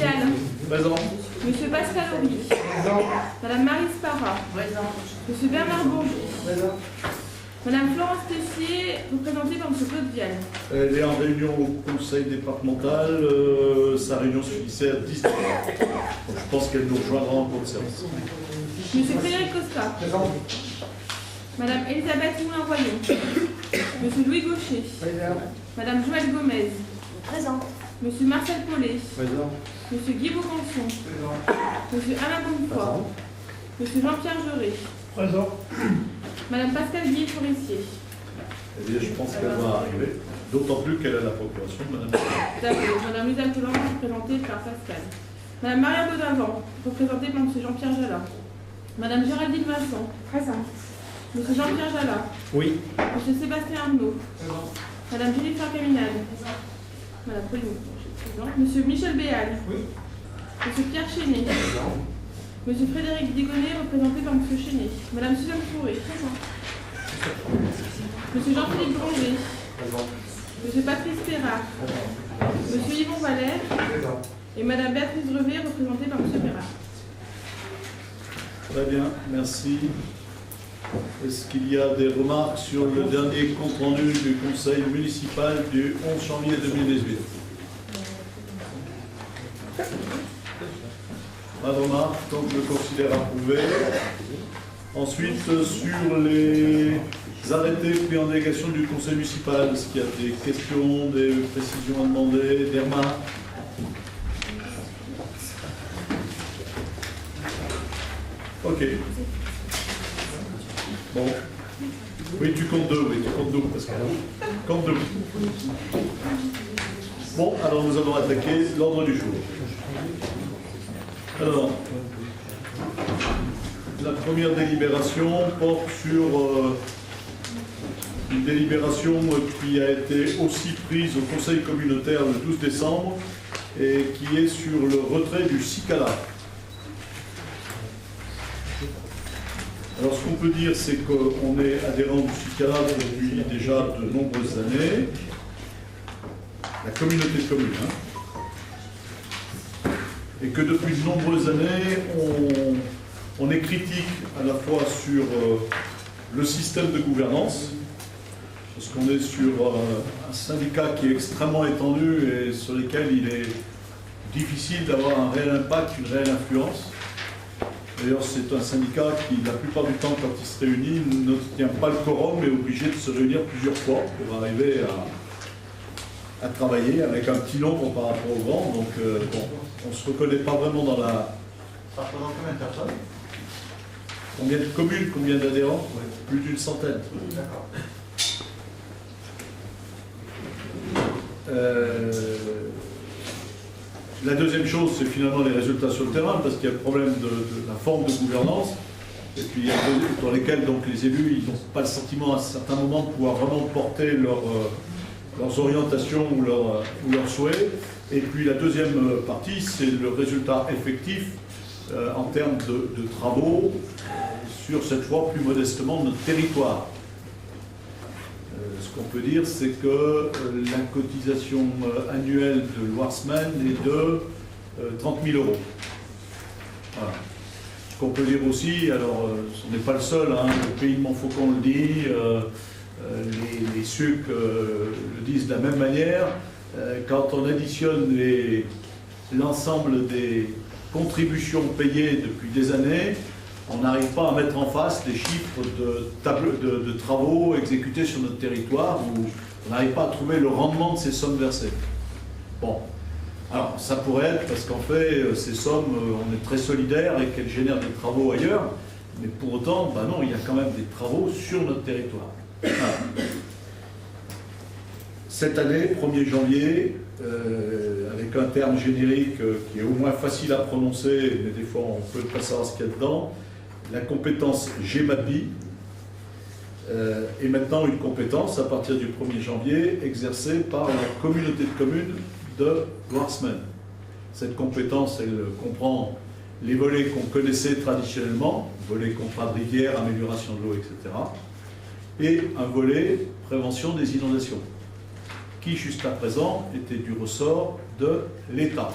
Vial. Présent. Monsieur Pascal Horry. Présent. Madame Marie Spara. Présent. Monsieur Bernard Bourges. Présent. Madame Florence Tessier, représentée par Monsieur Claude Vial. Elle est en réunion au conseil départemental. Sa réunion se finissait à 19h. Donc je pense qu'elle nous rejoindra en cours de séance. Monsieur Frédéric Costa. Présent. Madame Elisabeth Moulin-Royon. Monsieur Louis Gaucher. Présent. Madame Joëlle Gomez. Présente. Monsieur Marcel Paulet. Présent. Monsieur Guy Beaucanson. Présent. Monsieur Alain Bonnefoy. Monsieur Jean-Pierre Jauré. Présent. Madame Pascal Guy-Forissier. Eh bien, je pense qu'elle va arriver. D'autant plus qu'elle a la procuration de Madame. D'accord. Madame Lisa Collant, représentée par Pascal. Madame Maria Baudavant, représentée par Monsieur Jean-Pierre Jallat. Madame Géraldine Vincent. Présente. Monsieur Jean-Pierre Jallat. Oui. Monsieur Sébastien Arnaud. Présent. Madame Jennifer Caminal. Madame Pauline. Monsieur Michel Béal. Oui. Monsieur Pierre Chénet. Monsieur Frédéric Digonnet, représenté par Monsieur Chénet. Madame Suzanne Fourré. Monsieur Jean-Philippe Granger. Présent. Monsieur Patrice Perrard. Monsieur Yvon Valère. Présent. Et Madame Béatrice Revé, représentée par Monsieur Perrard. Très bien, merci. Est-ce qu'il y a des remarques sur le dernier compte-rendu du conseil municipal du 11 janvier 2018? Pas de remarques, donc je le considère approuvé. Ensuite, sur les arrêtés pris en délégation du conseil municipal, est-ce qu'il y a des questions, des précisions à demander, des remarques? Ok. Bon. Oui, tu comptes deux, Pascal. Compte deux. Bon, alors nous allons attaquer l'ordre du jour. Alors, la première délibération porte sur une délibération qui a été aussi prise au conseil communautaire le 12 décembre et qui est sur le retrait du CICALA. Alors, ce qu'on peut dire, c'est qu'on est adhérent du CICALA depuis déjà de nombreuses années. La communauté de communes. Et que depuis de nombreuses années, on est critique à la fois sur le système de gouvernance, parce qu'on est sur un syndicat qui est extrêmement étendu et sur lequel il est difficile d'avoir un réel impact, une réelle influence. D'ailleurs, c'est un syndicat qui, la plupart du temps, quand il se réunit, ne tient pas le quorum, mais est obligé de se réunir plusieurs fois pour arriver à travailler avec un petit nombre par rapport au grand. Donc, bon, on ne se reconnaît pas vraiment dans la... Ça représente combien de personnes? Combien de communes, combien d'adhérents? Plus d'une centaine. D'accord. La deuxième chose, c'est finalement les résultats sur le terrain, parce qu'il y a le problème de la forme de gouvernance, et puis dans lesquels donc, les élus ils n'ont pas le sentiment à un certain moment de pouvoir vraiment porter leurs orientations ou leurs souhaits. Et puis la deuxième partie, c'est le résultat effectif en termes de travaux sur cette fois plus modestement notre territoire. Ce qu'on peut dire, c'est que la cotisation annuelle de Loire-Semaine est de 30 000 €. Voilà. Ce qu'on peut dire aussi, alors ce n'est pas le seul, hein, le pays de Montfaucon le dit, les SUC le disent de la même manière, quand on additionne l'ensemble des contributions payées depuis des années, on n'arrive pas à mettre en face les chiffres de travaux exécutés sur notre territoire où on n'arrive pas à trouver le rendement de ces sommes versées. Bon, alors ça pourrait être parce qu'en fait, ces sommes, on est très solidaires et qu'elles génèrent des travaux ailleurs, mais pour autant, ben non, il y a quand même des travaux sur notre territoire. Voilà. Cette année, 1er janvier, avec un terme générique qui est au moins facile à prononcer, mais des fois on ne peut pas savoir ce qu'il y a dedans, la compétence GEMAPI est maintenant une compétence à partir du 1er janvier exercée par la communauté de communes de Loire-Semaine. Cette compétence, elle comprend les volets qu'on connaissait traditionnellement, volet contrat de rivière, amélioration de l'eau, etc., et un volet prévention des inondations, qui jusqu'à présent était du ressort de l'État.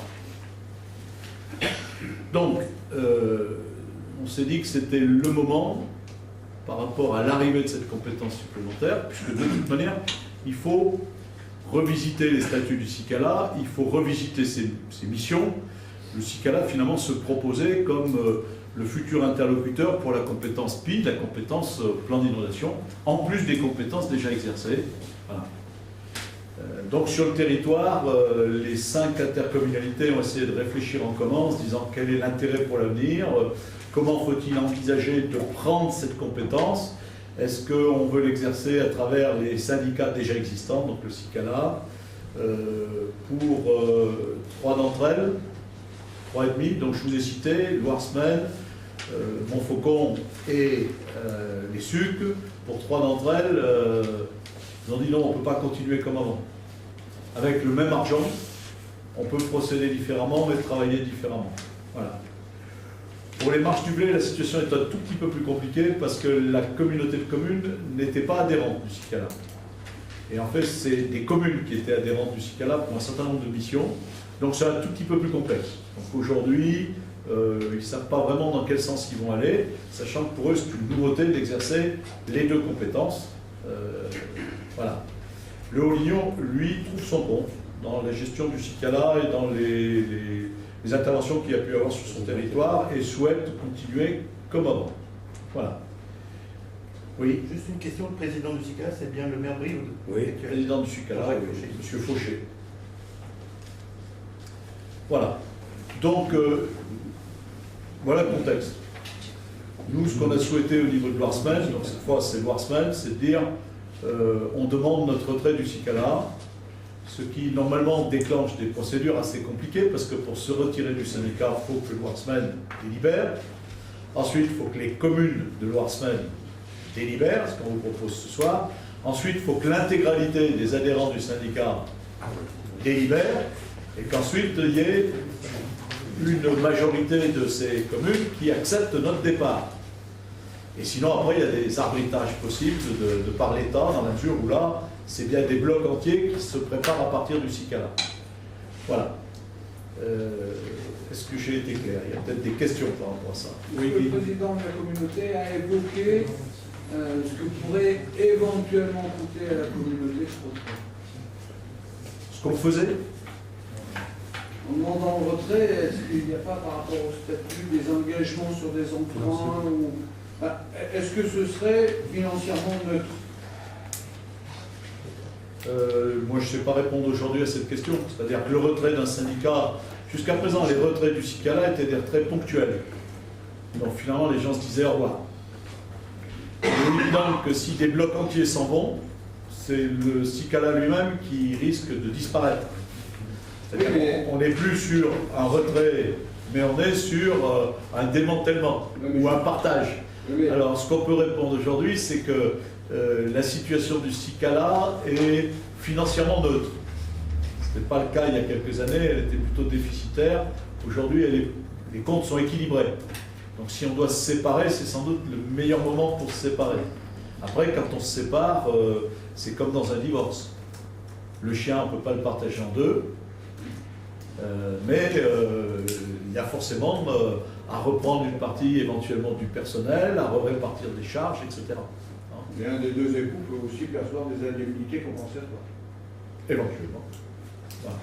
Donc, on s'est dit que c'était le moment, par rapport à l'arrivée de cette compétence supplémentaire, puisque de toute manière, il faut revisiter les statuts du CICALA, il faut revisiter ses missions. Le CICALA, finalement, se proposait comme le futur interlocuteur pour la compétence PI, la compétence plan d'inondation, en plus des compétences déjà exercées. Voilà. Donc sur le territoire, les 5 intercommunalités ont essayé de réfléchir en commun en se disant quel est l'intérêt pour l'avenir, comment faut-il envisager de prendre cette compétence, est-ce qu'on veut l'exercer à travers les syndicats déjà existants, donc le CICALA, pour 3 d'entre elles, 3,5, donc je vous ai cité, Loire-Semaine, Montfaucon et les SUC. Pour 3 d'entre elles, ils ont dit non, on ne peut pas continuer comme avant. Avec le même argent, on peut procéder différemment, mais travailler différemment. Voilà. Pour les Marches du Blé, la situation est un tout petit peu plus compliquée parce que la communauté de communes n'était pas adhérente du CICALA. Et en fait, c'est des communes qui étaient adhérentes du CICALA pour un certain nombre de missions. Donc c'est un tout petit peu plus complexe. Donc aujourd'hui, ils ne savent pas vraiment dans quel sens ils vont aller, sachant que pour eux, c'est une nouveauté d'exercer les 2 compétences. Voilà. Le Haut-Lignon, lui, trouve son compte dans la gestion du CICALA et dans les interventions qu'il a pu avoir sur son territoire et souhaite continuer comme avant. Voilà. Oui. Juste une question, le président du CICALA, c'est bien le maire Brie ou... Oui, le président du CICALA, M. Fauché. Voilà. Donc, voilà le contexte. Nous, ce qu'on a souhaité au niveau de Loire-Semaine, donc cette fois c'est Loire-Semaine, c'est de dire on demande notre retrait du CICALA, ce qui normalement déclenche des procédures assez compliquées, parce que pour se retirer du syndicat, il faut que Loire-Semaine délibère. Ensuite, il faut que les communes de Loire-Semaine délibèrent, ce qu'on vous propose ce soir. Ensuite, il faut que l'intégralité des adhérents du syndicat délibère, et qu'ensuite il y ait une majorité de ces communes qui acceptent notre départ. Et sinon, après, il y a des arbitrages possibles de par l'État, dans la mesure où là, c'est bien des blocs entiers qui se préparent à partir du CICALA. Voilà. Est-ce que j'ai été clair? Il y a peut-être des questions par rapport à ça. Oui, le président de la communauté a évoqué ce que pourrait éventuellement coûter à la communauté ce retrait. Ce qu'on faisait? En demandant le retrait, est-ce qu'il n'y a pas par rapport au statut des engagements sur des emprunts ou... Est-ce que ce serait financièrement neutre? Moi, je ne sais pas répondre aujourd'hui à cette question. C'est-à-dire que le retrait d'un syndicat, jusqu'à présent, les retraits du CICALA étaient des retraits ponctuels. Donc finalement, les gens se disaient au revoir. Il est évident que si des blocs entiers s'en vont, c'est le CICALA lui-même qui risque de disparaître. C'est-à-dire qu'on n'est plus sur un retrait, mais on est sur un démantèlement ou un partage. Alors, ce qu'on peut répondre aujourd'hui, c'est que la situation du CICALA est financièrement neutre. Ce n'était pas le cas il y a quelques années, elle était plutôt déficitaire. Aujourd'hui, les comptes sont équilibrés. Donc si on doit se séparer, c'est sans doute le meilleur moment pour se séparer. Après, quand on se sépare, c'est comme dans un divorce. Le chien, on ne peut pas le partager en deux, mais il y a forcément à reprendre une partie éventuellement du personnel, à répartir des charges, etc. Et un des deux époux peut aussi percevoir des indemnités compensatoires. Éventuellement. Voilà.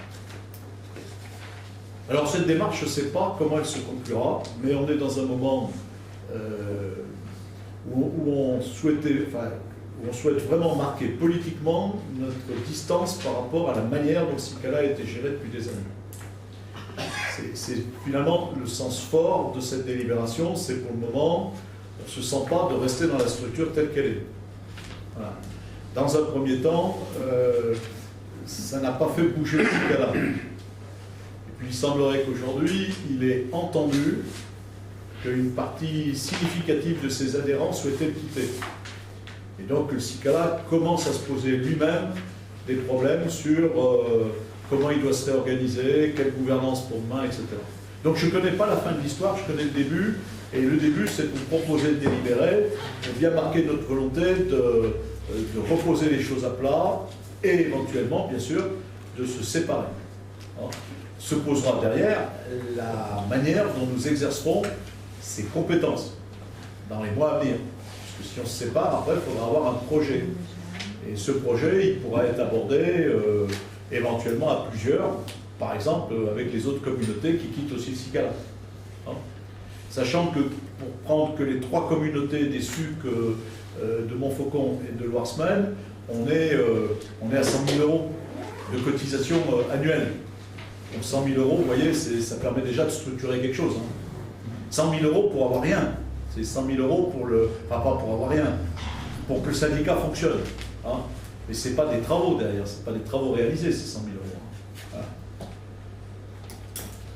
Alors cette démarche, je ne sais pas comment elle se conclura, mais on est dans un moment où on souhaite vraiment marquer politiquement notre distance par rapport à la manière dont CICALA a été géré depuis des années. C'est finalement le sens fort de cette délibération, c'est pour le moment, on ne se sent pas de rester dans la structure telle qu'elle est. Voilà. Dans un premier temps, ça n'a pas fait bouger le CICALA. Et puis il semblerait qu'aujourd'hui, il est entendu qu'une partie significative de ses adhérents souhaitait le quitter. Et donc le CICALA commence à se poser lui-même des problèmes sur comment il doit se réorganiser, quelle gouvernance pour demain, etc. Donc je ne connais pas la fin de l'histoire, je connais le début, et le début c'est de nous proposer de délibérer, de bien marquer notre volonté de reposer les choses à plat, et éventuellement, bien sûr, de se séparer. Hein. se posera derrière la manière dont nous exercerons ces compétences dans les mois à venir. Parce que si on se sépare, après, il faudra avoir un projet. Et ce projet, il pourra être abordé éventuellement à plusieurs, par exemple avec les autres communautés qui quittent aussi le Cicala. Hein? Sachant que pour prendre que les 3 communautés des SUC de Montfaucon et de Loire-Semaine, on est à 100 000 € de cotisation annuelle. Donc 100 000 €, vous voyez, ça permet déjà de structurer quelque chose. Hein. 100 000 € pour avoir rien. C'est 100 000 € pour le... Enfin, pas pour avoir rien. Pour que le syndicat fonctionne. Hein. Mais ce n'est pas des travaux derrière, ce n'est pas des travaux réalisés, ces 100 000 €. Voilà.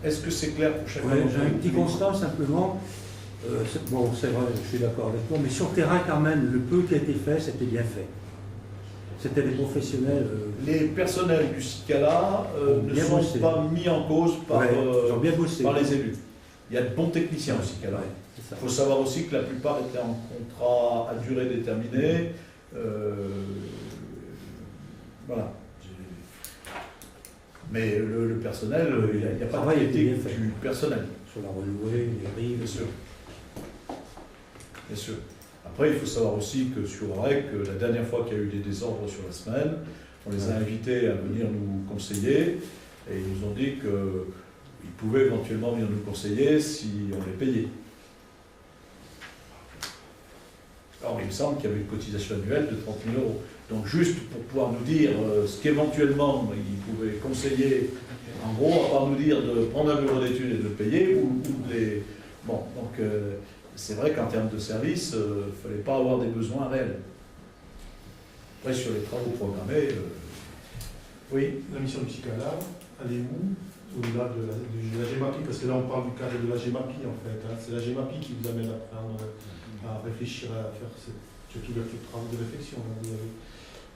Est-ce que c'est clair pour chacun? J'ai un petit constat simplement. Bon, c'est vrai, je suis d'accord avec toi, mais sur le terrain, Carmen, le peu qui a été fait, c'était bien fait. C'était les professionnels. Les personnels du Cicala ne bien sont bossé. pas mis en cause par, Ouais, ils ont bien bossé. par les élus. Il y a de bons techniciens au Cicala. Ouais, c'est ça. Il faut savoir aussi que la plupart étaient en contrat à durée déterminée. Voilà. Mais le personnel, il n'y a pas de travail était critique bien fait. du personnel. Sur la renouée, les rives. Bien sûr. Bien sûr. Après, il faut savoir aussi que sur OREC, la dernière fois qu'il y a eu des désordres sur la semaine, on les a invités à venir nous conseiller et ils nous ont dit qu'ils pouvaient éventuellement venir nous conseiller si on les payait. Alors, il me semble qu'il y avait une cotisation annuelle de 30 000 €. Donc, juste pour pouvoir nous dire ce qu'éventuellement ils pouvaient conseiller, en gros, à part nous dire de prendre un bureau d'études et de le payer, ou de les... Bon, donc, c'est vrai qu'en termes de service, il ne fallait pas avoir des besoins réels. Après, sur les travaux programmés, oui. La mission du Cicala, elle est où? Au-delà de la GEMAPI, parce que là on parle du cadre de la GEMAPI en fait. Hein. C'est la GEMAPI qui vous amène à réfléchir, à faire surtout le travail de réflexion. Hein.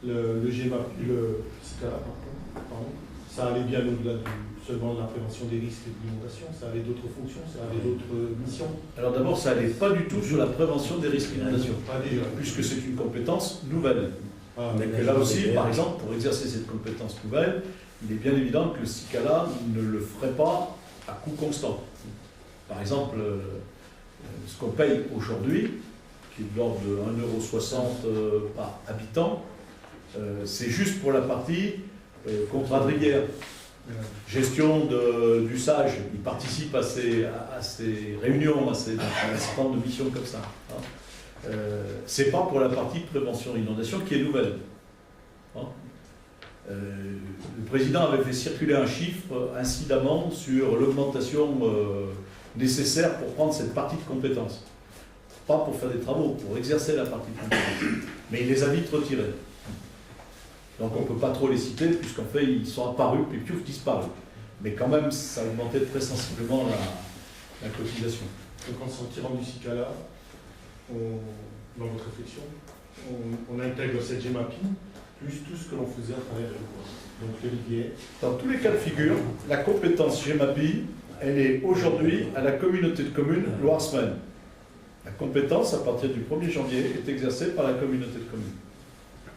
Le GEMAPI, le Cicala, pardon, ça allait bien au-delà seulement de la prévention des risques et de l'inondation, ça avait d'autres fonctions, ça avait d'autres missions. Alors d'abord, ça n'allait pas du tout sur la prévention des risques d'inondation, puisque c'est une compétence nouvelle. Mais que là aussi, par exemple, pour exercer cette compétence nouvelle, il est bien évident que le Cicala ne le ferait pas à coût constant. Par exemple, ce qu'on paye aujourd'hui, qui est de l'ordre de 1,60 € par habitant, c'est juste pour la partie contrat de rivière. Gestion du SAGE, il participe à ces réunions, à ces temps de missions comme ça. Hein. C'est pas pour la partie prévention d'inondation qui est nouvelle. Hein. Le président avait fait circuler un chiffre incidemment sur l'augmentation nécessaire pour prendre cette partie de compétence. Pas pour faire des travaux, pour exercer la partie de compétence. Mais il les a vite retirés. Donc on ne peut pas trop les citer, puisqu'en fait ils sont apparus, puis piouf, disparus. Mais quand même, ça augmentait très sensiblement la cotisation. Donc en sortirant du Cicala, dans votre réflexion, on intègre cette GEMAPI, plus tout ce que l'on faisait à travers le donc les rivières. Dans tous les cas de figure, la compétence GEMAPI, elle est aujourd'hui à la communauté de communes Loire-Semaine. La compétence, à partir du 1er janvier, est exercée par la communauté de communes.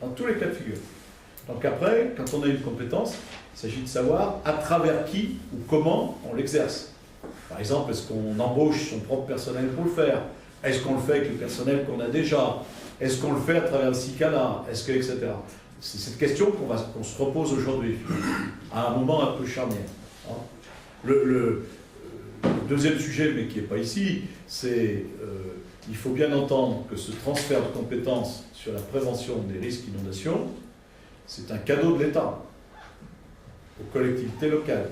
Dans tous les cas de figure. Donc après, quand on a une compétence, il s'agit de savoir à travers qui ou comment on l'exerce. Par exemple, est-ce qu'on embauche son propre personnel pour le faire? Est-ce qu'on le fait avec le personnel qu'on a déjà? Est-ce qu'on le fait à travers le Cicala? Est-ce que, etc. C'est cette question qu'on se repose aujourd'hui, à un moment un peu charnière. Le deuxième sujet, mais qui n'est pas ici, c'est il faut bien entendre que ce transfert de compétences sur la prévention des risques d'inondation, c'est un cadeau de l'État aux collectivités locales.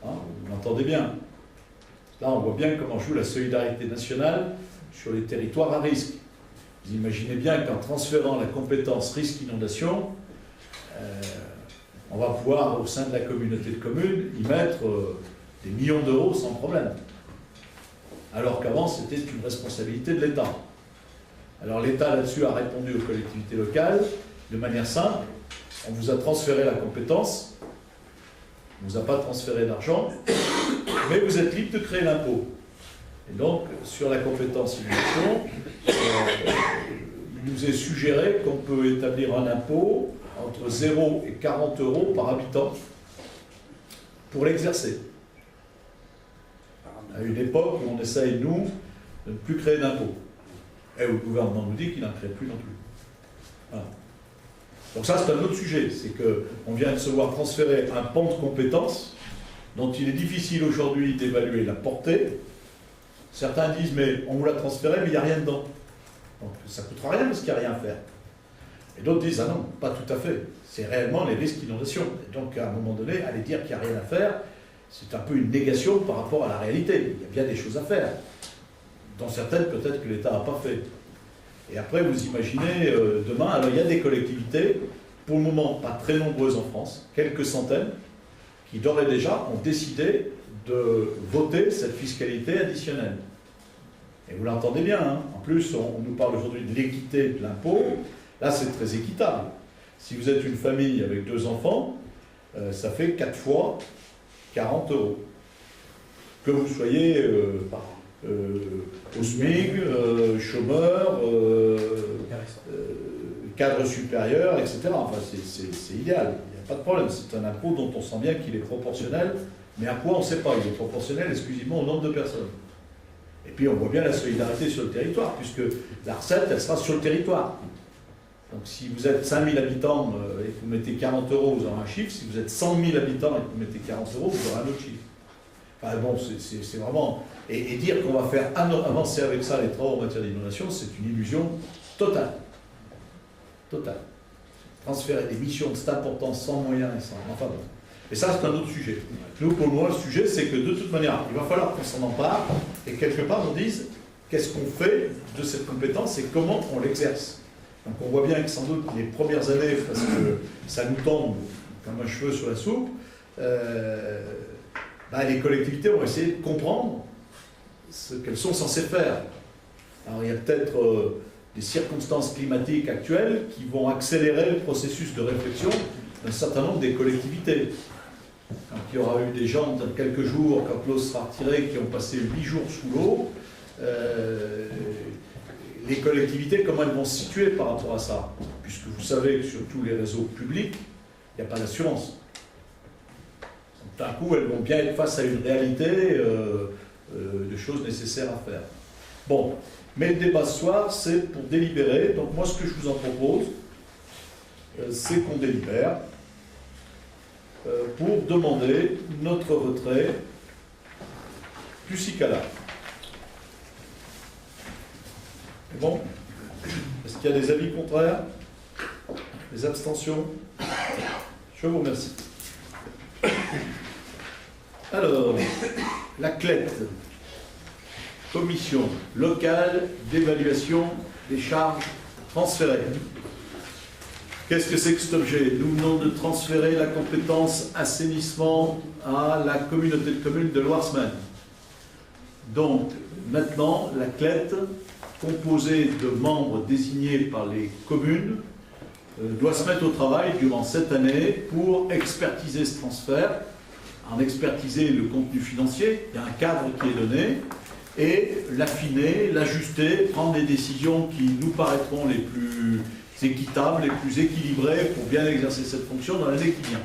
Hein, vous l'entendez bien. Là, on voit bien comment joue la solidarité nationale sur les territoires à risque. Vous imaginez bien qu'en transférant la compétence risque inondation, on va pouvoir, au sein de la communauté de communes, y mettre des millions d'euros sans problème. Alors qu'avant, c'était une responsabilité de l'État. Alors l'État, là-dessus, a répondu aux collectivités locales de manière simple. On vous a transféré la compétence, on ne vous a pas transféré d'argent, mais vous êtes libre de créer l'impôt. Et donc, sur la compétence inondation, il nous est suggéré qu'on peut établir un impôt entre 0 et 40 € par habitant pour l'exercer. À une époque où on essaye, nous, de ne plus créer d'impôts. Et où le gouvernement nous dit qu'il n'en crée plus non plus. Voilà. Donc ça, c'est un autre sujet. C'est qu'on vient de se voir transférer un pan de compétences dont il est difficile aujourd'hui d'évaluer la portée. Certains disent, mais on vous l'a transféré, mais il n'y a rien dedans. Donc ça ne coûtera rien parce qu'il n'y a rien à faire. Et d'autres disent, ah non, pas tout à fait. C'est réellement les risques d'inondation. Et donc à un moment donné, aller dire qu'il n'y a rien à faire, c'est un peu une négation par rapport à la réalité. Il y a bien des choses à faire. Dans certaines, peut-être que l'État n'a pas fait. Et après, vous imaginez, demain, alors il y a des collectivités, pour le moment pas très nombreuses en France, quelques centaines, qui d'ores et déjà ont décidé de voter cette fiscalité additionnelle. Et vous l'entendez bien, hein. En plus, on nous parle aujourd'hui de l'équité de l'impôt. Là, c'est très équitable. Si vous êtes une famille avec 2 enfants, ça fait 4 fois 40 €. Que vous soyez au SMIC, chômeur, cadre supérieur, etc. Enfin, c'est idéal, il n'y a pas de problème. C'est un impôt dont on sent bien qu'il est proportionnel, mais à quoi on ne sait pas. Il est proportionnel exclusivement au nombre de personnes. Et puis on voit bien la solidarité sur le territoire, puisque la recette, elle sera sur le territoire. Donc si vous êtes 5000 habitants et que vous mettez 40 €, vous aurez un chiffre. Si vous êtes 100 000 habitants et que vous mettez 40 €, vous aurez un autre chiffre. Enfin bon, c'est vraiment... Et dire qu'on va faire avancer avec ça les travaux en matière d'inondation, c'est une illusion totale. Totale. Transférer des missions de cette importance sans moyens et sans... Enfin bon. Et ça, c'est un autre sujet. Nous, pour moi, le sujet, c'est que de toute manière, il va falloir qu'on s'en empare et quelque part, on dise qu'est-ce qu'on fait de cette compétence et comment on l'exerce. Donc on voit bien que sans doute les premières années, parce que ça nous tombe comme un cheveu sur la soupe, les collectivités vont essayer de comprendre ce qu'elles sont censées faire. Alors il y a peut-être des circonstances climatiques actuelles qui vont accélérer le processus de réflexion d'un certain nombre des collectivités. Quand il y aura eu des gens dans quelques jours, quand l'eau sera retirée, qui ont passé 8 jours sous l'eau, les collectivités, comment elles vont se situer par rapport à ça? Puisque vous savez que sur tous les réseaux publics, il n'y a pas d'assurance. D'un coup, elles vont bien être face à une réalité de choses nécessaires à faire. Bon, mais le débat ce soir, c'est pour délibérer. Donc moi, ce que je vous en propose, c'est qu'on délibère pour demander notre retrait du CICALA. C'est bon? Est-ce qu'il y a des avis contraires? Des abstentions? Je vous remercie. Alors, la CLET, Commission locale d'évaluation des charges transférées. Qu'est-ce que c'est que cet objet? Nous venons de transférer la compétence assainissement à la communauté de communes de Loire-Semaine. Donc, maintenant, la CLET, composée de membres désignés par les communes, doit se mettre au travail durant cette année pour expertiser ce transfert, en expertiser le contenu financier, il y a un cadre qui est donné, et l'affiner, l'ajuster, prendre des décisions qui nous paraîtront les plus équitables, les plus équilibrées pour bien exercer cette fonction dans l'année qui vient.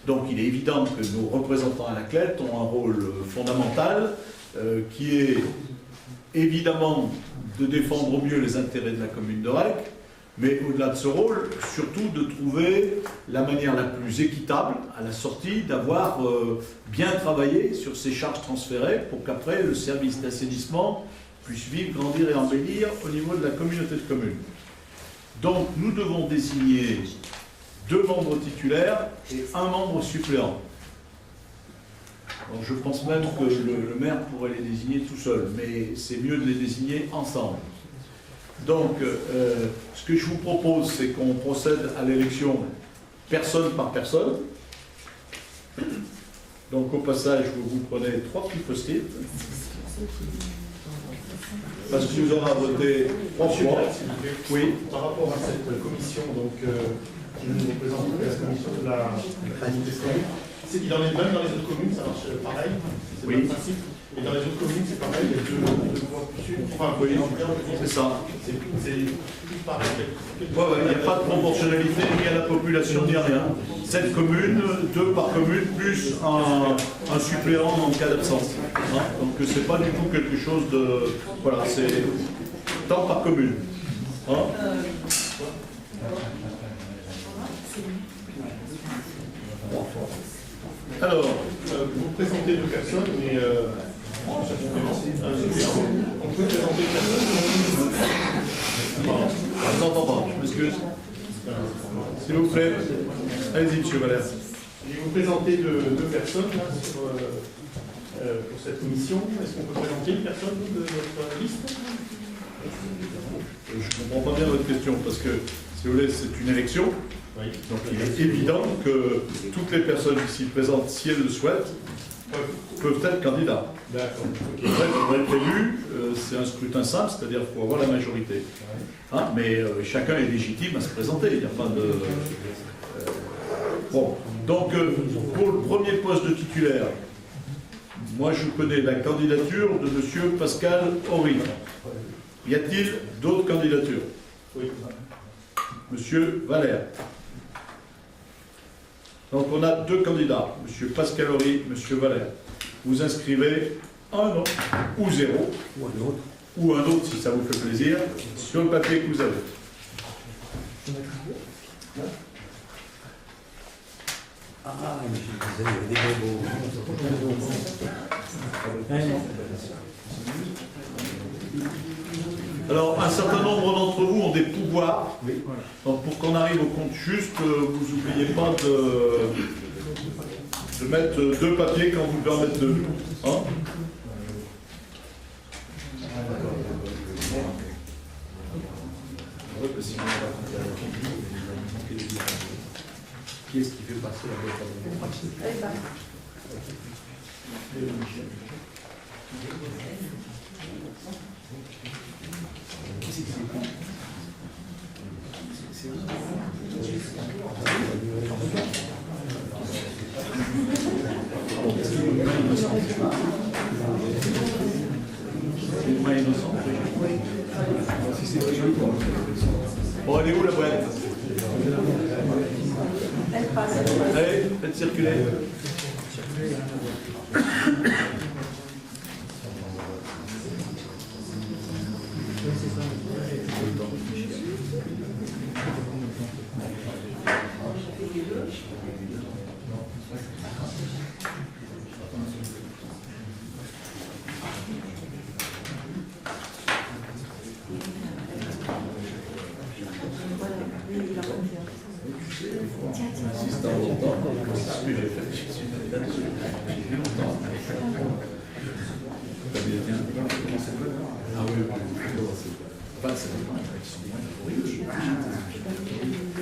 Donc il est évident que nos représentants à la CLET ont un rôle fondamental qui est évidemment de défendre au mieux les intérêts de la commune de Recq, mais au-delà de ce rôle, surtout de trouver la manière la plus équitable à la sortie d'avoir bien travaillé sur ces charges transférées pour qu'après le service d'assainissement puisse vivre, grandir et embellir au niveau de la communauté de communes. Donc nous devons désigner 2 membres titulaires et 1 membre suppléant. Alors, je pense même que le maire pourrait les désigner tout seul, mais c'est mieux de les désigner ensemble. Donc, ce que je vous propose, c'est qu'on procède à l'élection personne par personne. Donc, au passage, vous prenez 3 petits post-it. Parce que nous aurons voté 3 fois. Oui. Par rapport à cette commission, donc, je nous représente la commission de la. Il en est même dans les autres communes, ça marche pareil. C'est le même principe. Et dans les autres communes, c'est pareil, il y a deux voies plus sud. Enfin, Oui, c'est ça. c'est plus pareil. Ouais, il n'y a pas de proportionnalité ni à la population ni à rien. 7 communes, 2 par commune, plus un suppléant en cas d'absence. Hein, donc c'est pas du tout quelque chose de... Voilà, c'est tant par commune. Hein. Alors, Vous présentez 2 personnes, mais on peut présenter une personne. je vous entends pas, je m'excuse. S'il vous plaît. Allez-y, monsieur Valère. Je vais vous présenter 2 personnes là, pour cette commission. Est-ce qu'on peut présenter une personne de notre liste? Je ne comprends pas bien votre question, parce que, si vous voulez, c'est une élection. Oui. Donc il est évident que toutes les personnes ici présentes, si elles le souhaitent, peuvent être candidats. D'accord. En fait, pour être élu, c'est un scrutin simple, c'est-à-dire qu'il faut avoir la majorité. Hein, mais chacun est légitime à se présenter, il n'y a pas de... Bon, donc pour le premier poste de titulaire, moi je connais la candidature de M. Pascal Horry. Y a-t-il d'autres candidatures? Oui. Monsieur Valère. Donc on a 2 candidats, M. Pascal Horry, M. Valère. Vous inscrivez un nom, ou 0, ou un autre si ça vous fait plaisir, sur le papier que vous avez. Ah, mais je disais, il y avait des bobos. Alors, un certain nombre d'entre vous ont des pouvoirs. Donc, pour qu'on arrive au compte juste, vous n'oubliez pas de mettre 2 papiers quand vous devez en mettre 2. Hein? Qui est-ce qui fait passer la boîte? Bon, elle est où la boîte? Allez, faites circuler.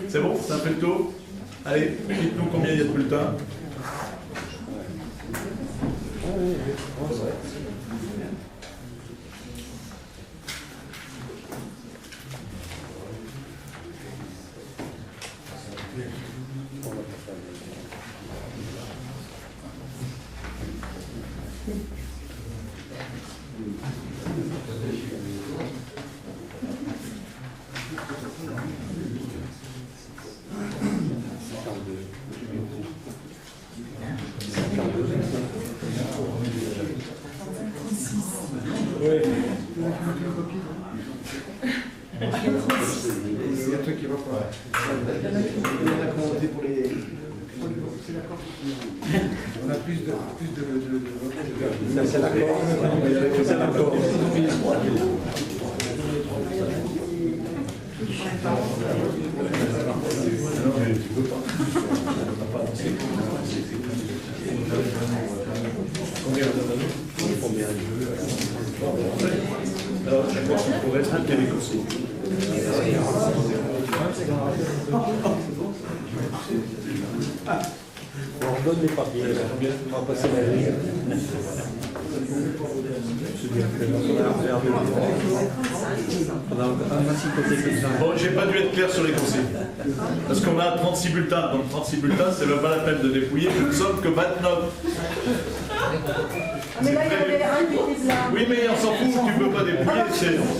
C'est bon, ça fait le tour. Allez, dites-nous combien il y a de bulletins. Il y a un truc qui va pas. On a plus de C'est l'accord. C'est l'accord. Alors, je crois qu'il pourrait expliquer les conseils. On donne les papiers. On va passer la ligne. Bon, j'ai pas dû être clair sur les conseils. Parce qu'on a 36 bulletins. Donc 36 bulletins, c'est même pas la peine de dépouiller. Nous ne sommes que 29. mais là, il y avait un qui était blanc. Oui, mais on s'en fout, tu ne peux pas dépouiller.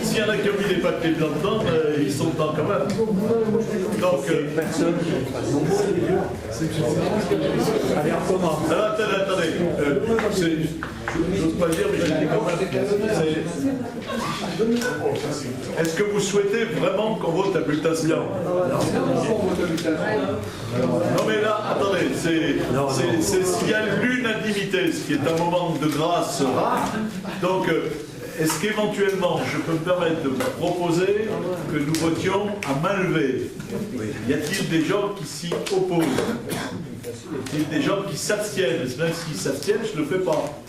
S'il y en a qui ont mis des papiers blancs dedans, ils sont dedans quand même. Donc, Personne qui allez, on recommence. alors, attendez. J'ose pas le dire, mais je dis quand même. Est-ce que vous souhaitez vraiment qu'on vote à bulletin blanc? Non, mais là, attendez, c'est s'il y a l'unanimité, ce qui est un moment de grâce rare. Donc, est-ce qu'éventuellement, je peux me permettre de vous proposer que nous votions à main levée? Y a-t-il des gens qui s'y opposent? Y a-t-il des gens qui s'abstiennent? Même s'ils s'abstiennent, je ne le fais pas.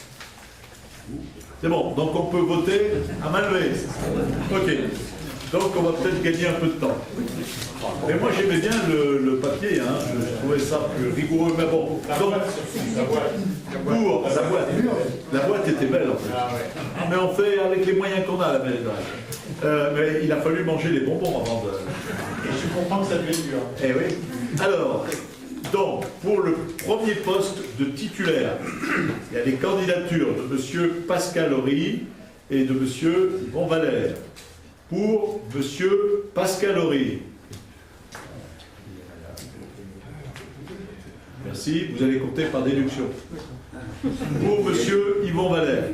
C'est bon, donc on peut voter à main levée. Ok. Donc on va peut-être gagner un peu de temps. Mais moi j'aimais bien le papier, hein. Je trouvais ça plus rigoureux, mais bon. Donc, pour la boîte était belle en fait. Mais on fait avec les moyens qu'on a la belle. Mais il a fallu manger les bonbons avant de. Je comprends que ça devait être dur. Eh oui. Alors, donc, pour le premier poste de titulaire, il y a les candidatures de M. Pascal Horry et de M. Yvon Valère. Pour M. Pascal Horry. Merci, vous allez compter par déduction. Pour M. Yvon Valère.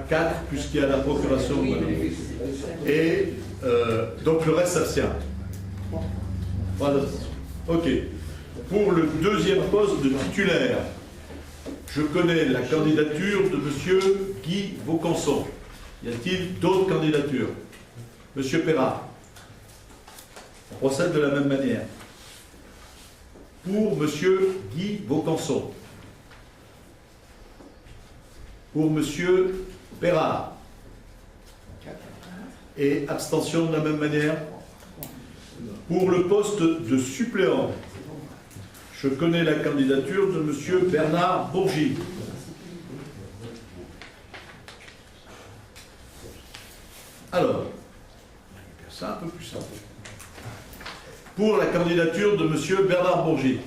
4, puisqu'il y a la procuration. Et donc le reste s'abstient. Voilà. Ok. Pour le deuxième poste de titulaire, je connais la candidature de M. Guy Vaucanson. Y a-t-il d'autres candidatures? M. Perrat. On procède de la même manière. Pour M. Guy Vaucanson. Pour M. Perrat. Et abstention de la même manière. Pour le poste de suppléant, je connais la candidature de M. Bernard Bourgi. Alors, c'est un peu plus simple. Pour la candidature de M. Bernard Bourgi,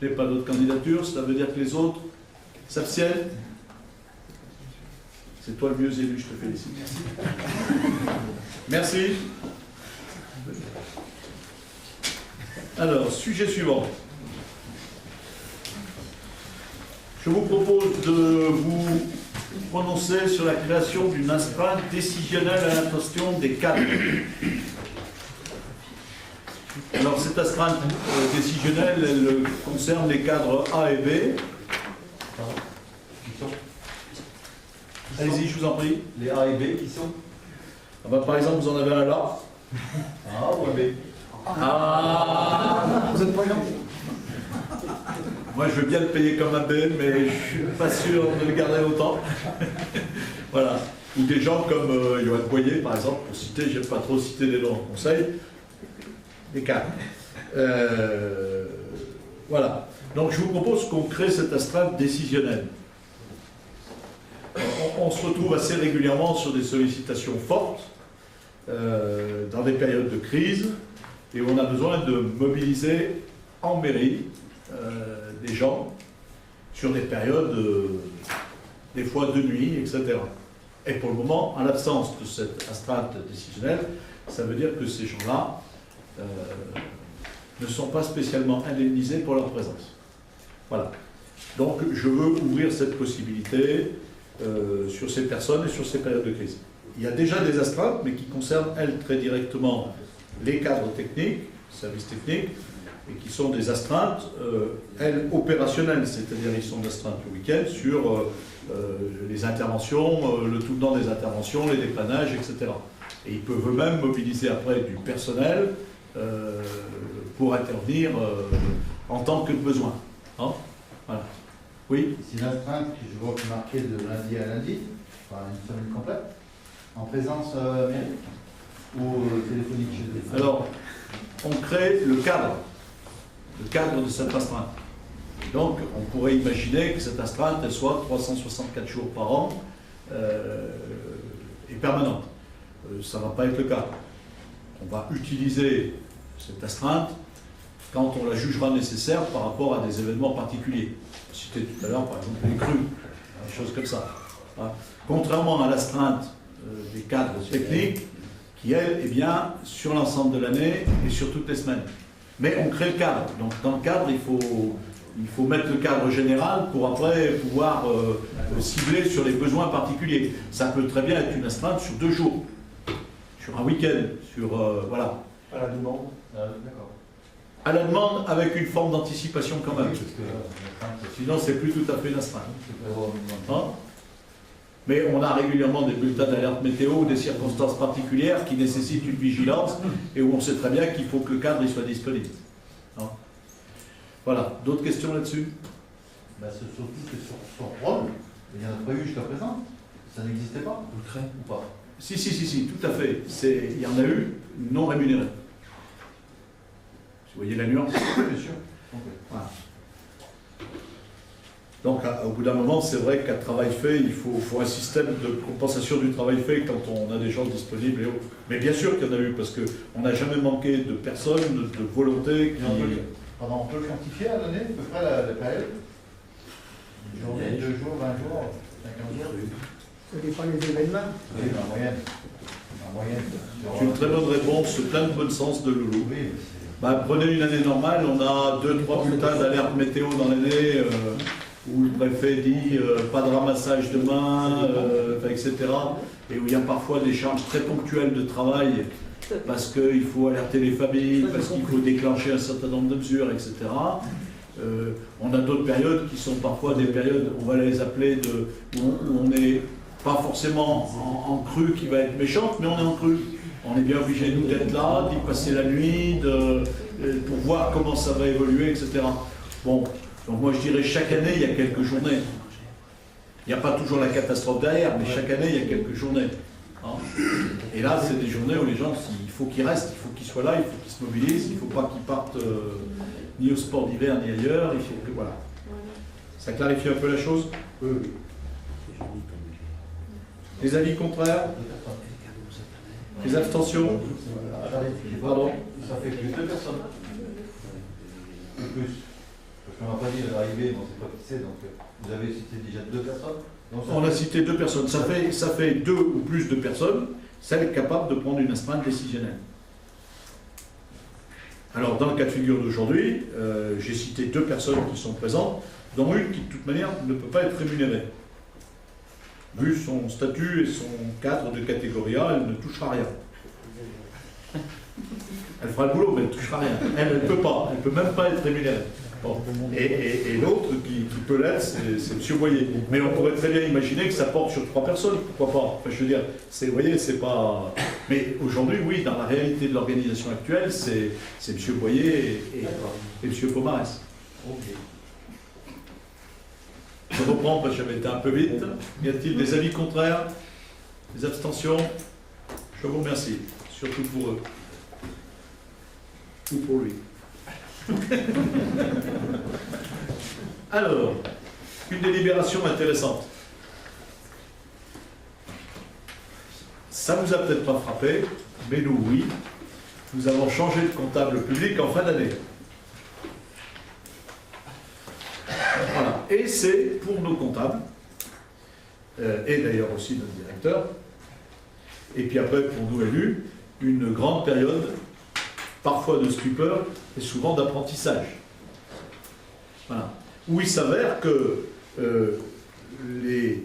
je n'ai pas d'autre candidature, cela veut dire que les autres s'abstiennent. C'est toi le mieux élu, je te félicite. Merci. Alors, sujet suivant. Je vous propose de vous prononcer sur la création d'une astreinte décisionnelle à l'intention des cadres. Alors, cette astreinte décisionnelle, elle concerne les cadres A et B. Allez-y, je vous en prie. Les A et B qui sont? Ah bah, par exemple, vous en avez un là. A ou un B? Ah, Vous êtes pas bien? moi, je veux bien le payer comme un B, mais je suis pas sûr de le garder autant. Voilà. Ou des gens comme Johan Boyer, par exemple, pour citer, j'aime pas trop citer des noms au conseil, des cadres. Voilà. Donc, je vous propose qu'on crée cette astreinte décisionnelle. On se retrouve assez régulièrement sur des sollicitations fortes, dans des périodes de crise, et on a besoin de mobiliser en mairie des gens sur des périodes, des fois de nuit, etc. Et pour le moment, en l'absence de cette astreinte décisionnelle, ça veut dire que ces gens-là ne sont pas spécialement indemnisés pour leur présence. Voilà. Donc je veux ouvrir cette possibilité sur ces personnes et sur ces périodes de crise. Il y a déjà des astreintes, mais qui concernent, elles, très directement les cadres techniques, services techniques, et qui sont des astreintes, elles, opérationnelles, c'est-à-dire ils sont d'astreintes le week-end sur les interventions, le tout dedans des interventions, les dépannages, etc. Et ils peuvent eux-mêmes mobiliser après du personnel pour intervenir en tant que besoin. Hein, voilà. Oui. C'est une astreinte que je vois marquée de lundi à lundi, enfin une semaine complète, en présence numérique ou téléphonique chez les... Alors, on crée le cadre de cette astreinte. Donc, on pourrait imaginer que cette astreinte, elle soit 364 jours par an et permanente. Ça ne va pas être le cas. On va utiliser cette astreinte quand on la jugera nécessaire par rapport à des événements particuliers. Je citais tout à l'heure, par exemple, les crues, des choses comme ça. Voilà. Contrairement à l'astreinte des cadres techniques, qui, elle, est bien sur l'ensemble de l'année et sur toutes les semaines. Mais on crée le cadre. Donc, dans le cadre, il faut mettre le cadre général pour après pouvoir cibler sur les besoins particuliers. Ça peut très bien être une astreinte sur 2 jours, sur un week-end, sur... voilà. À la demande. D'accord. À la demande, avec une forme d'anticipation quand même. Sinon, c'est plus tout à fait une astreinte. Hein? Mais on a régulièrement des bulletins d'alerte météo ou des circonstances particulières qui nécessitent une vigilance et où on sait très bien qu'il faut que le cadre il soit disponible. Hein? Voilà. D'autres questions là-dessus? Bah, c'est surtout que sur son rôle, il n'y en a pas eu jusqu'à présent. Ça n'existait pas. Ou pas? Si, tout à fait. Il y en a eu non rémunérés. Vous voyez la nuance? Bien sûr. Voilà. Donc, au bout d'un moment, c'est vrai qu'à travail fait, il faut un système de compensation du travail fait quand on a des gens disponibles et autres. Mais bien sûr qu'il y en a eu, parce qu'on n'a jamais manqué de personnes, de volonté. On peut quantifier à l'année, à peu près la période? Une journée, 2 jours, 20 jours, 50 jours? Ça dépend des événements. Oui, en moyenne. C'est une très bonne réponse, plein de bon sens de Loulou. Oui. Bah, prenez une année normale, on a 2-3 bulletins d'alerte météo dans l'année où le préfet dit pas de ramassage demain, etc. Et où il y a parfois des charges très ponctuelles de travail parce qu'il faut alerter les familles, parce qu'il faut déclencher un certain nombre de mesures, etc. On a d'autres périodes qui sont parfois des périodes, on va les appeler, où on n'est pas forcément en crue qui va être méchante, mais on est en crue. On est bien obligé, nous, d'être là, d'y passer la nuit, pour voir comment ça va évoluer, etc. Bon, donc moi je dirais chaque année, il y a quelques journées. Il n'y a pas toujours la catastrophe derrière, mais chaque année, il y a quelques journées. Hein. Et là, c'est des journées où les gens, il faut qu'ils restent, il faut qu'ils soient là, il faut qu'ils se mobilisent, il ne faut pas qu'ils partent ni au sport d'hiver, ni ailleurs. Il faut que, voilà. Ça clarifie un peu la chose? Oui. Les avis contraires? Les abstentions? Pardon, ça fait plus de 2 personnes. Ou plus. Parce qu'on n'a pas dit l'arrivée, on ne sait pas qui c'est, donc vous avez cité déjà 2 personnes. Donc, on a cité 2 personnes. Ça fait 2 ou plus de personnes, celles capables de prendre une astreinte décisionnelle. Alors, dans le cas de figure d'aujourd'hui, j'ai cité 2 personnes qui sont présentes, dont une qui, de toute manière, ne peut pas être rémunérée. Vu son statut et son cadre de catégorie A, elle ne touchera rien. Elle fera le boulot, mais elle ne touchera rien. Elle ne peut pas, elle ne peut même pas être rémunérée. Bon. Et l'autre qui peut l'être, c'est M. Boyer. Mais on pourrait très bien imaginer que ça porte sur 3 personnes, pourquoi pas. Enfin, je veux dire, vous voyez, c'est pas... Mais aujourd'hui, oui, dans la réalité de l'organisation actuelle, c'est M. Boyer et M. Pomarès. ok. Je reprends parce que j'avais été un peu vite. Y a-t-il des avis contraires? Des abstentions? Je vous remercie, surtout pour eux. Ou pour lui. Alors, une délibération intéressante. Ça ne vous a peut-être pas frappé, mais nous, oui. Nous avons changé de comptable public en fin d'année. Voilà. Et c'est pour nos comptables, et d'ailleurs aussi notre directeur, et puis après pour nous élus, une grande période, parfois de stupeur, et souvent d'apprentissage. Voilà. Où il s'avère que les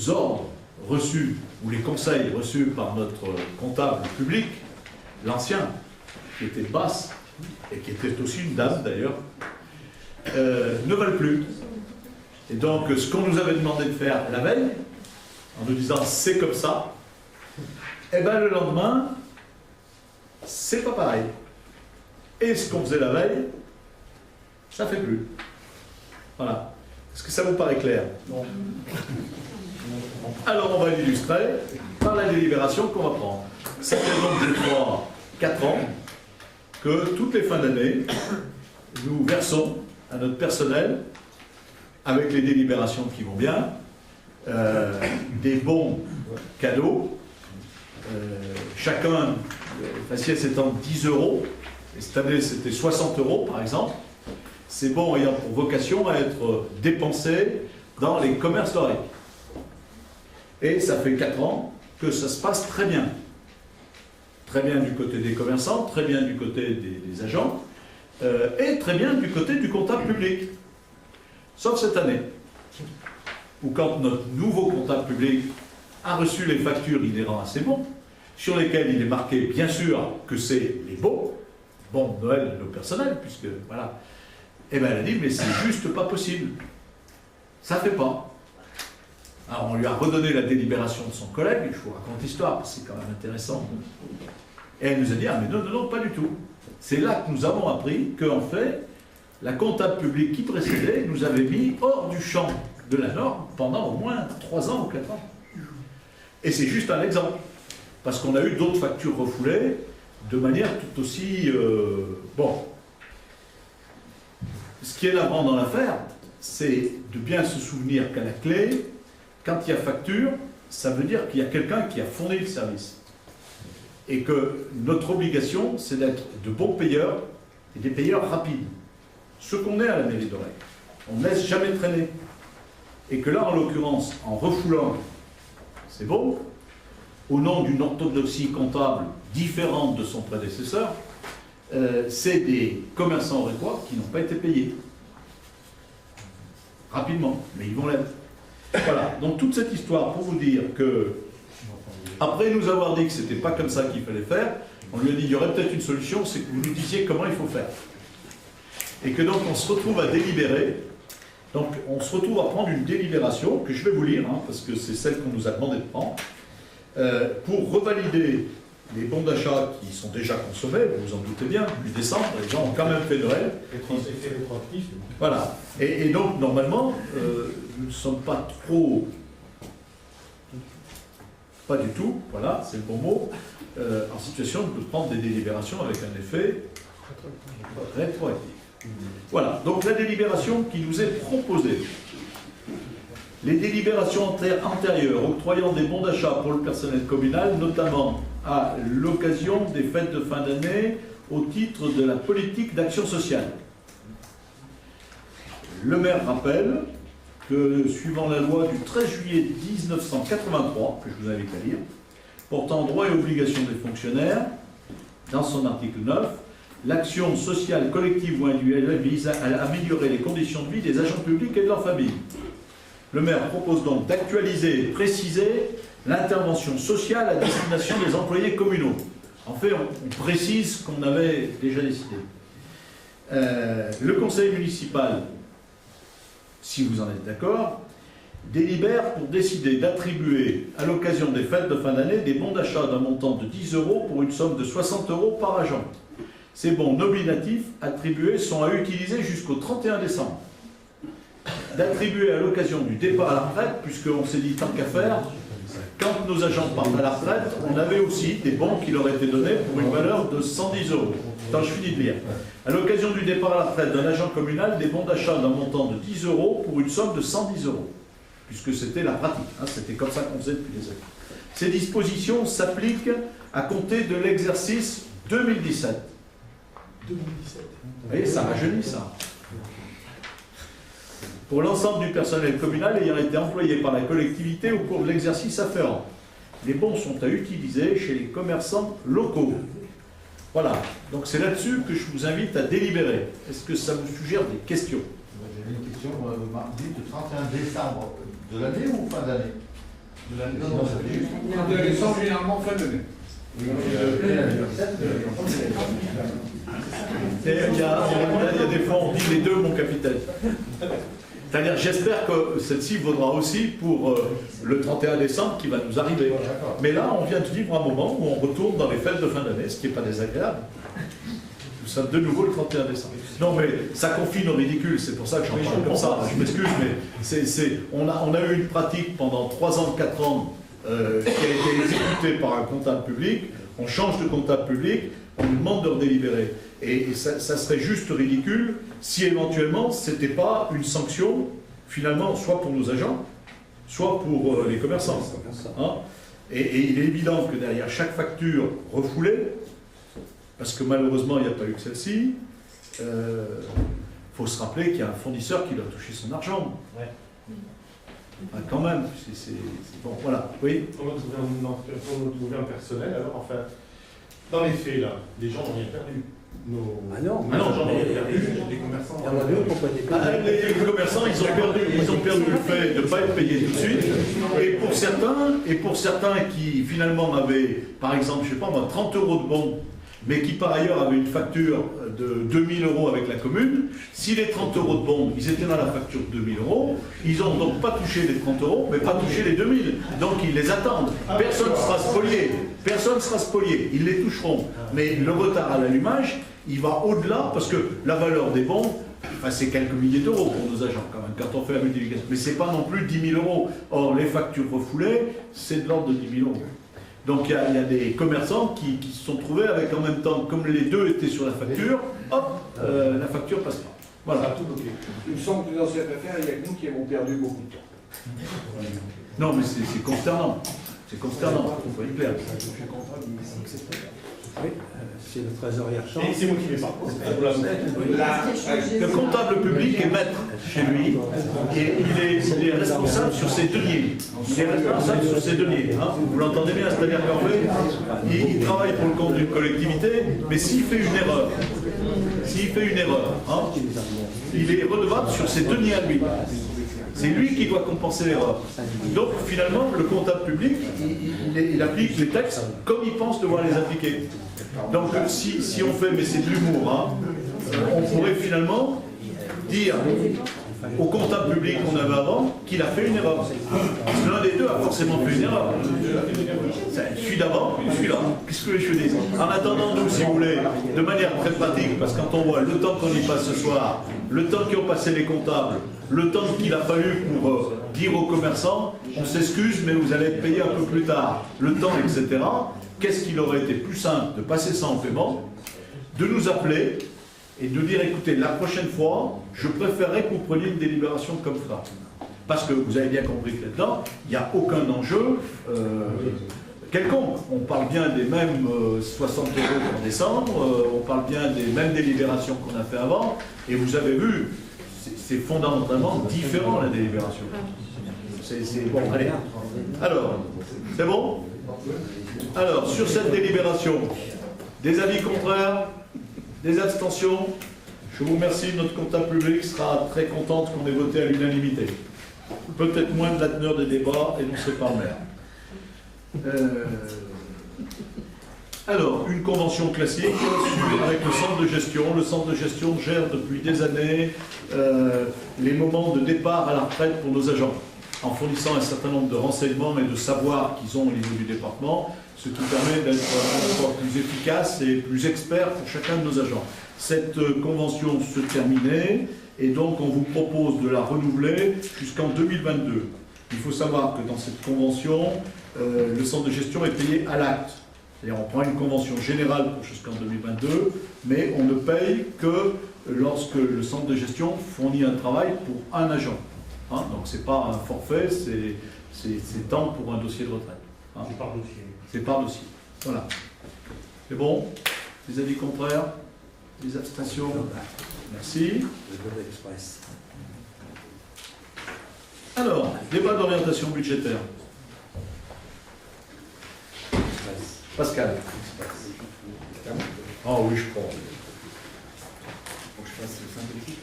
ordres reçus, ou les conseils reçus par notre comptable public, l'ancien, qui était basse, et qui était aussi une dame d'ailleurs, ne valent plus. Et donc, ce qu'on nous avait demandé de faire la veille, en nous disant c'est comme ça, et bien le lendemain, c'est pas pareil. Et ce qu'on faisait la veille, ça fait plus. Voilà. Est-ce que ça vous paraît clair? Non. Alors, on va l'illustrer par la délibération qu'on va prendre. Ça fait donc, je crois, 4 ans que toutes les fins d'année, nous versons à notre personnel, avec les délibérations qui vont bien, des bons cadeaux, chacun, facile s'étend 10 €, et cette année c'était 60 € par exemple, ces bons ayant pour vocation à être dépensés dans les commerces lorrains. Et ça fait 4 ans que ça se passe très bien. Très bien du côté des commerçants, très bien du côté des agents, et très bien du côté du comptable public. Sauf cette année, où quand notre nouveau comptable public a reçu les factures inhérentes à ces bons, sur lesquels il est marqué bien sûr que c'est les bons de Noël le personnel, puisque voilà, et bien elle a dit mais c'est juste pas possible. Ça fait pas. Alors on lui a redonné la délibération de son collègue, je vous raconte l'histoire, parce que c'est quand même intéressant. Et elle nous a dit, ah mais non, pas du tout. C'est là que nous avons appris qu'en fait, la comptable publique qui précédait nous avait mis hors du champ de la norme pendant au moins 3 ans ou 4 ans. Et c'est juste un exemple. Parce qu'on a eu d'autres factures refoulées de manière tout aussi... bon. Ce qui est navrant dans l'affaire, c'est de bien se souvenir qu'à la clé, quand il y a facture, ça veut dire qu'il y a quelqu'un qui a fourni le service. Et que notre obligation, c'est d'être de bons payeurs et des payeurs rapides. Ce qu'on est à la mairie d'Aurec. On ne laisse jamais traîner. Et que là, en l'occurrence, en refoulant, c'est bon, au nom d'une orthodoxie comptable différente de son prédécesseur, c'est des commerçants aurécois qui n'ont pas été payés. Rapidement, mais ils vont l'être. Voilà, donc toute cette histoire pour vous dire que, après nous avoir dit que c'était pas comme ça qu'il fallait faire, on lui a dit il y aurait peut-être une solution, c'est que vous nous disiez comment il faut faire. Et que donc on se retrouve à délibérer, donc on se retrouve à prendre une délibération, que je vais vous lire, hein, parce que c'est celle qu'on nous a demandé de prendre, pour revalider les bons d'achat qui sont déjà consommés, vous vous en doutez bien, depuis décembre, les gens ont quand même fait Noël. Voilà. Et donc, normalement, nous ne sommes pas trop... Pas du tout, voilà, c'est le bon mot, en situation de prendre des délibérations avec un effet rétroactif. Voilà, donc la délibération qui nous est proposée. Les délibérations antérieures octroyant des bons d'achat pour le personnel communal, notamment à l'occasion des fêtes de fin d'année au titre de la politique d'action sociale. Le maire rappelle que, suivant la loi du 13 juillet 1983, que je vous invite à lire, portant droits et obligations des fonctionnaires, dans son article 9, l'action sociale collective ou individuelle vise à améliorer les conditions de vie des agents publics et de leurs familles. Le maire propose donc d'actualiser et préciser l'intervention sociale à destination des employés communaux. En fait, on précise ce qu'on avait déjà décidé. Le conseil municipal, si vous en êtes d'accord, délibère pour décider d'attribuer à l'occasion des fêtes de fin d'année des bons d'achat d'un montant de 10 € pour une somme de 60 € par agent. Ces bons nominatifs attribués sont à utiliser jusqu'au 31 décembre. D'attribuer à l'occasion du départ à la retraite, puisqu'on s'est dit tant qu'à faire, quand nos agents partent à la retraite, on avait aussi des bons qui leur étaient donnés pour une valeur de 110 €. Attends, je finis de lire. À l'occasion du départ à la retraite d'un agent communal, des bons d'achat d'un montant de 10 € pour une somme de 110 €, puisque c'était la pratique, hein, c'était comme ça qu'on faisait depuis des années. Ces dispositions s'appliquent à compter de l'exercice 2017. 2017. Vous voyez, ça rajeunit ça. Pour l'ensemble du personnel communal ayant été employé par la collectivité au cours de l'exercice afférent. Les bons sont à utiliser chez les commerçants locaux. Voilà, donc c'est là-dessus que je vous invite à délibérer. Est-ce que ça vous suggère des questions? J'avais une question, dites le 31 décembre de l'année ou fin d'année? De l'année. Non, ça fait juste. 31 décembre, généralement fin d'année. Il y a des fois on dit les deux, mon capitaine. C'est-à-dire, j'espère que celle-ci vaudra aussi pour le 31 décembre qui va nous arriver. Mais là, on vient de vivre un moment où on retourne dans les fêtes de fin d'année, ce qui n'est pas désagréable. Nous sommes de nouveau le 31 décembre. Non, mais ça confine au ridicule, c'est pour ça que j'en parle comme ça. Je m'excuse, mais on a eu une pratique pendant 3 ans, 4 ans qui a été exécutée par un comptable public. On change de comptable public, on nous demande de redélibérer. Et ça serait juste ridicule si éventuellement ce n'était pas une sanction, finalement, soit pour nos agents, soit pour les commerçants. Hein, et il est évident que derrière chaque facture refoulée, parce que malheureusement, il n'y a pas eu que celle-ci. Il faut se rappeler qu'il y a un fournisseur qui doit toucher son argent. Ouais. Enfin, quand même, c'est bon, voilà, oui. Pour notre gouvernement personnel, alors, enfin, dans les faits, là, les gens n'ont rien perdu. Ah non, les gens n'ont mais- rien perdu, les commerçants. Il y en a deux qui n'ont pas été payés. Ah, les commerçants, ils ont perdu le fait de ne pas être payés tout de suite. Et pour certains qui finalement avaient, par exemple, je ne sais pas moi, 30 € de bon, mais qui par ailleurs avaient une facture de 2000 € avec la commune, si les 30 € de bon, ils étaient dans la facture de 2000 €, ils n'ont donc pas touché les 30 €, mais pas touché les 2000. Donc ils les attendent. Personne ne sera spolié. Personne ne sera spolié. Ils les toucheront. Mais le retard à l'allumage, il va au-delà, parce que la valeur des bons, enfin, c'est quelques milliers d'euros pour nos agents quand même, quand on fait la multiplication. Mais ce n'est pas non plus 10 000 €. Or, les factures refoulées, c'est de l'ordre de 10 000 €. Donc il y a des commerçants qui se sont trouvés avec en même temps, comme les deux étaient sur la facture, hop, la facture passe pas. Voilà. Il me semble que dans cette affaire, il y a que nous qui avons perdu beaucoup de temps. Non, mais c'est consternant. C'est consternant, il faut être clair. Oui, c'est le trésorier Et champ. c'est moi qui vais pas. Le comptable public est maître chez lui et il est responsable sur ses deniers. Il est responsable sur ses deniers. Hein. Vous l'entendez bien, c'est-à-dire qu'en fait, il travaille pour le compte d'une collectivité, mais s'il fait une erreur, hein, il est redevable sur ses deniers à lui. C'est lui qui doit compenser l'erreur. Donc finalement, le comptable public, il applique les textes comme il pense devoir les appliquer. Donc si on fait, mais c'est de l'humour, hein, on pourrait finalement dire au comptable public qu'on avait avant qu'il a fait une erreur. Parce que l'un des deux a forcément fait une erreur. Celui d'avant, celui-là. Qu'est-ce que je veux dire? En attendant, nous, si vous voulez, de manière très pratique, parce que quand on voit le temps qu'on y passe ce soir, le temps qu'ont passé les comptables, le temps qu'il a fallu pour dire aux commerçants, on s'excuse, mais vous allez être payé un peu plus tard, le temps, etc. Qu'est-ce qu'il aurait été plus simple de passer ça en paiement, de nous appeler et de dire, écoutez, la prochaine fois, je préférerais que vous preniez une délibération comme ça. Parce que vous avez bien compris que là-dedans, il n'y a aucun enjeu quelconque. On parle bien des mêmes 60 € en décembre, on parle bien des mêmes délibérations qu'on a fait avant, et vous avez vu, c'est fondamentalement différent la délibération. C'est bon, allez. Alors, c'est bon? Alors, sur cette délibération, des avis contraires, des abstentions. Je vous remercie, notre comptable public sera très contente qu'on ait voté à l'unanimité. Peut-être moins de la teneur des débats énoncés par le maire. Alors, une convention classique avec le centre de gestion. Le centre de gestion gère depuis des années les moments de départ à la retraite pour nos agents, en fournissant un certain nombre de renseignements et de savoirs qu'ils ont au niveau du département, ce qui permet d'être encore plus efficace et plus expert pour chacun de nos agents. Cette convention se terminait et donc on vous propose de la renouveler jusqu'en 2022. Il faut savoir que dans cette convention, le centre de gestion est payé à l'acte. C'est-à-dire on prend une convention générale pour jusqu'en 2022, mais on ne paye que lorsque le centre de gestion fournit un travail pour un agent. Hein, donc ce n'est pas un forfait, c'est temps pour un dossier de retraite. Hein. C'est par dossier. C'est par dossier. Voilà. C'est bon? Des avis contraires? Des abstentions? Merci. Alors, débat d'orientation budgétaire. Pascal. Ah oui, je crois. Faut que je fasse le synthétique.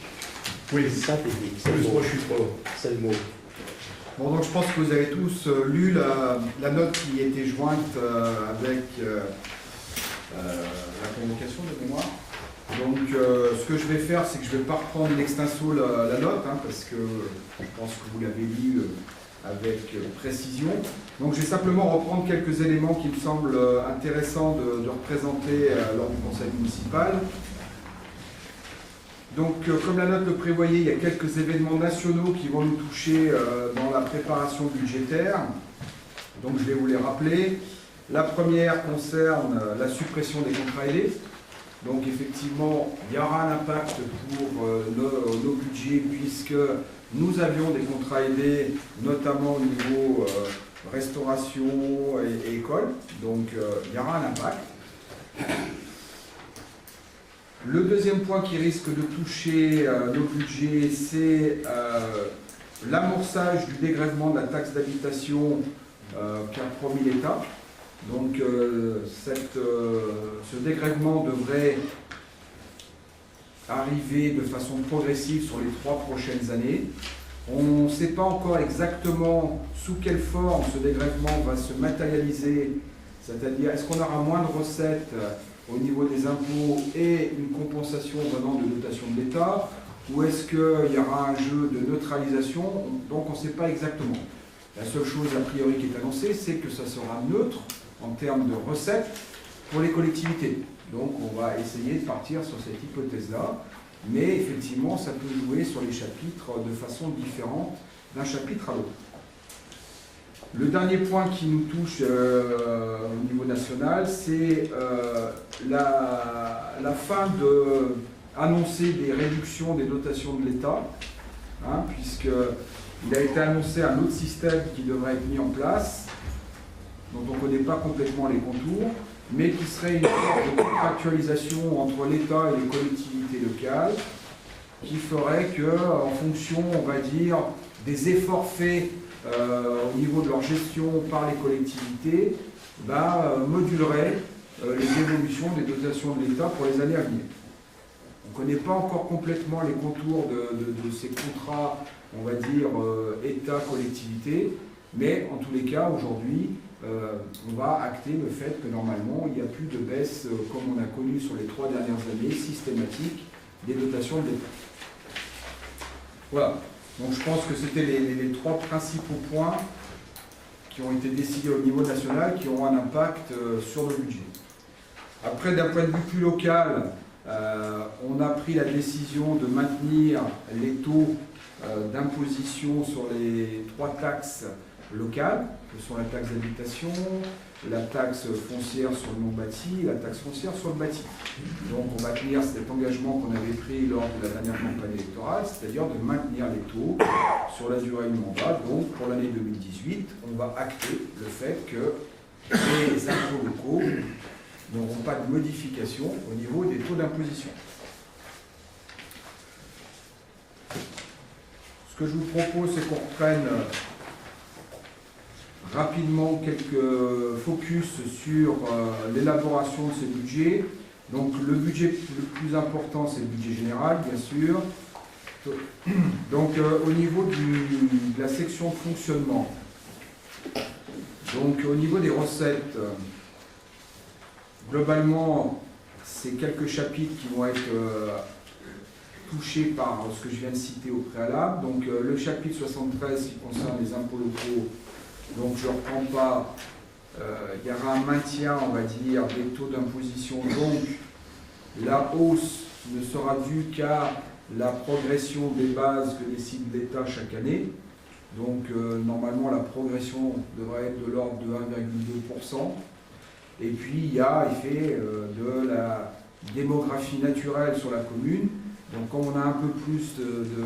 Oui, Synthétique, plus moi je suis trop. c'est le mot. Bon, donc je pense que vous avez tous lu la note qui était jointe avec la convocation de mémoire. Donc ce que je vais faire, c'est que je ne vais pas reprendre l'extinso la note, hein, parce que je pense que vous l'avez lu avec précision. Donc je vais simplement reprendre quelques éléments qui me semblent intéressants de représenter lors du conseil municipal. Donc, comme la note le prévoyait, il y a quelques événements nationaux qui vont nous toucher dans la préparation budgétaire. Donc, je vais vous les rappeler. La première concerne la suppression des contrats aidés. Donc, effectivement, il y aura un impact pour nos budgets puisque nous avions des contrats aidés, notamment au niveau restauration et école. Donc, il y aura un impact. Le deuxième point qui risque de toucher nos budgets, c'est l'amorçage du dégrèvement de la taxe d'habitation qu'a promis l'État. Donc ce dégrèvement devrait arriver de façon progressive sur les 3 prochaines années. On ne sait pas encore exactement sous quelle forme ce dégrèvement va se matérialiser, c'est-à-dire est-ce qu'on aura moins de recettes au niveau des impôts et une compensation venant de dotation de l'État, ou est-ce qu'il y aura un jeu de neutralisation? Donc on ne sait pas exactement. La seule chose a priori qui est annoncée, c'est que ça sera neutre en termes de recettes pour les collectivités. Donc on va essayer de partir sur cette hypothèse-là, mais effectivement ça peut jouer sur les chapitres de façon différente d'un chapitre à l'autre. Le dernier point qui nous touche au niveau national, c'est la fin d'annoncer des réductions des dotations de l'État, hein, puisqu'il a été annoncé un autre système qui devrait être mis en place, dont on ne connaît pas complètement les contours, mais qui serait une sorte de contractualisation entre l'État et les collectivités locales, qui ferait qu'en fonction, on va dire, des efforts faits au niveau de leur gestion par les collectivités, modulerait les évolutions des dotations de l'État pour les années à venir. On ne connaît pas encore complètement les contours de ces contrats, on va dire, État-collectivité, mais en tous les cas, aujourd'hui, on va acter le fait que normalement, il n'y a plus de baisse, comme on a connu sur les 3 dernières années, systématique des dotations de l'État. Voilà. Donc je pense que c'était les 3 principaux points qui ont été décidés au niveau national, qui auront un impact sur le budget. Après, d'un point de vue plus local, on a pris la décision de maintenir les taux d'imposition sur les 3 taxes locales, que sont la taxe d'habitation, la taxe foncière sur le non bâti, la taxe foncière sur le bâti. Donc on va tenir cet engagement qu'on avait pris lors de la dernière campagne électorale, c'est-à-dire de maintenir les taux sur la durée du mandat. Donc pour l'année 2018, on va acter le fait que les impôts locaux n'auront pas de modification au niveau des taux d'imposition. Ce que je vous propose, c'est qu'on reprenne rapidement quelques focus sur l'élaboration de ces budgets. Donc le budget le plus important, c'est le budget général, bien sûr. Donc au niveau de la section de fonctionnement, donc au niveau des recettes, globalement, c'est quelques chapitres qui vont être touchés par ce que je viens de citer au préalable. Donc le chapitre 73 qui concerne les impôts locaux, donc je ne reprends pas, il y aura un maintien, on va dire, des taux d'imposition. Donc la hausse ne sera due qu'à la progression des bases que décide l'État chaque année. Donc normalement la progression devrait être de l'ordre de 1,2%. Et puis il y a effet de la démographie naturelle sur la commune. Donc comme on a un peu plus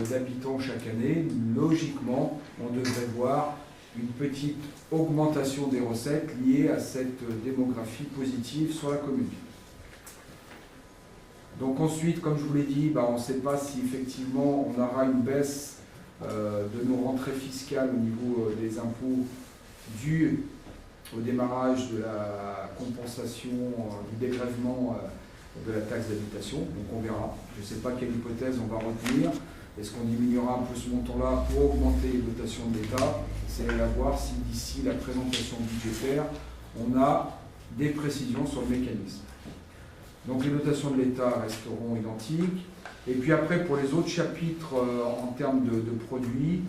d'habitants chaque année, logiquement on devrait voir une petite augmentation des recettes liées à cette démographie positive sur la commune. Donc ensuite, comme je vous l'ai dit, on ne sait pas si effectivement on aura une baisse de nos rentrées fiscales au niveau des impôts dues au démarrage de la compensation du dégrèvement de la taxe d'habitation. Donc on verra. Je ne sais pas quelle hypothèse on va retenir. Est-ce qu'on diminuera un peu ce montant-là pour augmenter les dotations de l'État? C'est à voir si d'ici la présentation budgétaire, on a des précisions sur le mécanisme. Donc les dotations de l'État resteront identiques. Et puis après, pour les autres chapitres en termes de produits,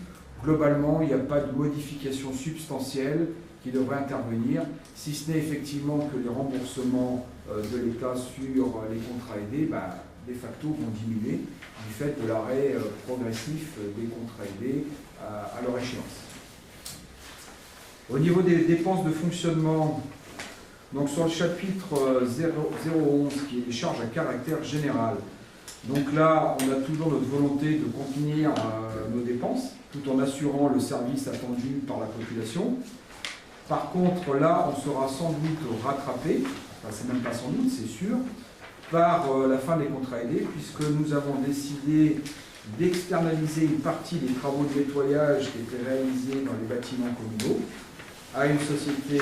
globalement, il n'y a pas de modification substantielle qui devrait intervenir, si ce n'est effectivement que les remboursements de l'État sur les contrats aidés, de facto vont diminuer du fait de l'arrêt progressif des contrats aidés à leur échéance. Au niveau des dépenses de fonctionnement, donc sur le chapitre 011, qui est les charges à caractère général, donc là, on a toujours notre volonté de contenir nos dépenses, tout en assurant le service attendu par la population. Par contre, là, on sera sans doute rattrapé, enfin c'est même pas sans doute, c'est sûr, par la fin des contrats aidés, puisque nous avons décidé d'externaliser une partie des travaux de nettoyage qui étaient réalisés dans les bâtiments communaux à une société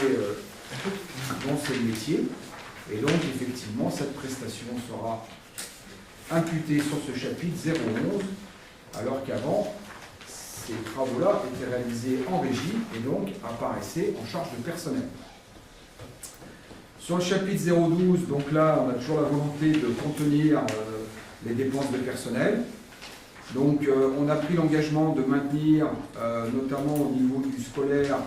dont c'est le métier. Et donc, effectivement, cette prestation sera imputée sur ce chapitre 011, alors qu'avant, ces travaux-là étaient réalisés en régie et donc apparaissaient en charge de personnel. Sur le chapitre 012, donc là, on a toujours la volonté de contenir les dépenses de personnel. Donc, on a pris l'engagement de maintenir, notamment au niveau du scolaire,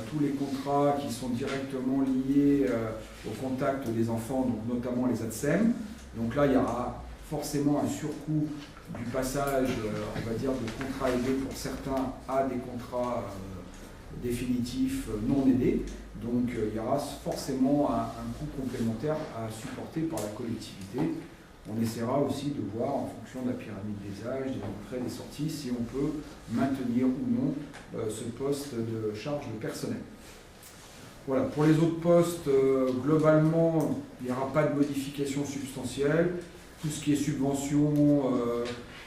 tous les contrats qui sont directement liés au contact des enfants, donc notamment les ATSEM. Donc là, il y aura forcément un surcoût du passage, on va dire, de contrats aidés pour certains à des contrats définitifs non aidés. Donc il y aura forcément un coût complémentaire à supporter par la collectivité. On essaiera aussi de voir, en fonction de la pyramide des âges, des entrées et des sorties, si on peut maintenir ou non ce poste de charge de personnel. Voilà, pour les autres postes, globalement, il n'y aura pas de modification substantielle. Tout ce qui est subvention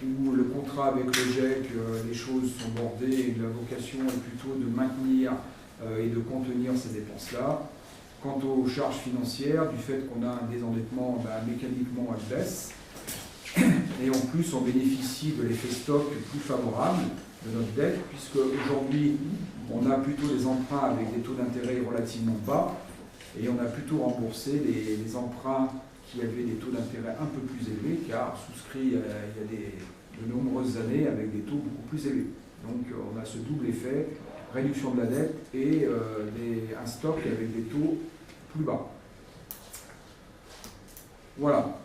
ou le contrat avec le GEC, les choses sont bordées et la vocation est plutôt de maintenir et de contenir ces dépenses-là. Quant aux charges financières, du fait qu'on a un désendettement, mécaniquement elle baisse. Et en plus, on bénéficie de l'effet stock plus favorable de notre dette, puisque aujourd'hui, on a plutôt des emprunts avec des taux d'intérêt relativement bas, et on a plutôt remboursé les emprunts qui avaient des taux d'intérêt un peu plus élevés, car souscrits il y a de nombreuses années avec des taux beaucoup plus élevés. Donc on a ce double effet, réduction de la dette et un stock avec des taux plus bas. Voilà,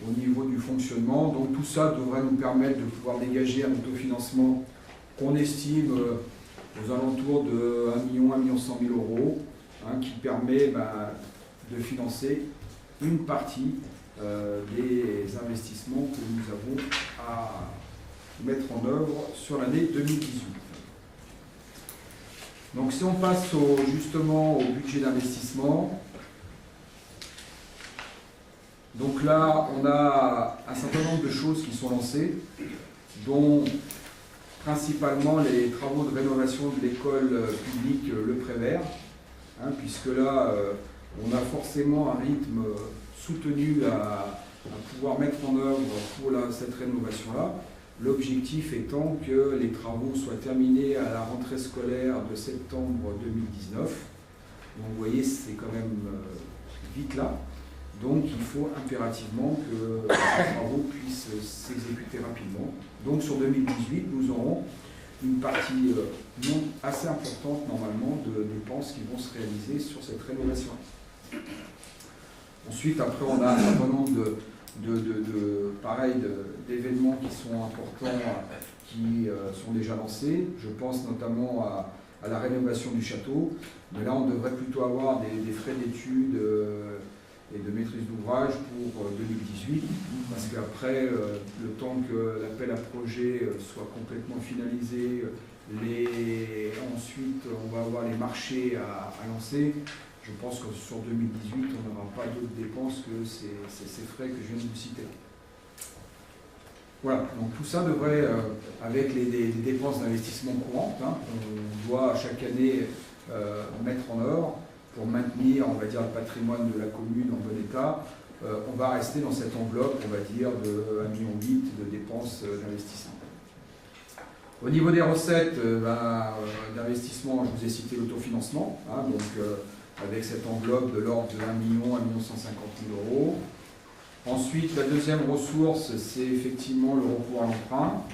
au niveau du fonctionnement. Donc tout ça devrait nous permettre de pouvoir dégager un autofinancement qu'on estime aux alentours de 1 million, 1 million 100 000 euros, qui permet de financer une partie des investissements que nous avons à mettre en œuvre sur l'année 2018. Donc si on passe justement au budget d'investissement, donc là on a un certain nombre de choses qui sont lancées, dont principalement les travaux de rénovation de l'école publique Le Prévert, puisque là on a forcément un rythme soutenu à pouvoir mettre en œuvre pour cette rénovation-là. L'objectif étant que les travaux soient terminés à la rentrée scolaire de septembre 2019. Donc vous voyez, c'est quand même vite là. Donc il faut impérativement que les travaux puissent s'exécuter rapidement. Donc sur 2018, nous aurons une partie assez importante normalement de dépenses qui vont se réaliser sur cette rénovation. Ensuite, après, on a un certain nombre d'événements qui sont importants, qui sont déjà lancés. Je pense notamment à la rénovation du château. Mais là, on devrait plutôt avoir des frais d'études et de maîtrise d'ouvrage pour 2018, parce qu'après, le temps que l'appel à projet soit complètement finalisé, ensuite on va avoir les marchés à lancer. Je pense que sur 2018, on n'aura pas d'autres dépenses que ces frais que je viens de vous citer. Voilà, donc tout ça devrait, avec les dépenses d'investissement courantes, on doit chaque année mettre en œuvre pour maintenir, on va dire, le patrimoine de la commune en bon état, on va rester dans cette enveloppe, on va dire, de 1,8 million de dépenses d'investissement. Au niveau des recettes d'investissement, je vous ai cité l'autofinancement, avec cette enveloppe de l'ordre de 1 million, 1 million 150 000 euros. Ensuite, la deuxième ressource, c'est effectivement le recours à l'emprunt.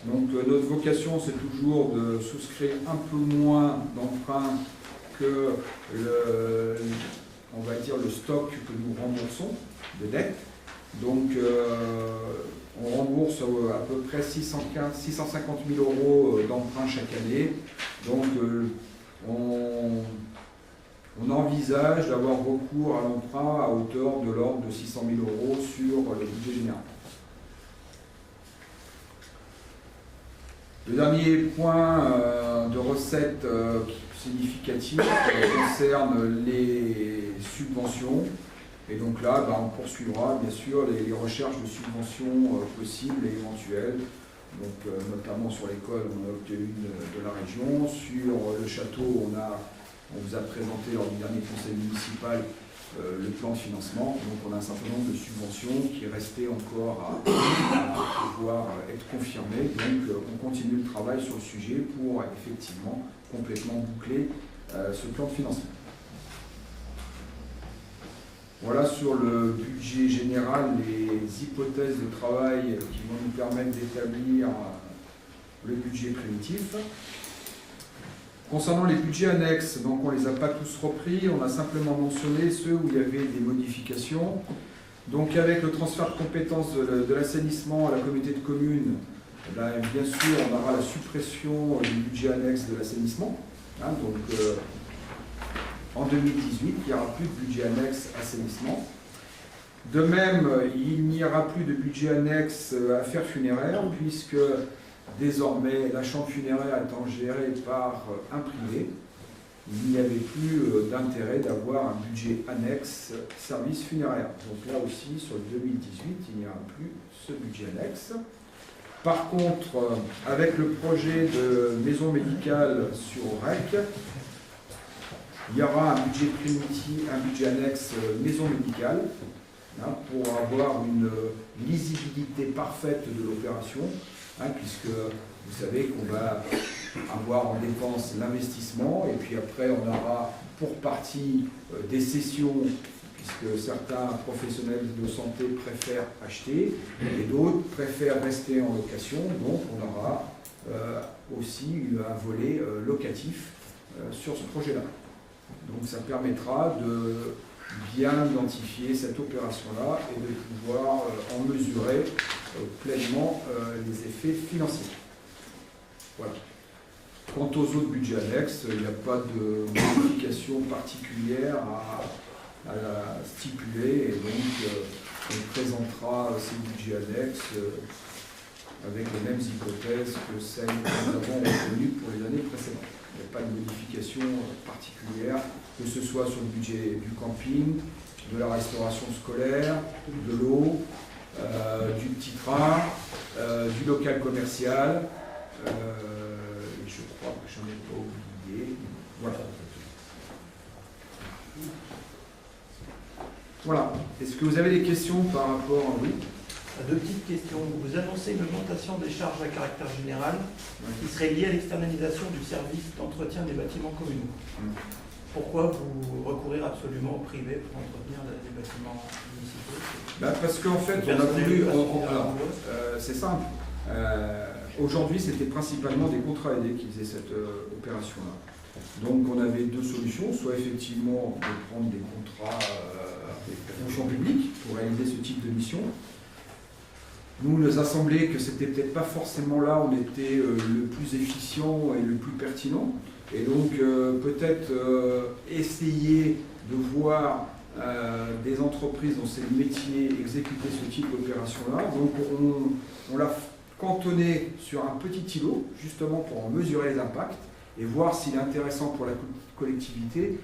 Donc notre vocation, c'est toujours de souscrire un peu moins d'emprunts que on va dire le stock que nous remboursons de dette. Donc on rembourse à peu près 650 000 euros d'emprunt chaque année. Donc on envisage d'avoir recours à l'emprunt à hauteur de l'ordre de 600 000 euros sur le budget général. Le dernier point de recette significatif concerne les subventions. Et donc là, on poursuivra bien sûr les recherches de subventions possibles et éventuelles. Donc, notamment sur l'école, on a obtenu une de la région. Sur le château, on vous a présenté lors du dernier conseil municipal le plan de financement. Donc on a un certain nombre de subventions qui restaient encore à pouvoir être confirmées. Donc on continue le travail sur le sujet pour effectivement complètement boucler ce plan de financement. Voilà sur le budget général les hypothèses de travail qui vont nous permettre d'établir le budget primitif. Concernant les budgets annexes, donc on ne les a pas tous repris, on a simplement mentionné ceux où il y avait des modifications. Donc avec le transfert de compétences de l'assainissement à la communauté de communes, bien sûr on aura la suppression du budget annexe de l'assainissement. Donc en 2018, il n'y aura plus de budget annexe assainissement. De même, il n'y aura plus de budget annexe affaires funéraires, puisque désormais, la chambre funéraire étant gérée par un privé, il n'y avait plus d'intérêt d'avoir un budget annexe service funéraire. Donc là aussi, sur le 2018, il n'y aura plus ce budget annexe. Par contre, avec le projet de maison médicale sur REC, il y aura un budget primitif, un budget annexe maison médicale, pour avoir une lisibilité parfaite de l'opération. Puisque vous savez qu'on va avoir en dépense l'investissement et puis après on aura pour partie des cessions puisque certains professionnels de santé préfèrent acheter et d'autres préfèrent rester en location, donc on aura aussi un volet locatif sur ce projet-là. Donc ça permettra de bien identifier cette opération-là et de pouvoir en mesurer pleinement les effets financiers. Voilà. Quant aux autres budgets annexes, il n'y a pas de modification particulière à stipuler et donc on présentera ces budgets annexes avec les mêmes hypothèses que celles que nous avons retenues pour les années précédentes. Il n'y a pas de modification particulière, que ce soit sur le budget du camping, de la restauration scolaire, de l'eau, du petit train, du local commercial. Je crois que j'en ai pas oublié. Voilà. Voilà. Est-ce que vous avez des questions par rapport à oui? Deux petites questions. Vous annoncez une augmentation des charges à caractère général qui serait liée à l'externalisation du service d'entretien des bâtiments communaux. Pourquoi vous recourir absolument au privé pour entretenir les bâtiments municipaux? Parce qu'en fait, on a voulu... c'est simple. Aujourd'hui, c'était principalement des contrats aidés qui faisaient cette opération-là. Donc on avait deux solutions, soit effectivement de prendre des contrats fonction publique pour réaliser ce type de mission. Nous a semblé que c'était peut-être pas forcément là où on était le plus efficient et le plus pertinent. Et donc peut-être essayer de voir des entreprises dont c'est le métier exécuter ce type d'opération-là. Donc on l'a cantonné sur un petit îlot, justement pour en mesurer les impacts et voir s'il est intéressant pour la collectivité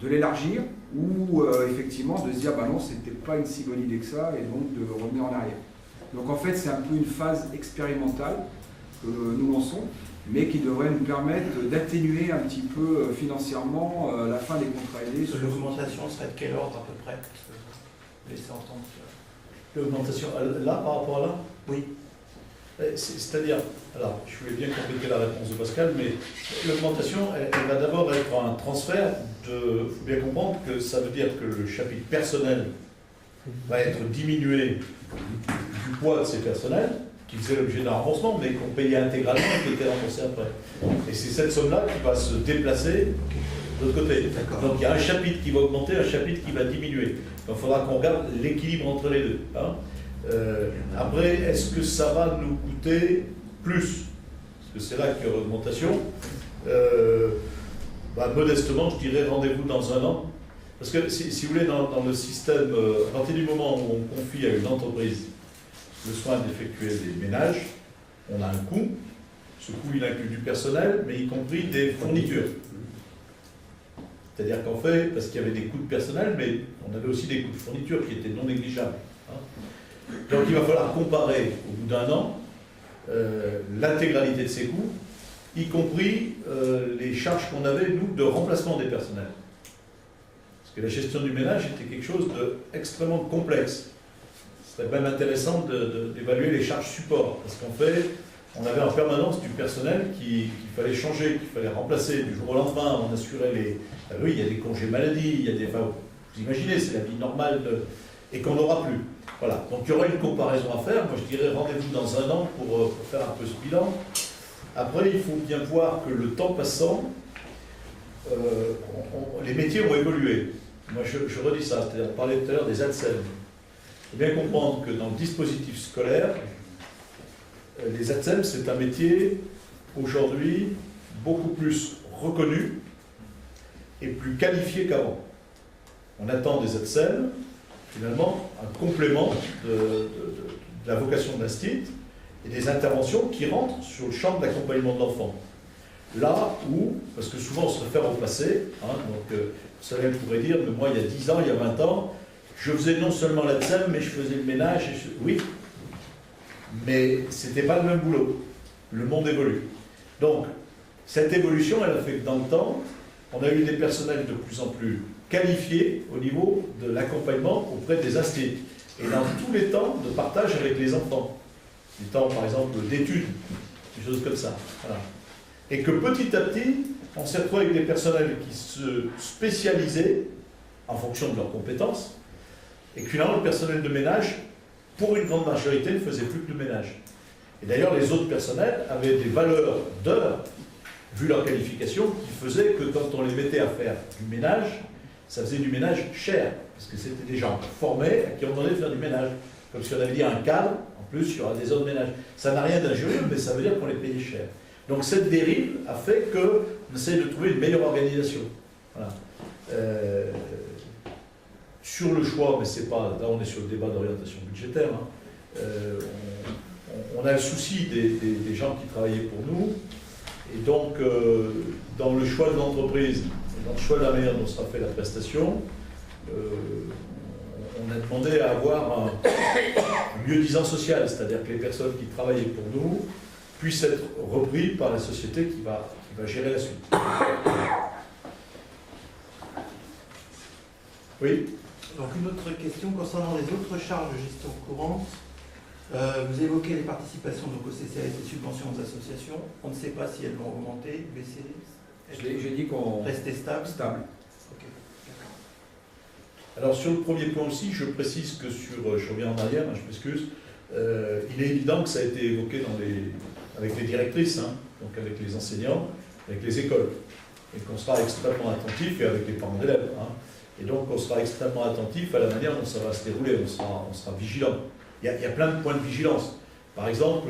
de l'élargir ou effectivement de se dire bah non, c'était pas une si bonne idée que ça et donc de revenir en arrière. Donc en fait c'est un peu une phase expérimentale que nous lançons, mais qui devrait nous permettre d'atténuer un petit peu financièrement la fin des contrats aidés. L'augmentation serait de quel ordre à peu près? Laissez entendre. L'augmentation là par rapport à là? Oui. C'est-à-dire, alors je voulais bien compléter la réponse de Pascal, mais l'augmentation, elle va d'abord être un transfert de. Il faut bien comprendre que ça veut dire que le chapitre personnel va être diminué du poids de ces personnels, qui faisaient l'objet d'un remboursement, mais qu'on payait intégralement et qui étaient remboursés après. Et c'est cette somme-là qui va se déplacer de l'autre côté. Donc il y a un chapitre qui va augmenter, un chapitre qui va diminuer. Donc il faudra qu'on regarde l'équilibre entre les deux. Après, est-ce que ça va nous coûter plus? Parce que c'est là qu'il y aura augmentation. Modestement, je dirais rendez-vous dans un an. Parce que si vous voulez, dans le système, à partir du moment où on confie à une entreprise le soin d'effectuer des ménages, on a un coût. Ce coût, il inclut du personnel, mais y compris des fournitures. C'est-à-dire qu'en fait, parce qu'il y avait des coûts de personnel, mais on avait aussi des coûts de fourniture qui étaient non négligeables. Donc il va falloir comparer au bout d'un an l'intégralité de ces coûts, y compris les charges qu'on avait, nous, de remplacement des personnels. Parce que la gestion du ménage était quelque chose d'extrêmement complexe. Ce serait même intéressant d'évaluer les charges support, parce qu'en fait, on avait en permanence du personnel qu'il fallait changer, qu'il fallait remplacer du jour au lendemain. On assurait les... oui, il y a des congés maladie, il y a des... Enfin, vous imaginez, c'est la vie normale et qu'on n'aura plus. Voilà, donc il y aura une comparaison à faire. Moi, je dirais rendez-vous dans un an pour faire un peu ce bilan. Après, il faut bien voir que le temps passant, les métiers ont évolué. Moi, je redis ça, c'est-à-dire, on parlait tout à l'heure des ATSEM. Il faut bien comprendre que dans le dispositif scolaire, les ATSEM, c'est un métier aujourd'hui beaucoup plus reconnu et plus qualifié qu'avant. On attend des ATSEM, finalement, un complément de la vocation de l'Institut et des interventions qui rentrent sur le champ de l'accompagnement de l'enfant. Là où, parce que souvent on se réfère au passé, donc Solène pourrait dire, mais moi il y a 10 ans, il y a 20 ans, je faisais non seulement l'ATSEM, mais je faisais le ménage, oui, mais c'était pas le même boulot. Le monde évolue. Donc, cette évolution, elle a fait que dans le temps, on a eu des personnels de plus en plus qualifiés au niveau de l'accompagnement auprès des instituts. Et dans tous les temps de partage avec les enfants. Les temps, par exemple, d'études, des choses comme ça. Voilà. Et que petit à petit, on s'est retrouvé avec des personnels qui se spécialisaient en fonction de leurs compétences, et que finalement, le personnel de ménage, pour une grande majorité, ne faisait plus que le ménage. Et d'ailleurs, les autres personnels avaient des valeurs d'heures, vu leur qualification, qui faisaient que quand on les mettait à faire du ménage, ça faisait du ménage cher, parce que c'était des gens formés à qui on demandait de faire du ménage. Comme si on avait dit un cadre, en plus, il y aura des heures de ménage. Ça n'a rien d'injurieux, mais ça veut dire qu'on les payait cher. Donc cette dérive a fait qu'on essaye de trouver une meilleure organisation. Voilà. Sur le choix, mais c'est pas, là on est sur le débat d'orientation budgétaire, on a le souci des gens qui travaillaient pour nous, et donc dans le choix de l'entreprise, dans le choix de la manière dont sera fait la prestation, on a demandé à avoir un mieux-disant social, c'est-à-dire que les personnes qui travaillaient pour nous puissent être repris par la société qui va gérer la suite. Oui. Donc une autre question concernant les autres charges de gestion courante. Vous évoquez les participations donc au CCAS et subventions aux associations. On ne sait pas si elles vont augmenter, baisser. J'ai dit qu'on restait stable. Okay. Alors sur le premier point aussi, je précise que je reviens en arrière, je m'excuse, il est évident que ça a été évoqué avec les directrices, donc avec les enseignants, avec les écoles, et qu'on sera extrêmement attentif, et avec les parents d'élèves. Et donc on sera extrêmement attentif à la manière dont ça va se dérouler, on sera vigilant. Il y a plein de points de vigilance. Par exemple,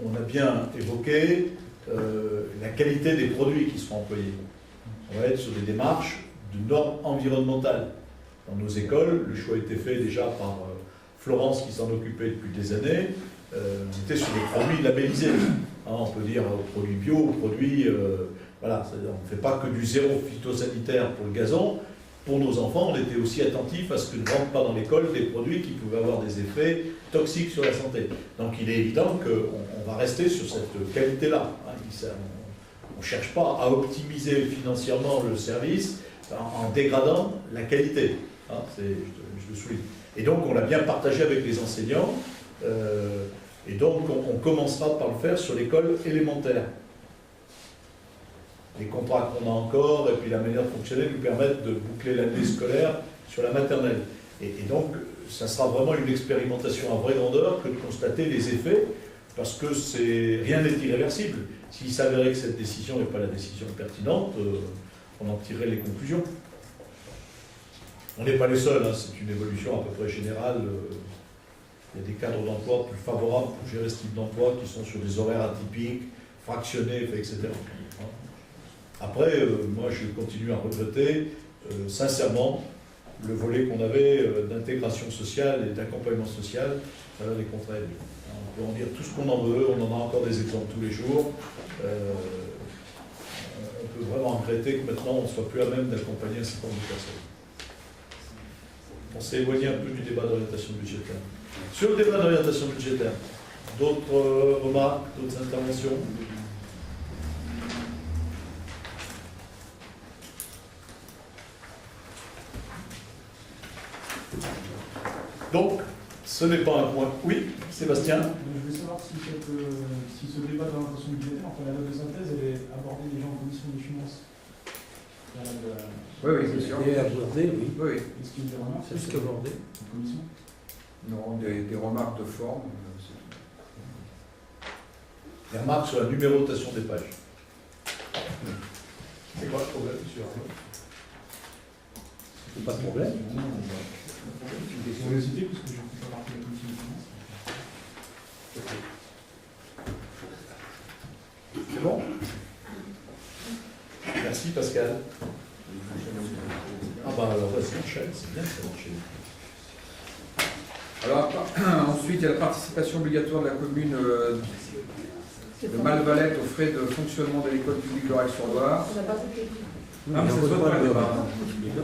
on a bien évoqué la qualité des produits qui seront employés. On va être sur des démarches de normes environnementales. Dans nos écoles, le choix a été fait déjà par Florence qui s'en occupait depuis des années. On était sur des produits labellisés. On peut dire produits bio, produits... voilà, on ne fait pas que du zéro phytosanitaire pour le gazon. Pour nos enfants, on était aussi attentifs à ce que ne rentrent pas dans l'école des produits qui pouvaient avoir des effets toxiques sur la santé. Donc il est évident qu'on va rester sur cette qualité-là. On ne cherche pas à optimiser financièrement le service en dégradant la qualité. Je le souligne. Et donc on l'a bien partagé avec les enseignants. Et donc on commencera par le faire sur l'école élémentaire. Les contrats qu'on a encore et puis la manière de fonctionner nous permettent de boucler l'année scolaire sur la maternelle. Et donc, ça sera vraiment une expérimentation à vraie grandeur que de constater les effets, parce que rien n'est irréversible. S'il s'avérait que cette décision n'est pas la décision pertinente, on en tirerait les conclusions. On n'est pas les seuls, c'est une évolution à peu près générale. Il y a des cadres d'emploi plus favorables pour gérer ce type d'emploi qui sont sur des horaires atypiques, fractionnés, etc. Après, moi je continue à regretter sincèrement le volet qu'on avait d'intégration sociale et d'accompagnement social à des contrats aidés. On peut en dire tout ce qu'on en veut, on en a encore des exemples tous les jours. On peut vraiment regretter que maintenant on ne soit plus à même d'accompagner un certain nombre de personnes. On s'est éloigné un peu du débat d'orientation budgétaire. Sur le débat d'orientation budgétaire, d'autres remarques, d'autres interventions? Donc, ce n'est pas un point. Oui, Sébastien? Je voulais savoir si, si ce débat d'orientation budgétaire, enfin la note de synthèse, elle est abordée déjà en commission des finances. Oui, oui, c'est sûr. Et abordé, oui. Oui, oui. Est-ce qu'il y a des remarques C'est ce qu'abordé. en commission? Non, des remarques de forme. C'est tout. Les remarques sur la numérotation des pages. C'est quoi le problème sur Pas de problème. C'est une curiosité, parce que je ne fais pas partie de la commission des finances. C'est bon? Merci Pascal. Ah bah alors vas-y, enchaîne, c'est bien ça enchaîne. Alors, ensuite, il y a la participation obligatoire de la commune de Malvalette aux frais de fonctionnement de l'école publique d'Aurec-sur-Loire. On n'a pas compris. Ah, mais ça se vote pas le débat.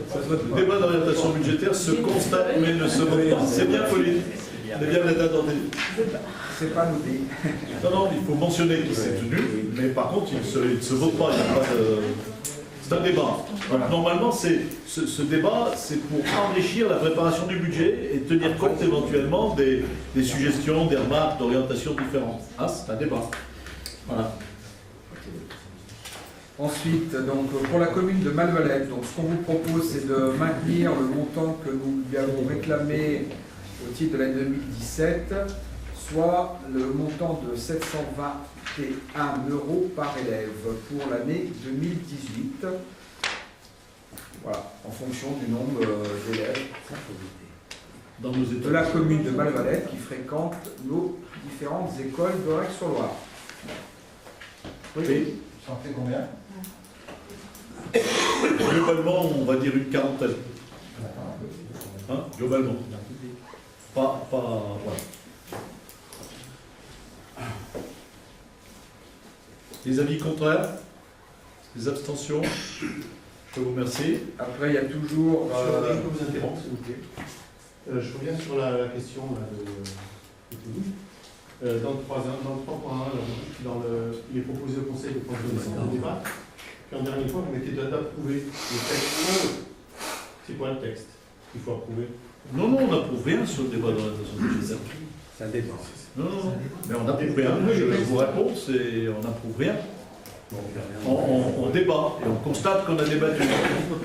Ça se vote Le pas. débat d'orientation budgétaire se constate mais ne se vote pas. C'est bien Pauline. C'est bien la date d'ordre. C'est pas noté. Non, non, il faut mentionner qu'il s'est tenu, mais par contre, il ne se vote pas. Il n'y a pas de... C'est un débat. Donc, normalement, ce débat, c'est pour enrichir la préparation du budget et tenir compte éventuellement des suggestions, des remarques, d'orientation différentes. Ah, c'est un débat. Voilà. Ensuite, donc, pour la commune de Malvalette, donc, ce qu'on vous propose, c'est de maintenir le montant que nous lui avons réclamé au titre de l'année 2017, soit le montant de 721 € par élève pour l'année 2018. Voilà, en fonction du nombre d'élèves Dans nos de états. la commune de Malvalette qui fréquentent nos différentes écoles d'Aurec-sur-Loire. Oui. Ça en fait combien? Globalement, on va dire une quarantaine. Hein, globalement. Pas, voilà. Les avis contraires? Les abstentions? Je vous remercie. Après, il y a toujours... Je peux vous interrompre, s'il vous plaît. Je reviens sur la question là, de Toulouse. Dans le 3.1, il est proposé au Conseil de prendre connaissance du débat. Puis en dernier point, vous mettez d'approuver le texte. C'est quoi le texte qu'il faut approuver? Non, non, on n'approuve rien sur le débat d'orientation budgétaire. C'est un débat. Non, non, non. Mais on n'approuve rien. Je vous réponds, c'est on n'approuve rien. On débat et on constate qu'on a débattu.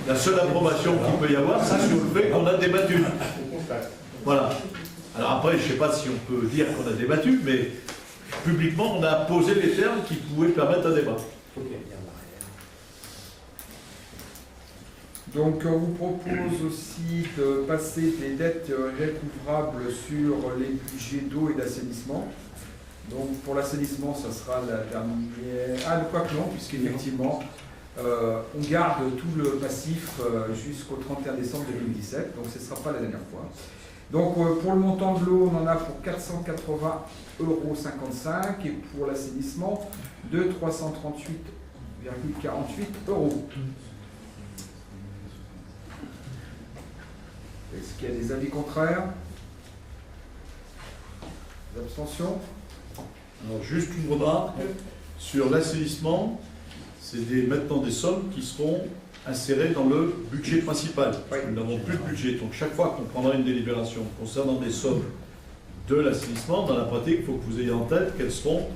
La seule approbation qu'il peut y avoir, c'est sur le fait qu'on a débattu. Voilà. Alors après, je ne sais pas si on peut dire qu'on a débattu, mais publiquement, on a posé les termes qui pouvaient permettre un débat. Donc, on vous propose aussi de passer des dettes recouvrables sur les budgets d'eau et d'assainissement. Donc, pour l'assainissement, ça sera la dernière... Ah, quoi que non, puisqu'effectivement, on garde tout le passif jusqu'au 31 décembre 2017, donc ce ne sera pas la dernière fois. Donc, pour le montant de l'eau, on en a pour 480,55 € et pour l'assainissement, de 338,48 €. Est-ce qu'il y a des avis contraires? Des abstentions? Alors, juste une remarque sur l'assainissement, c'est maintenant des sommes qui seront insérées dans le budget principal. Nous n'avons plus de budget, donc chaque fois qu'on prendra une délibération concernant des sommes de l'assainissement, dans la pratique, il faut que vous ayez en tête qu'elles seront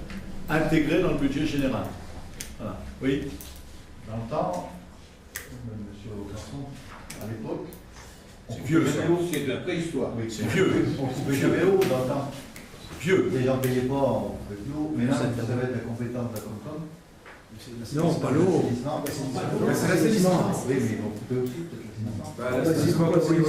intégrées dans le budget général. Voilà. Oui. Dans le temps, monsieur Aucasson, à l'époque, C'est vieux, ça. C'est de la préhistoire. Oui, c'est vieux. on coupait jamais l'eau dans le temps. Vieux. Les gens ne payaient pas, on coupait plus l'eau. Mais là, ça va être la compétence de la Comcom. Non, pas l'eau. C'est l'assainissement. Oui, mais on coupait aussi peut-être l'assainissement. L'assainissement, pas si je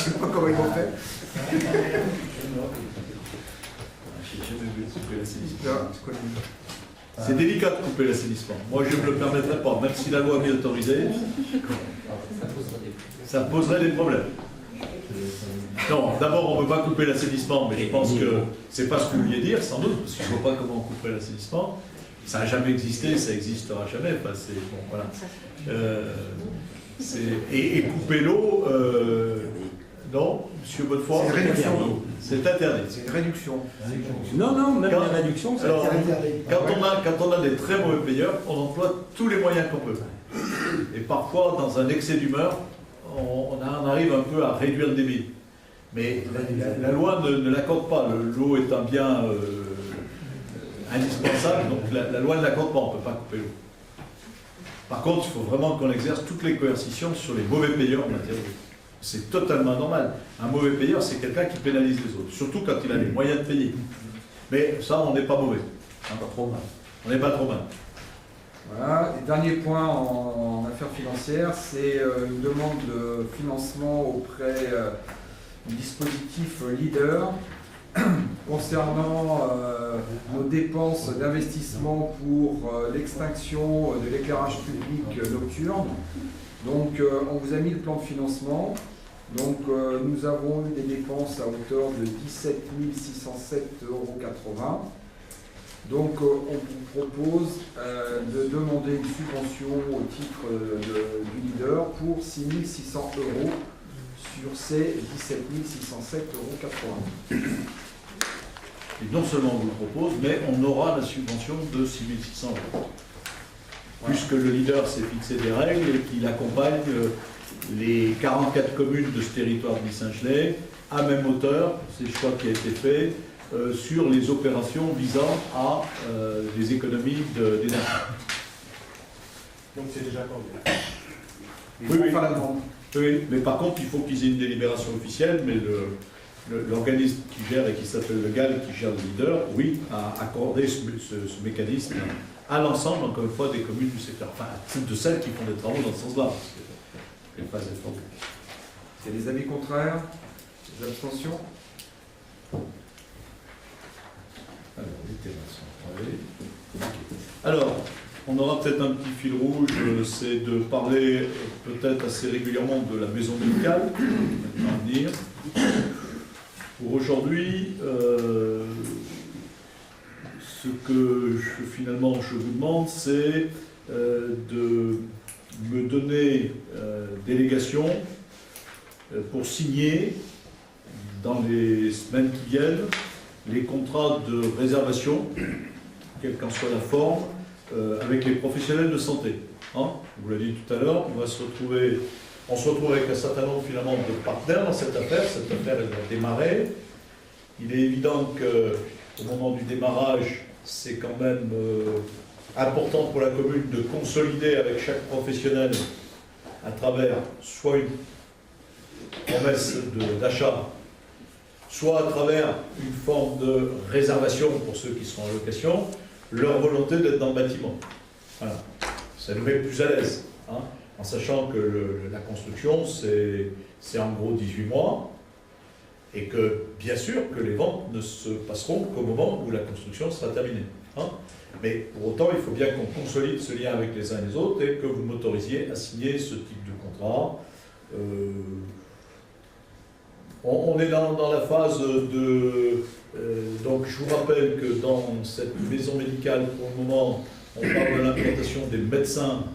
sais pas comment ils vont faire. C'est délicat de couper l'assainissement. Moi, je ne me le permettrai pas, même si la loi m'y autorisé. Ça poserait des problèmes. Non, d'abord, on ne peut pas couper l'assainissement, mais je pense que c'est pas ce que vous vouliez dire, sans doute, parce que je ne vois pas comment on couperait l'assainissement. Ça n'a jamais existé, ça n'existera jamais. Enfin, bon, voilà. Et couper l'eau, non, Monsieur Bonnefoy, c'est une réduction d'eau. C'est interdit. C'est une réduction. Non, même la réduction, c'est alors, interdit. quand on a des très mauvais payeurs, on emploie tous les moyens qu'on peut. Et parfois, dans un excès d'humeur, on arrive un peu à réduire le débit. Mais la loi ne l'accorde pas. L'eau est un bien indispensable, donc la loi ne l'accorde pas, on ne peut pas couper l'eau. Par contre, il faut vraiment qu'on exerce toutes les coercitions sur les mauvais payeurs en matière d'eau. C'est totalement normal. Un mauvais payeur, c'est quelqu'un qui pénalise les autres, surtout quand il a les moyens de payer. Mais ça, on n'est pas mauvais. Pas trop mal. On n'est pas trop mal. Voilà. Et dernier point en affaires financières, c'est une demande de financement auprès du dispositif LEADER concernant nos dépenses d'investissement pour l'extinction de l'éclairage public nocturne. Donc on vous a mis le plan de financement. Donc nous avons eu des dépenses à hauteur de 17 607,80 €. Donc on vous propose de demander une subvention au titre du leader pour 6 600 € sur ces 17 607,80 €. Et non seulement on vous le propose, mais on aura la subvention de 6 600 €. Puisque le leader s'est fixé des règles et qu'il accompagne les 44 communes de ce territoire de Saint-Gelais à même hauteur, c'est le choix qui a été fait, sur les opérations visant à des économies d'énergie. Donc c'est déjà combien? Oui, mais par contre, il faut qu'ils aient une délibération officielle, mais l'organisme qui gère et qui s'appelle le GAL, qui gère le leader, oui, a accordé ce mécanisme à l'ensemble, encore une fois, des communes du secteur. Enfin, de celles qui font des travaux dans ce sens-là. Il y a des avis contraires, des abstentions. Alors, les terrains sont travaillés. Alors, on aura peut-être un petit fil rouge, c'est de parler peut-être assez régulièrement de la maison médicale, maintenant à venir. Pour aujourd'hui, ce que finalement je vous demande, c'est de me donner délégation pour signer dans les semaines qui viennent les contrats de réservation, quelle qu'en soit la forme, avec les professionnels de santé. Hein, vous l'avez dit tout à l'heure, on se retrouve avec un certain nombre finalement de partenaires dans cette affaire. Cette affaire elle va démarrer. Il est évident qu'au moment du démarrage, c'est quand même important pour la commune de consolider avec chaque professionnel à travers soit une promesse d'achat, soit à travers une forme de réservation pour ceux qui seront en location, leur volonté d'être dans le bâtiment. Voilà. Ça nous met plus à l'aise, hein, en sachant que la construction, c'est en gros 18 mois, et que, bien sûr, que les ventes ne se passeront qu'au moment où la construction sera terminée. Hein. Mais pour autant, il faut bien qu'on consolide ce lien avec les uns et les autres et que vous m'autorisiez à signer ce type de contrat. On est dans la phase de... donc je vous rappelle que dans cette maison médicale, pour le moment, on parle de l'implantation des médecins,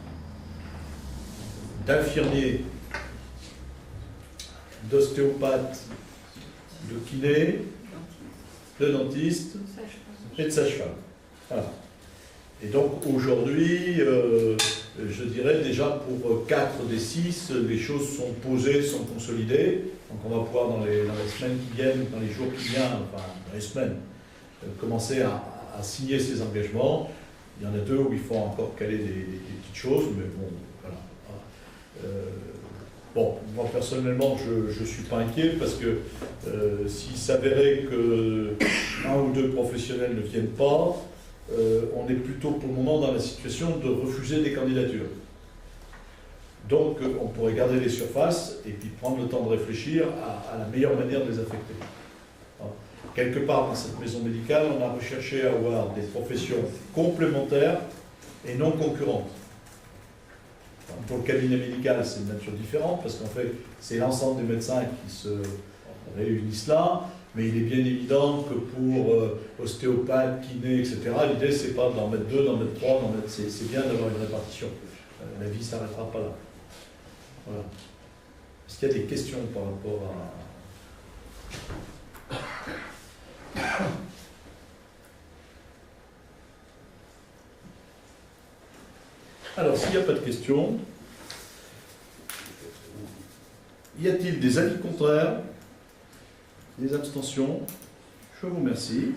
d'infirmiers, d'ostéopathes, de kinés, de dentistes et de sages-femmes. Voilà. Et donc aujourd'hui, je dirais déjà pour 4 des 6, les choses sont posées, sont consolidées. Donc on va pouvoir dans les semaines qui viennent, dans les jours qui viennent, enfin dans les semaines, commencer à signer ces engagements. Il y en a 2 où il faut encore caler des petites choses, mais bon, voilà. Bon, moi personnellement, je ne suis pas inquiet parce que s'il s'avérait que 1 ou 2 professionnels ne viennent pas, on est plutôt pour le moment dans la situation de refuser des candidatures. Donc on pourrait garder les surfaces et puis prendre le temps de réfléchir à la meilleure manière de les affecter. Alors, quelque part dans cette maison médicale, on a recherché à avoir des professions complémentaires et non concurrentes. pour le cabinet médical, c'est de nature différente, parce qu'en fait, c'est l'ensemble des médecins qui se réunissent là, mais il est bien évident que pour ostéopathe, kiné, etc., l'idée, c'est pas d'en mettre 2, d'en mettre 3, c'est bien d'avoir une répartition. La vie ne s'arrêtera pas là. Voilà. Est-ce qu'il y a des questions par rapport à... Alors, s'il n'y a pas de questions, y a-t-il des avis contraires? Des abstentions? Je vous remercie.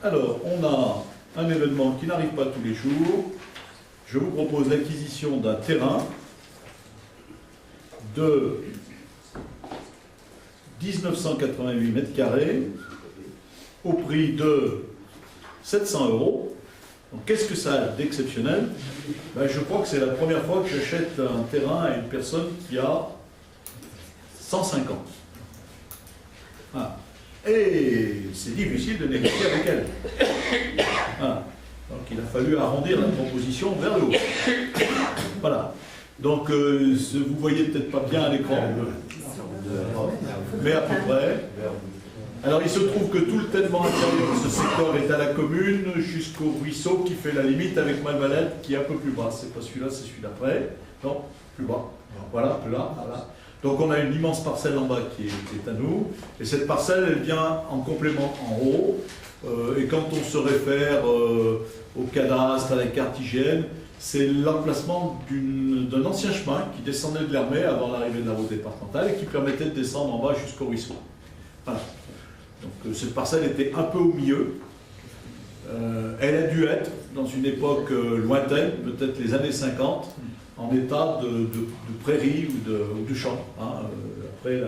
Alors, on a un événement qui n'arrive pas tous les jours. Je vous propose l'acquisition d'un terrain de 1988 mètres carrés au prix de 700 €. Donc, qu'est-ce que ça a d'exceptionnel? Ben, je crois que c'est la première fois que j'achète un terrain à une personne qui a 105 ans. Voilà. Et c'est difficile de négocier avec elle. Voilà. Donc il a fallu arrondir la proposition vers le haut. Voilà. Donc vous voyez peut-être pas bien à l'écran, mais à peu près. Alors il se trouve que tout le tellement intérieur de ce secteur est à la commune jusqu'au ruisseau qui fait la limite avec Malvalette qui est un peu plus bas. C'est pas celui-là, c'est celui d'après. Non, plus bas. Voilà, plus là. Voilà. Donc on a une immense parcelle en bas qui est à nous. Et cette parcelle, elle vient en complément en haut. Et quand on se réfère au cadastre, à la carte hygiène, c'est l'emplacement d'un ancien chemin qui descendait de l'Hermée avant l'arrivée de la route départementale et qui permettait de descendre en bas jusqu'au ruisseau. Voilà. Donc cette parcelle était un peu au milieu. Elle a dû être, dans une époque lointaine, peut-être les années 50, en état de prairie ou de champ. Hein. Après,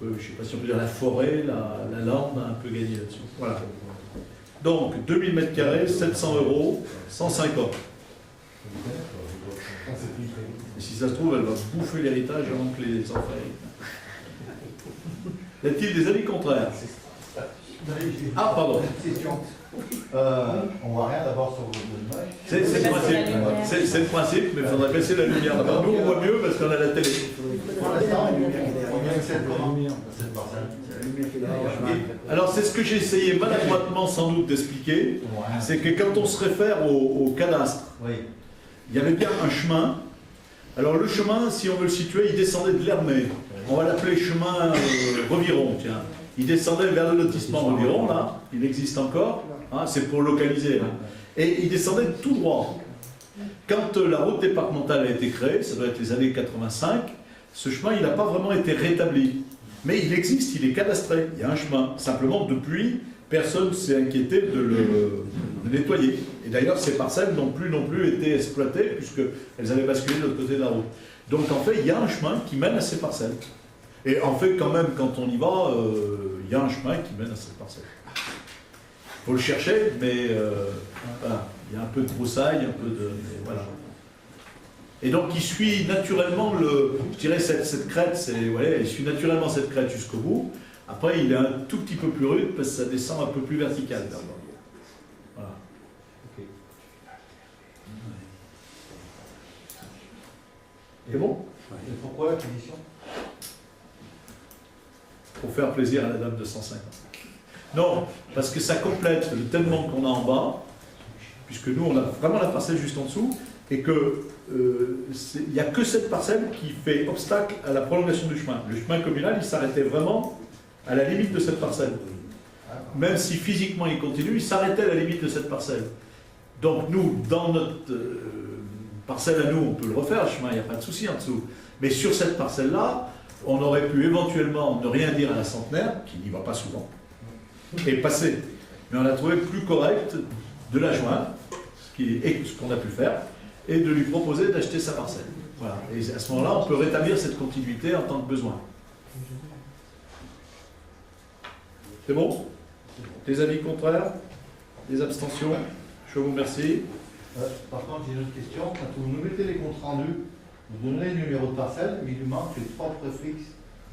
je ne sais pas si on peut dire la forêt, la lande a un peu gagné là-dessus. Voilà. Donc, 2000 mètres carrés, 700 €, 105 ans. Et si ça se trouve, elle va bouffer l'héritage avant que les enfants y a-t-il des avis contraires? Ah, pardon. On voit rien d'abord sur vos images. C'est le principe. C'est le principe, mais il faudrait baisser la lumière là-bas. Nous, on voit mieux parce qu'on a la télé. Pour l'instant, on accède comment cette parcelle? Alors, c'est ce que j'ai essayé maladroitement sans doute d'expliquer. C'est que quand on se réfère au cadastre, il y avait bien un chemin. Alors, le chemin, si on veut le situer, il descendait de l'Hermée. On va l'appeler chemin Reviron, tiens. Il descendait vers le lotissement Reviron, là. Il existe encore. Hein, c'est pour localiser. Hein. Et il descendait tout droit. Quand la route départementale a été créée, ça doit être les années 85, ce chemin, il n'a pas vraiment été rétabli. Mais il existe, il est cadastré. Il y a un chemin. Simplement, depuis, personne ne s'est inquiété de le nettoyer. Et d'ailleurs, ces parcelles n'ont plus été exploitées, puisqu'elles avaient basculé de l'autre côté de la route. Donc, en fait, il y a un chemin qui mène à ces parcelles. Et en fait, quand même, quand on y va, il y a un chemin qui mène à cette parcelle. Il faut le chercher, mais voilà. Il y a un peu de broussaille, un peu de... Voilà. Et donc, il suit naturellement je dirais cette crête, il suit naturellement cette crête jusqu'au bout. Après, il est un tout petit peu plus rude parce que ça descend un peu plus vertical. Voilà. Okay. C'est bon? Et pourquoi l'acquisition? Pour faire plaisir à la dame de 150. Non, parce que ça complète le tellement qu'on a en bas, puisque nous, on a vraiment la parcelle juste en dessous, et que il n'y a que cette parcelle qui fait obstacle à la prolongation du chemin. Le chemin communal, il s'arrêtait vraiment à la limite de cette parcelle. Même si physiquement il continue, il s'arrêtait à la limite de cette parcelle. Donc nous, dans notre parcelle à nous, on peut le refaire, le chemin, il n'y a pas de souci en dessous. Mais sur cette parcelle-là, on aurait pu éventuellement ne rien dire à la centenaire, qui n'y va pas souvent, et passer. Mais on a trouvé plus correct de la joindre, ce qu'on a pu faire, et de lui proposer d'acheter sa parcelle. Voilà. Et à ce moment-là, on peut rétablir cette continuité en tant que besoin. C'est bon? Des avis contraires? Des abstentions? Je vous remercie. Par contre, j'ai une autre question. Quand vous nous mettez les comptes rendus, vous donnerez le numéro de parcelle, mais il lui manque les 3 préfixes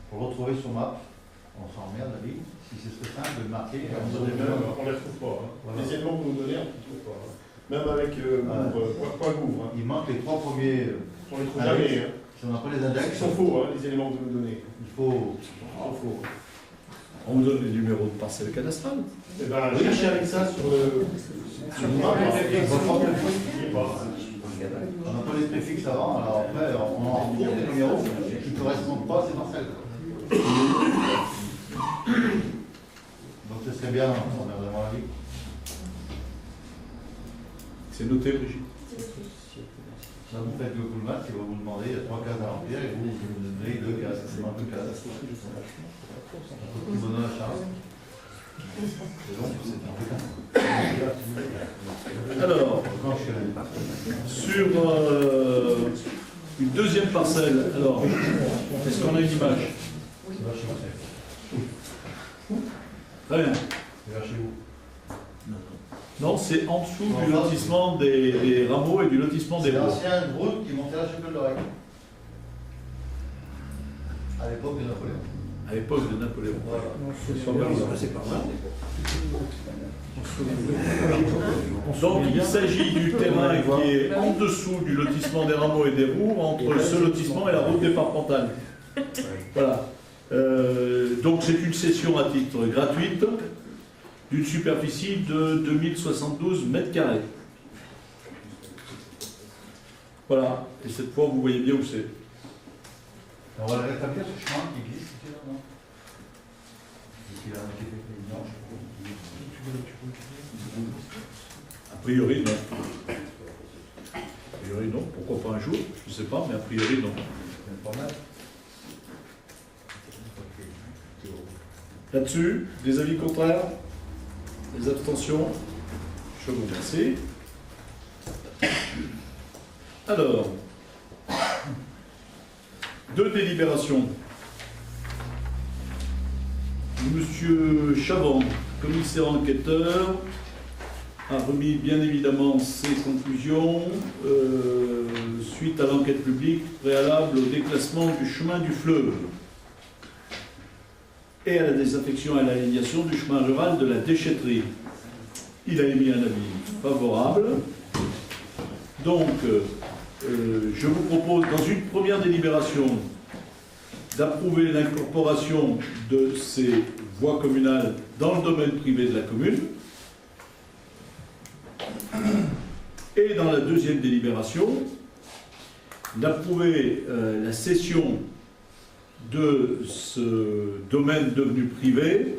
pour le retrouver sur map. On s'emmerde, la ligne. Si c'est très simple de le marquer, on ne les trouve pas. Hein. Voilà. Les éléments que vous nous donnez, on ne les trouve pas. Hein. Même avec point Gouffre. Il manque les 3 premiers. On les trouve jamais. Hein. Si on n'a pas les index. Ils sont faux, hein, les éléments que vous nous donnez. Il faut. On vous donne les numéros de parcelles cadastrales. Eh bien, cherchez avec ça sur le. Sur le map. On n'a pas les préfixes avant, alors après, on en retrouve des numéros qui ne correspondent pas à ces parcelles. Donc ce serait bien, on a vraiment la vie. C'est noté, Brigitte. Ça, vous faites le coup de maths, il va vous demander, il y a 3 cases à remplir, et vous donnez 2 cases, c'est moins 2 cases. Vous donnez la charge. Alors, sur une deuxième parcelle, alors, est-ce qu'on a une image? Très bien. Non, c'est en dessous du lotissement des rameaux et du lotissement des C'est bois. l'ancien route qui montait à la chapelle d'Oreille. À l'époque de Napoléon. À l'époque de Napoléon. Voilà. C'est pas mal. Donc il s'agit du terrain qui est en dessous du lotissement des rameaux et des roues, entre ce lotissement et la route départementale. Voilà. Donc c'est une cession à titre gratuite d'une superficie de 2072 mètres carrés. Voilà. Et cette fois, vous voyez bien où c'est. On va le rétablir ce chemin qui glisse ici, là, non? A priori, non. A priori, non. Pourquoi pas un jour? Je ne sais pas, mais a priori, non. Là-dessus, des avis contraires? Des abstentions? Je vous remercie. Alors, 2 délibérations. Monsieur Chavant, commissaire enquêteur, a remis bien évidemment ses conclusions suite à l'enquête publique préalable au déclassement du chemin du fleuve et à la désaffection et à l'alignation du chemin rural de la déchetterie. Il a émis un avis favorable. Donc, je vous propose, dans une première délibération, d'approuver l'incorporation de ces voies communales dans le domaine privé de la commune. Et dans la deuxième délibération, d'approuver la cession de ce domaine devenu privé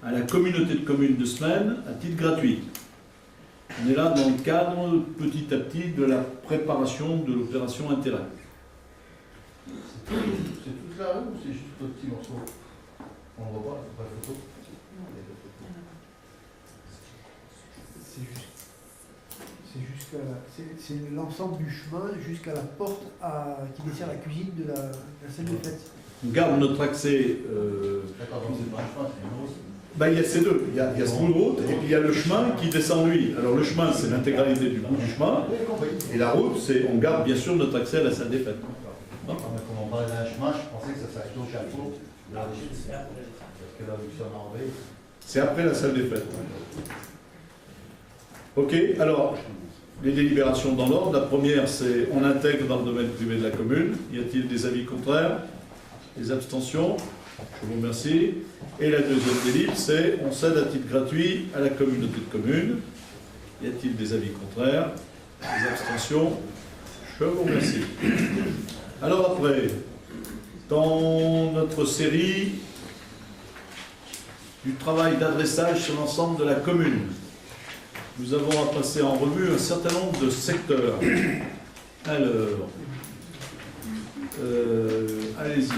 à la communauté de communes de Semaine à titre gratuit. On est là dans le cadre, petit à petit, de la préparation de l'opération intérêt. C'est toute la rue ou c'est juste le petit morceau? On ne voit pas, c'est pas la photo. C'est l'ensemble du chemin jusqu'à la porte qui dessert la cuisine de la salle de fête. On garde notre accès. D'accord, donc c'est pas un chemin, c'est une route. Ben, il y a ces deux. Il y a ce bout de route et puis il y a le chemin qui descend lui. Alors le chemin, c'est l'intégralité du bout du chemin. Et la route, c'est on garde bien sûr notre accès à la salle des fêtes. Comme on parlait d'un chemin, je pensais que ça s'arrêtait au château. Parce que là, vu que c'est en enlevé. C'est après la salle des fêtes. Ok, alors, les délibérations dans l'ordre. La première, c'est on intègre dans le domaine privé de la commune. Y a-t-il des avis contraires? Des abstentions? Je vous remercie. Et la deuxième délib, c'est on cède à titre gratuit à la communauté de communes. Y a-t-il des avis contraires? Des abstentions? Je vous remercie. Alors après, dans notre série du travail d'adressage sur l'ensemble de la commune, nous avons à passer en revue un certain nombre de secteurs. Alors, allez-y.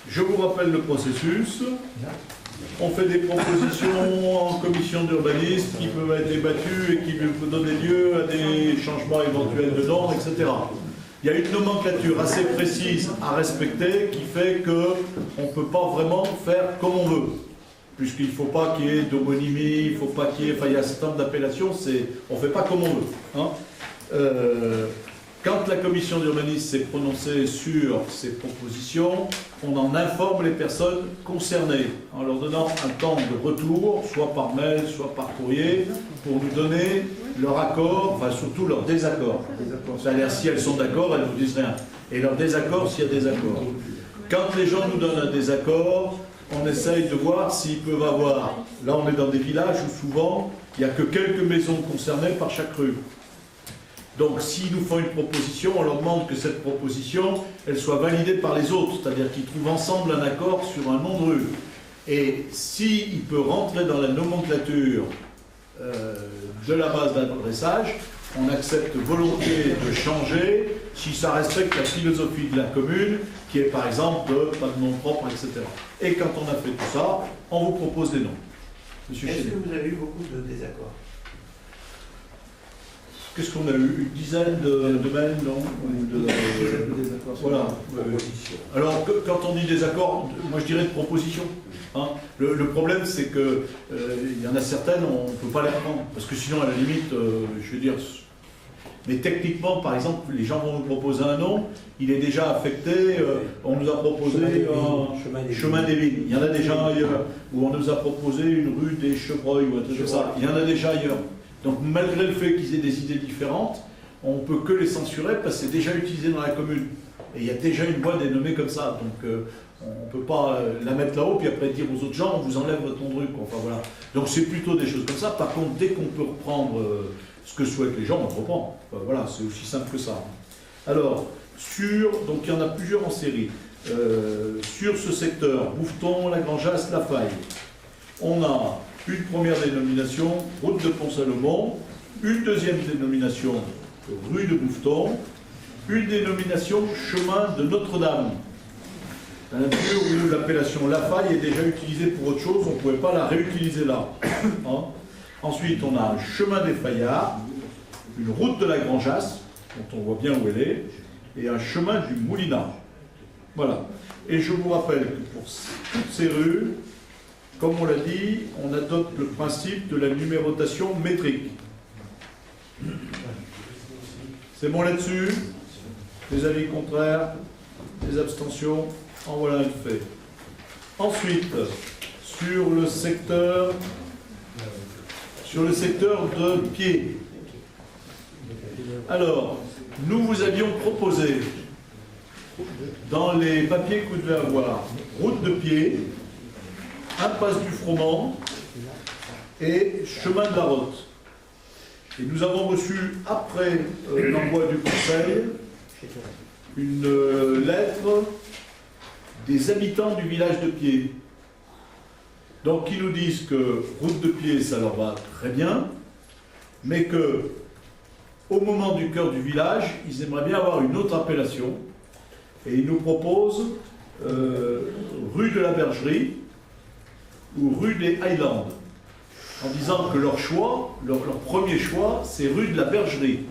Je vous rappelle le processus. On fait des propositions en commission d'urbanisme qui peuvent être débattues et qui peuvent donner lieu à des changements éventuels dedans, etc. Il y a une nomenclature assez précise à respecter qui fait qu'on ne peut pas vraiment faire comme on veut. Puisqu'il ne faut pas qu'il y ait d'homonymie, il ne faut pas qu'il y ait... Enfin, il y a un certain nombre d'appellations, on ne fait pas comme on veut. Hein. Quand quand la commission d'urbanisme s'est prononcée sur ces propositions, on en informe les personnes concernées en leur donnant un temps de retour, soit par mail, soit par courrier, pour nous donner leur accord, enfin surtout leur désaccord. C'est-à-dire si elles sont d'accord, elles ne nous disent rien. Et leur désaccord s'il y a des accords. Quand les gens nous donnent un désaccord, on essaye de voir s'ils peuvent avoir... Là, on est dans des villages où souvent, il n'y a que quelques maisons concernées par chaque rue. Donc, s'ils nous font une proposition, on leur demande que cette proposition, elle soit validée par les autres, c'est-à-dire qu'ils trouvent ensemble un accord sur un nom de rue. Et s'il peut rentrer dans la nomenclature de la base d'adressage, on accepte volontiers de changer si ça respecte la philosophie de la commune, qui est par exemple de pas de nom propre, etc. Et quand on a fait tout ça, on vous propose des noms. Monsieur Est-ce Chénet. que vous avez eu beaucoup de désaccords? Qu'est-ce qu'on a eu? Une dizaine de mails, non? Voilà. Alors, quand on dit désaccord, moi je dirais de propositions. Hein. Le problème, c'est que il y en a certaines, on ne peut pas les reprendre. Parce que sinon, à la limite, je veux dire... Mais techniquement, par exemple, les gens vont nous proposer un nom, il est déjà affecté, on nous a proposé un chemin des vignes. Il y en a déjà ailleurs. Ou on nous a proposé une rue des Chevreuils, ou un truc comme ça. Il y en a déjà ailleurs. Donc malgré le fait qu'ils aient des idées différentes, on ne peut que les censurer parce que c'est déjà utilisé dans la commune. Et il y a déjà une voie dénommée comme ça. Donc on ne peut pas la mettre là-haut puis après dire aux autres gens, on vous enlève votre nom de rue. Enfin, voilà. Donc c'est plutôt des choses comme ça. Par contre, dès qu'on peut reprendre ce que souhaitent les gens, on reprend. Enfin, voilà, c'est aussi simple que ça. Alors, donc il y en a plusieurs en série. Sur ce secteur, Bouffeton, La Grangeasse, La Faille, on a une première dénomination, route de Pont-Salomon, une deuxième dénomination, rue de Bouffeton, une dénomination, chemin de Notre-Dame. Dans la mesure où l'appellation La Faille est déjà utilisée pour autre chose, on ne pouvait pas la réutiliser là. Hein. Ensuite, on a un chemin des Fayards, une route de la Grangeasse, dont on voit bien où elle est, et un chemin du Moulinard. Voilà. Et je vous rappelle que pour toutes ces rues, comme on l'a dit, on adopte le principe de la numérotation métrique. C'est bon là-dessus? Des avis contraires? Des abstentions? En voilà un fait. Ensuite, sur le secteur de pied. Alors, nous vous avions proposé, dans les papiers que vous devez avoir, route de pied, impasse du Froment et chemin de la Rotte. Et nous avons reçu, après l'envoi du Conseil, une lettre des habitants du village de Pied. Donc, ils nous disent que route de Pied, ça leur va très bien, mais que au moment du cœur du village, ils aimeraient bien avoir une autre appellation. Et ils nous proposent rue de la Bergerie ou rue des Highlands, en disant que leur choix, leur premier choix, c'est rue de la Bergerie.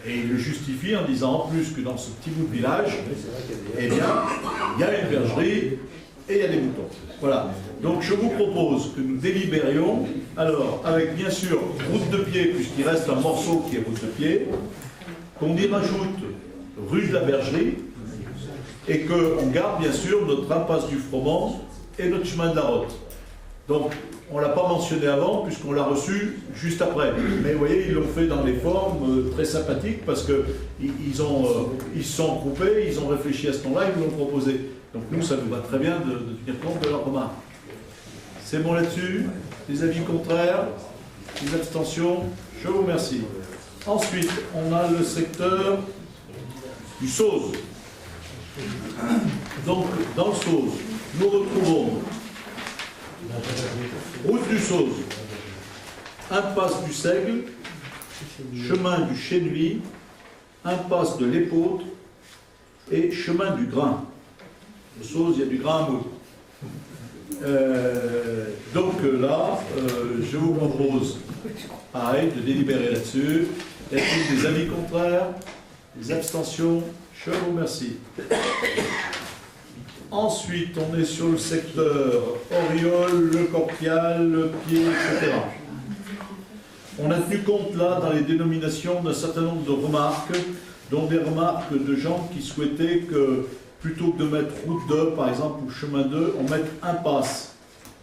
Et ils le justifient en disant en plus que dans ce petit bout de village, eh bien, il y a une bergerie et il y a des moutons. Voilà. Donc je vous propose que nous délibérions, alors avec bien sûr route de pied, puisqu'il reste un morceau qui est route de pied, qu'on y rajoute rue de la Bergerie, et qu'on garde bien sûr notre impasse du Froment et notre chemin de la Rotte. Donc on ne l'a pas mentionné avant, puisqu'on l'a reçu juste après. Mais vous voyez, ils l'ont fait dans des formes très sympathiques, parce qu'ils se sont groupés, ils ont réfléchi à ce nom-là, ils nous l'ont proposé. Donc nous, ça nous va très bien de tenir compte de leurs remarques. C'est bon là-dessus? Des avis contraires? Des abstentions? Je vous remercie. Ensuite, on a le secteur du Sauze. Donc, dans le Sauze, nous retrouvons route du Sauze, impasse du Seigle, chemin du Chénuy, impasse de l'Épôtre et chemin du Grain. Le Sauze, il y a du grain à moudre. Donc là, je vous propose, pareil, de délibérer là-dessus. Y a-t-il des avis contraires? Des abstentions? Je vous remercie. Ensuite, on est sur le secteur Oriol, le Corpial, le Pied, etc. On a tenu compte là, dans les dénominations, d'un certain nombre de remarques dont des remarques de gens qui souhaitaient que, plutôt que de mettre route 2, par exemple, ou chemin 2, on mette impasse,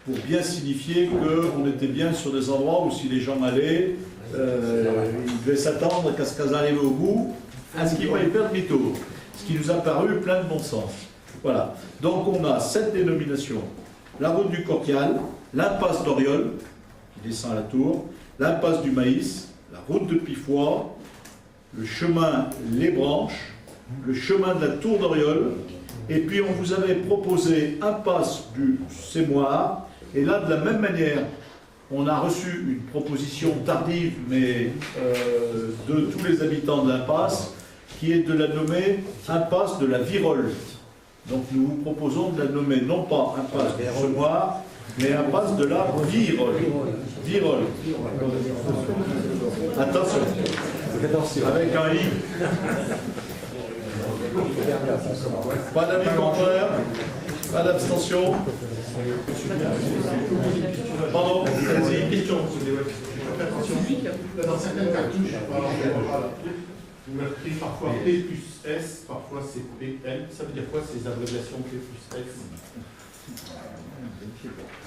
pour bien signifier qu'on était bien sur des endroits où si les gens allaient, ils devaient s'attendre qu'à ce qu'elles arrivent au bout, à ce qu'ils ne vont pas faire demi-tour. Ce qui nous a paru plein de bon sens. Voilà. Donc on a cette dénomination, la route du Coquial, l'impasse d'Oriol, qui descend à la Tour, l'impasse du Maïs, la route de Pifois, le chemin Les Branches, le chemin de la Tour d'Oriol, et puis on vous avait proposé impasse du Sémoire, et là de la même manière, on a reçu une proposition tardive, mais de tous les habitants de l'impasse, qui est de la nommer impasse de la Virole. Donc nous vous proposons de la nommer non pas impasse du Sémoire, mais impasse de la Virole. Virole. Attention. Avec un I. Pas d'avis contraire. Pas d'abstention. Pardon, vas-y. Question. Dans certaines cartouches, vous marquez parfois P plus S, parfois c'est PL. Ça veut dire quoi ces abréviations P plus S?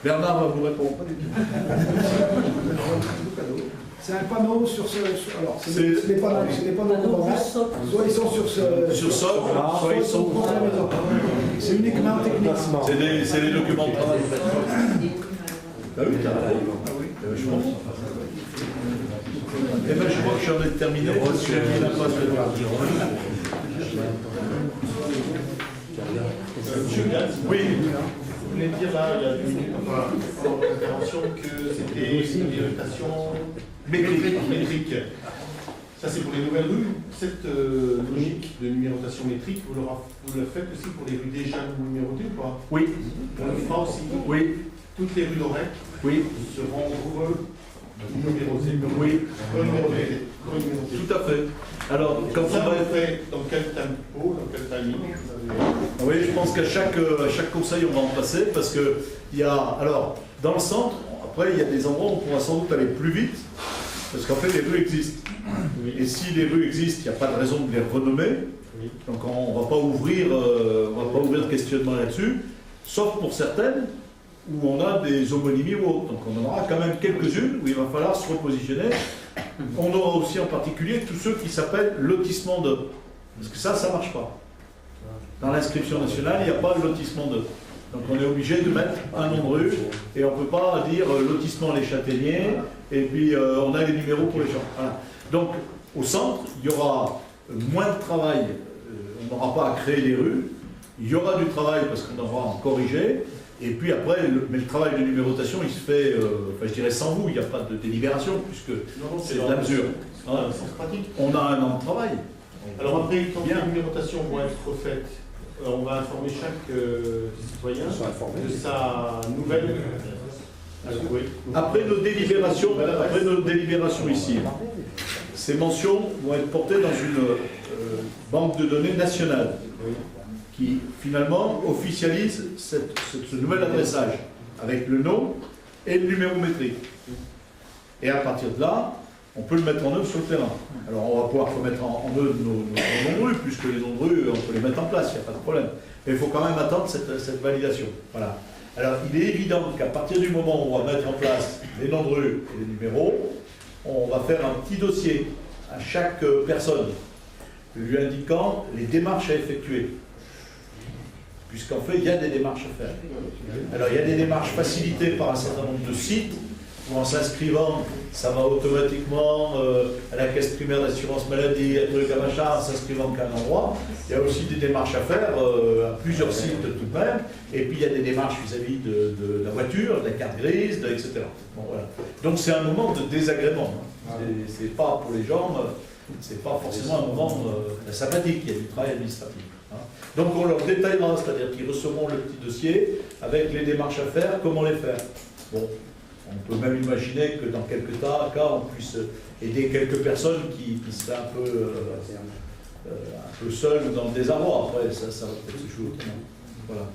Bernard va vous répondre. C'est un panneau sur ce. Alors, c'est des panneaux qu'on va mettre. Soit ils sont sur ce. Sur socle, soit ils sont. C'est uniquement technique. C'est les documents de travail. Ah oui, je pense. Eh bien, je crois que j'en ai terminé. Monsieur Gans, oui. Vous venez de dire là, il y a dans votre intervention que c'était une irritation métrique. Ça, c'est pour les nouvelles rues. Cette logique de numérotation métrique, vous le faites aussi pour les rues déjà numérotées ou pas? Oui. On le fera aussi? Oui. Toutes les rues d'Aurec seront numérotées. Oui. Renumérotées. Tout à fait. Alors, quand ça, vous fait dans quel tempo, dans quel timing? Oui, je pense qu'à chaque conseil, on va en passer parce que il y a, alors, dans le centre, après, il y a des endroits où on pourra sans doute aller plus vite parce qu'en fait, les rues existent. Et si les rues existent, il n'y a pas de raison de les renommer. Donc, on ne va pas ouvrir de questionnement là-dessus, sauf pour certaines où on a des homonymies ou autres. Donc, on en aura quand même quelques-unes où il va falloir se repositionner. On aura aussi en particulier tous ceux qui s'appellent lotissement de. Parce que ça ne marche pas. Dans l'inscription nationale, il n'y a pas de lotissement de. Donc on est obligé de mettre un nom de rue et on ne peut pas dire lotissement les Châtaigniers et puis on a les numéros pour les gens. Voilà. Donc au centre, il y aura moins de travail, on n'aura pas à créer les rues, il y aura du travail parce qu'on aura à en corriger. Et puis après, mais le travail de numérotation, il se fait, enfin, je dirais sans vous, il n'y a pas de délibération, puisque c'est de la mesure. On a un an de travail. Alors après, quand les numérotations vont être refaites, on va informer chaque citoyen de sa nouvelle. Après nos délibérations ici, ces mentions vont être portées dans une banque de données nationale qui finalement officialise ce nouvel adressage avec le nom et le numéro métrique. Et à partir de là, on peut le mettre en œuvre sur le terrain. Alors on va pouvoir remettre en œuvre nos noms de rue, puisque les noms de rue, on peut les mettre en place, il n'y a pas de problème. Mais il faut quand même attendre cette validation. Voilà. Alors il est évident qu'à partir du moment où on va mettre en place les noms de rue et les numéros, on va faire un petit dossier à chaque personne, lui indiquant les démarches à effectuer. Puisqu'en fait, il y a des démarches à faire. Alors, il y a des démarches facilitées par un certain nombre de sites, où en s'inscrivant, ça va automatiquement à la caisse primaire d'assurance maladie, à truc à machin, en s'inscrivant qu'à un endroit. Il y a aussi des démarches à faire à plusieurs sites tout de même. Et puis, il y a des démarches vis-à-vis de la voiture, de la carte grise, etc. Bon, voilà. Donc, c'est un moment de désagrément. C'est pas pour les gens, c'est pas forcément un moment sympathique, il y a du travail administratif. Donc on leur détaillera, c'est-à-dire qu'ils recevront le petit dossier avec les démarches à faire, comment les faire. Bon, on peut même imaginer que dans quelques cas, on puisse aider quelques personnes qui seraient un peu seules ou dans le désarroi. Après, ça va peut-être se jouer autrement. Voilà.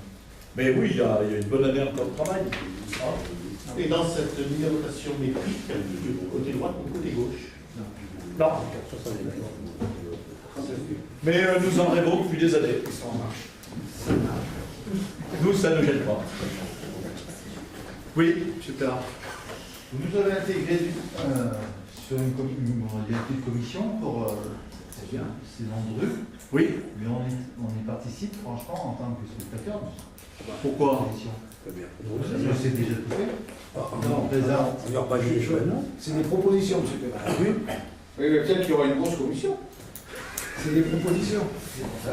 Mais oui, il y a une bonne année encore de travail. Et dans cette numérotation métrique, côté droit ou côté gauche? Non. Mais nous en rêvons depuis des années. Ils sont en marche. Nous, ça ne gêne pas. Oui, super. Vous nous avez intégré sur une commission pour ces non-drus. Oui. Mais on y participe, franchement, en tant que spectateur. Pourquoi? C'est déjà tout fait. C'est des propositions, monsieur Perrin. Oui, mais peut-être qu'il y aura une grosse commission. C'est des propositions.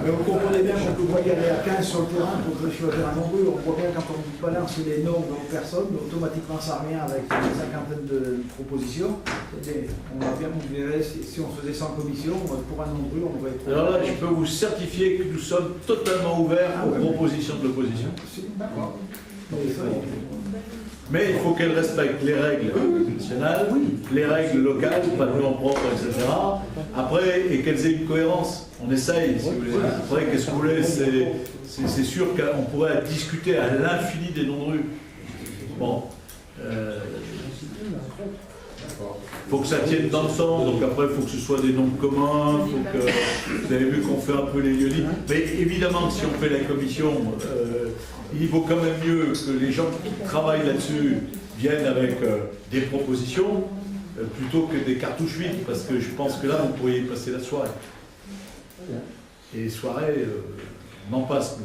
Mais vous comprenez bien qu'on peut pas y aller à 15 sur le terrain pour réfléchir au terrain nombreux. On voit bien quand on balance les normes aux personnes, automatiquement ça revient avec une cinquantaine de propositions. On va bien, vous verrez, si on faisait 100 commissions, pour un nombreux, on va être... Alors là, je peux vous certifier que nous sommes totalement ouverts aux propositions de l'opposition. D'accord. Mais il faut qu'elle respecte les règles nationales, les règles locales, pas de nom propre, etc. Après, et qu'elles aient une cohérence. On essaye, si vous voulez. Après, qu'est-ce que vous voulez? C'est sûr qu'on pourrait discuter à l'infini des non-drus. Bon. Il faut que ça tienne dans le sens, donc après il faut que ce soit des noms communs, faut que, vous avez vu qu'on fait un peu les lieux. Mais évidemment, si on fait la commission, il vaut quand même mieux que les gens qui travaillent là-dessus viennent avec des propositions, plutôt que des cartouches vides, parce que je pense que là, vous pourriez passer la soirée. Et les soirées, on en passe.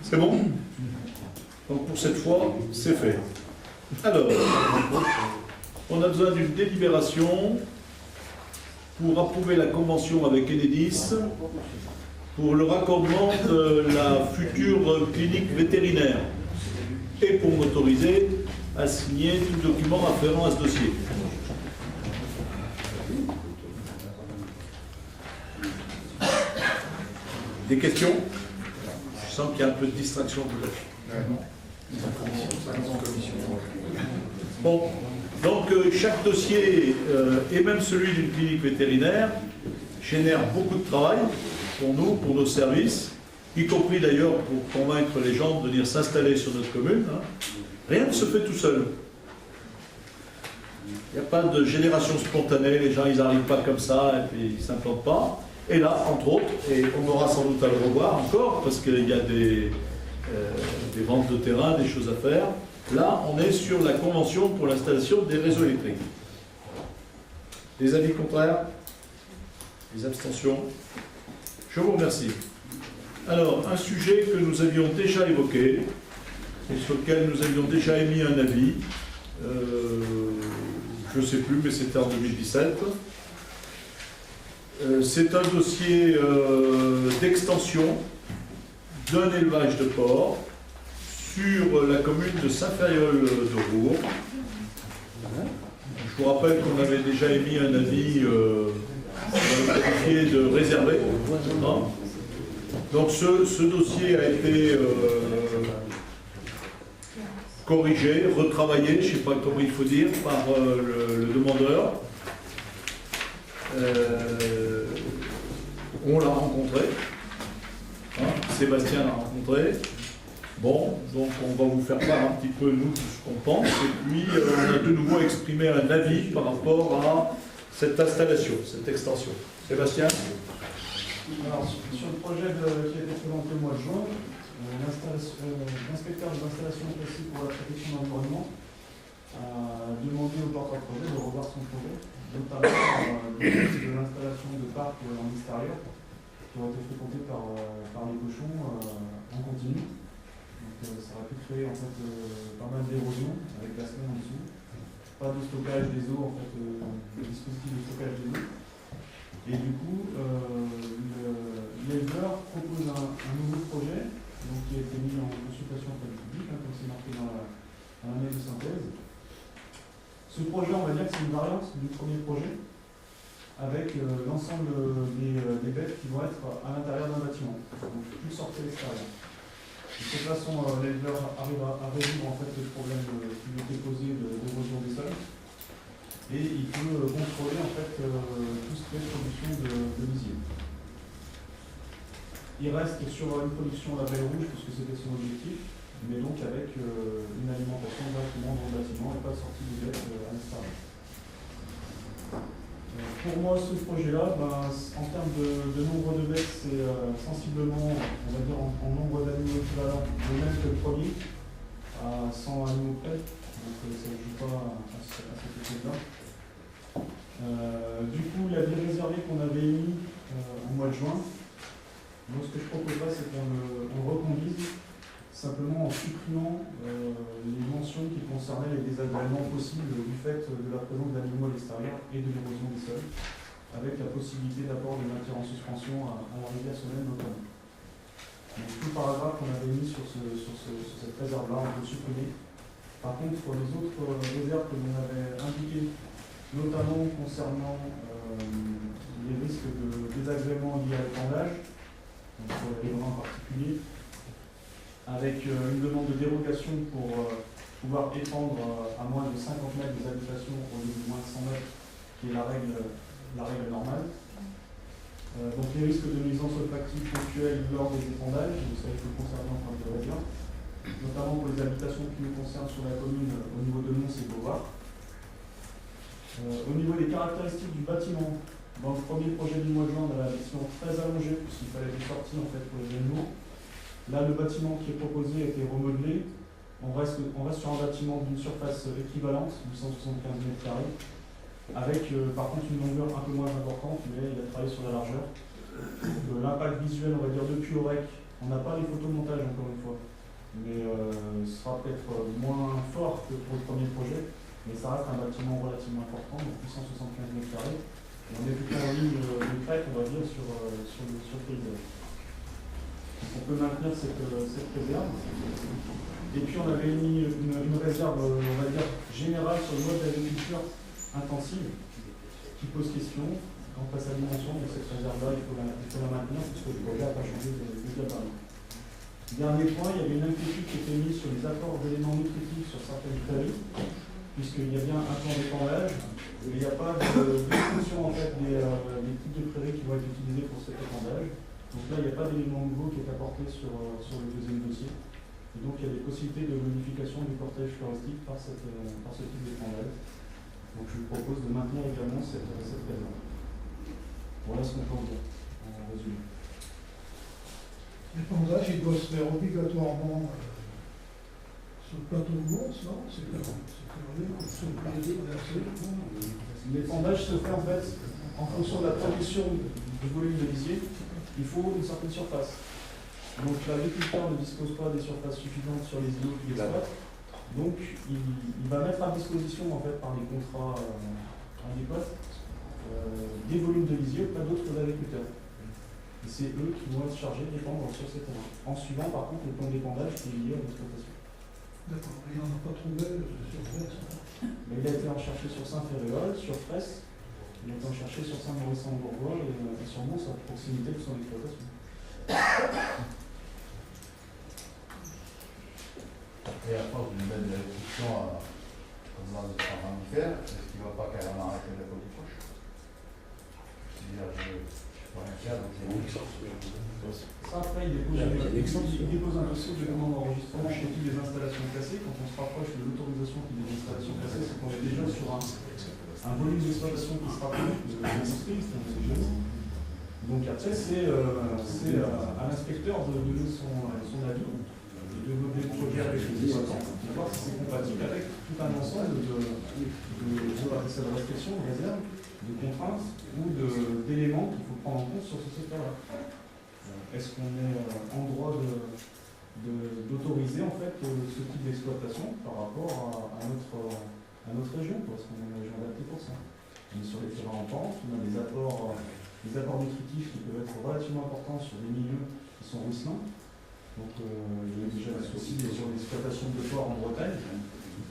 C'est bon? Donc pour cette fois, c'est fait. Alors, on a besoin d'une délibération pour approuver la convention avec Enedis pour le raccordement de la future clinique vétérinaire et pour m'autoriser à signer tout document afférent à ce dossier. Des questions? Je sens qu'il y a un peu de distraction peut-être. Bon, donc chaque dossier, et même celui d'une clinique vétérinaire, génère beaucoup de travail pour nous, pour nos services, y compris d'ailleurs pour convaincre les gens de venir s'installer sur notre commune. Rien ne se fait tout seul. Il n'y a pas de génération spontanée, les gens ils n'arrivent pas comme ça et puis ils ne s'implantent pas. Et là, entre autres, et on aura sans doute à le revoir encore, parce qu'il y a des ventes de terrain, des choses à faire. Là, on est sur la convention pour l'installation des réseaux électriques. Des avis contraires? Des abstentions? Je vous remercie. Alors, un sujet que nous avions déjà évoqué, et sur lequel nous avions déjà émis un avis, je ne sais plus, mais c'était en 2017. C'est un dossier d'extension d'un élevage de porcs sur la commune de Saint-Ferriol-de-Roure. Je vous rappelle qu'on avait déjà émis un avis qualifié de réservé. Donc ce dossier a été corrigé, retravaillé, je ne sais pas comment il faut dire, par le demandeur. On l'a rencontré. Sébastien l'a rencontré. Bon, donc on va vous faire part un petit peu, nous, de ce qu'on pense, et puis on a de nouveau exprimé un avis par rapport à cette installation, cette extension. Sébastien? Alors, sur le projet qui a été présenté au mois de juin, l'inspecteur des installations classiques pour la protection de l'environnement a demandé au porteur de projet de revoir son projet, notamment de l'installation de parcs en extérieur qui ont été fréquentés par les cochons en continu. Donc ça aurait pu créer en fait pas mal d'érosion avec la semaine en dessous. Pas de stockage des eaux, en fait, de dispositif de stockage des eaux. Et du coup, l'éleveur propose un nouveau projet donc, qui a été mis en consultation auprès du public, comme c'est marqué dans la mail de synthèse. Ce projet, on va dire que c'est une variante du premier projet, avec l'ensemble des bêtes qui vont être à l'intérieur d'un bâtiment, donc plus sortir à l'extérieur. De cette façon, l'éleveur arrive à résoudre en fait, le problème qui lui était posé d'érosion des sols, et il peut contrôler en fait, tout ce qui est production de lisier. Il reste sur une production label rouge, puisque c'était son objectif, mais donc avec une alimentation directement dans le bâtiment et pas sortie des bêtes à l'extérieur. pour moi, ce projet-là, en termes de nombre de bêtes, c'est sensiblement, on va dire en nombre d'animaux équivalents, le même que le premier, à 100 animaux près. Donc ça ne joue pas à cette échelle-là. Du coup, l'avis réservé qu'on avait émis au mois de juin, moi, ce que je proposerais, c'est qu'on le reconduise, simplement en supprimant les mentions qui concernaient les désagréments possibles du fait de la présence d'animaux à l'extérieur et de l'érosion des sols, avec la possibilité d'apport de matière en suspension à la rivière Solène notamment. Donc, tout le paragraphe qu'on avait mis sur cette réserve-là, on peut le supprimer. Par contre, pour les autres réserves que l'on avait indiquées, notamment concernant les risques de désagréments liés à l'épandage, pour les riverains en particulier, avec une demande de dérogation pour pouvoir étendre à moins de 50 mètres des habitations au lieu de moins de 100 mètres, qui est la règle normale. Donc les risques de nuisance olfactive ponctuelle lors des épandages, vous savez que concernant en de réserve, notamment pour les habitations qui nous concernent sur la commune au niveau de Mons et Beauvoir. Au niveau des caractéristiques du bâtiment, dans le premier projet du mois de juin, on a la version très allongée, puisqu'il fallait des sorties en fait, pour les animaux. Là, le bâtiment qui est proposé a été remodelé. On reste sur un bâtiment d'une surface équivalente, 875 m², avec par contre une longueur un peu moins importante, mais il a travaillé sur la largeur. L'impact visuel, on va dire, depuis Orec, on n'a pas les photomontages encore une fois, mais ce sera peut-être moins fort que pour le premier projet, mais ça reste un bâtiment relativement important, donc 875 m². On est plutôt en ligne de crête, on va dire, sur le paysage. On peut maintenir cette réserve. Et puis on avait mis une réserve, on va dire, générale sur le mode d'agriculture intensive, qui pose question quant à sa dimension, mais cette réserve-là, il faut la maintenir, puisque le projet n'a pas changé de gabarit. Dernier point, il y avait une inquiétude qui était mise sur les apports d'éléments nutritifs sur certaines prairies, puisqu'il y a bien un plan d'épandage, mais il n'y a pas de discussion en fait des types de prairies qui vont être utilisées pour cet épandage. Donc là, il n'y a pas d'élément nouveau qui est apporté sur le deuxième dossier. Et donc il y a des possibilités de modification du cortège floristique par ce type d'épandage. Donc je vous propose de maintenir également cette réserve. Voilà ce qu'on peut dire en résumé. L'épandage, il doit se faire obligatoirement sur le plateau de Mons, non? L'épandage se fait en fait en fonction de la production du volume de lisier. Il faut une certaine surface. Donc l'agriculteur ne dispose pas des surfaces suffisantes sur les îlots qu'il exploite. Donc il va mettre à disposition en fait par les contrats agricoles des volumes de lisier auprès d'autres agriculteurs. Et c'est eux qui vont être chargés d'épandre sur ces terrains, en suivant par contre le plan d'épandage qui est lié à l'exploitation. D'accord, il n'en a pas trouvé sur Fraisse. Mais il a été en chercher sur Saint-Ferréol, sur Fraisse, il a été en chercher sur Saint-Maurice-en-Bourgois et sur Mons à proximité de son exploitation. Et à force d'une belle réduction comme dans les mammifères, est-ce qu'il ne va pas carrément arrêter la côte proche? C'est-à-dire, je ne peux rien faire, donc c'est bon. Ça, après, il dépose un dossier de demande d'enregistrement chez toutes les installations classées. Quand on se rapproche de l'autorisation des installations classées, c'est qu'on est déjà sur un volume d'exploitation qui se rapproche de l'industrie, c'est jeune. Donc après, c'est à l'inspecteur de donner son avis, de développer le projet avec les exploitants, de voir si c'est compatible avec tout un ensemble de restrictions, de réserves, de contraintes ou d'éléments qu'il faut prendre en compte sur ce secteur-là. Est-ce qu'on est en droit d'autoriser en fait ce type d'exploitation par rapport à notre région, parce qu'on est une région adaptée pour ça. On est sur les terrains en pente, on a des apports nutritifs qui peuvent être relativement importants sur des milieux qui sont ruisselants. Donc il y a déjà des soucis sur l'exploitation de porc en Bretagne.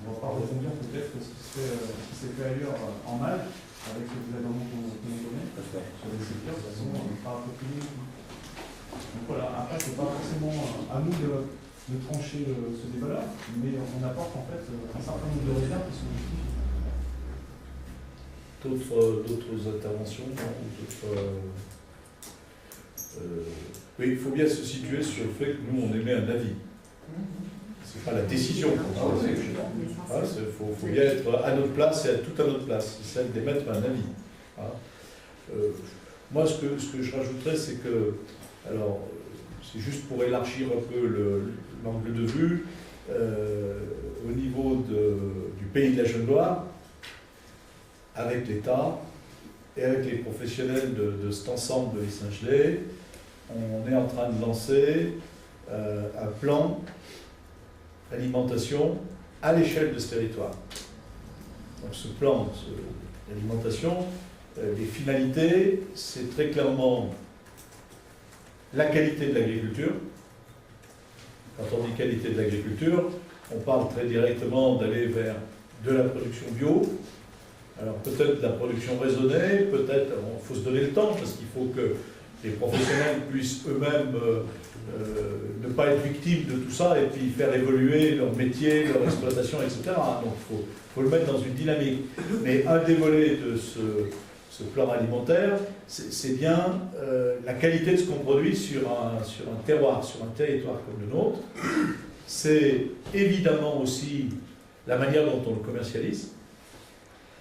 On ne va pas rebondir peut-être ce qui s'est fait ailleurs en Malte, avec les désagréments qu'on connaît, sur des secteurs qui sont pas appropriés. Donc voilà, après, ce n'est pas forcément à nous de trancher ce débat-là, mais on apporte en fait un certain nombre de réserves qui sont justifiées. D'autres interventions? Oui, il faut bien se situer sur le fait que nous, on émet un avis. Ce n'est pas la décision. Il faut bien être à notre place et à tout à notre place. C'est celle d'émettre un avis. Moi, ce que je rajouterais, c'est que, alors, c'est juste pour élargir un peu l'angle de vue, au niveau du Pays de la Genevois, avec l'État et avec les professionnels de cet ensemble de l'Issingelais, on est en train de lancer un plan d'alimentation à l'échelle de ce territoire. Donc ce plan d'alimentation, les finalités, c'est très clairement la qualité de l'agriculture. Quand on dit qualité de l'agriculture, on parle très directement d'aller vers de la production bio. Alors peut-être de la production raisonnée, peut-être, il faut se donner le temps, parce qu'il faut que les professionnels puissent eux-mêmes ne pas être victimes de tout ça et puis faire évoluer leur métier, leur exploitation, etc. Donc il faut le mettre dans une dynamique. Mais un des volets de ce plan alimentaire, c'est bien la qualité de ce qu'on produit sur un terroir, sur un territoire comme le nôtre. C'est évidemment aussi la manière dont on le commercialise.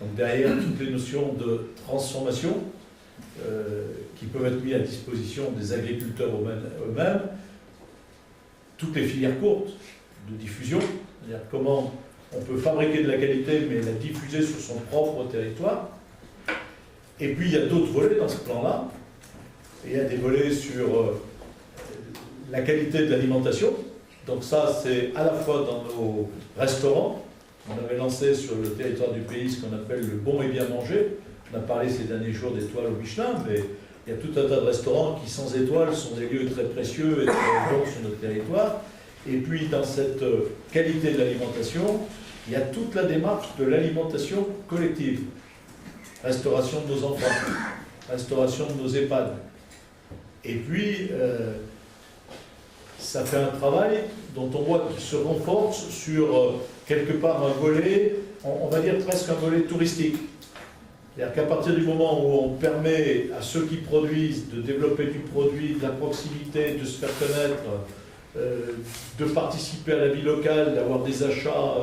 Donc derrière toutes les notions de transformation qui peuvent être mises à disposition des agriculteurs eux-mêmes, toutes les filières courtes de diffusion, c'est-à-dire comment on peut fabriquer de la qualité mais la diffuser sur son propre territoire. Et puis il y a d'autres volets dans ce plan-là. Il y a des volets sur la qualité de l'alimentation. Donc ça, c'est à la fois dans nos restaurants. On avait lancé sur le territoire du pays ce qu'on appelle le bon et bien manger. On a parlé ces derniers jours d'étoiles au Michelin, mais il y a tout un tas de restaurants qui, sans étoiles, sont des lieux très précieux et très bons sur notre territoire. Et puis, dans cette qualité de l'alimentation, il y a toute la démarche de l'alimentation collective. Restauration de nos enfants, restauration de nos EHPAD. Et puis, ça fait un travail dont on voit qu'il se renforce sur quelque part un volet, on va dire presque un volet touristique. C'est-à-dire qu'à partir du moment où on permet à ceux qui produisent de développer du produit, de la proximité, de se faire connaître, de participer à la vie locale, d'avoir des achats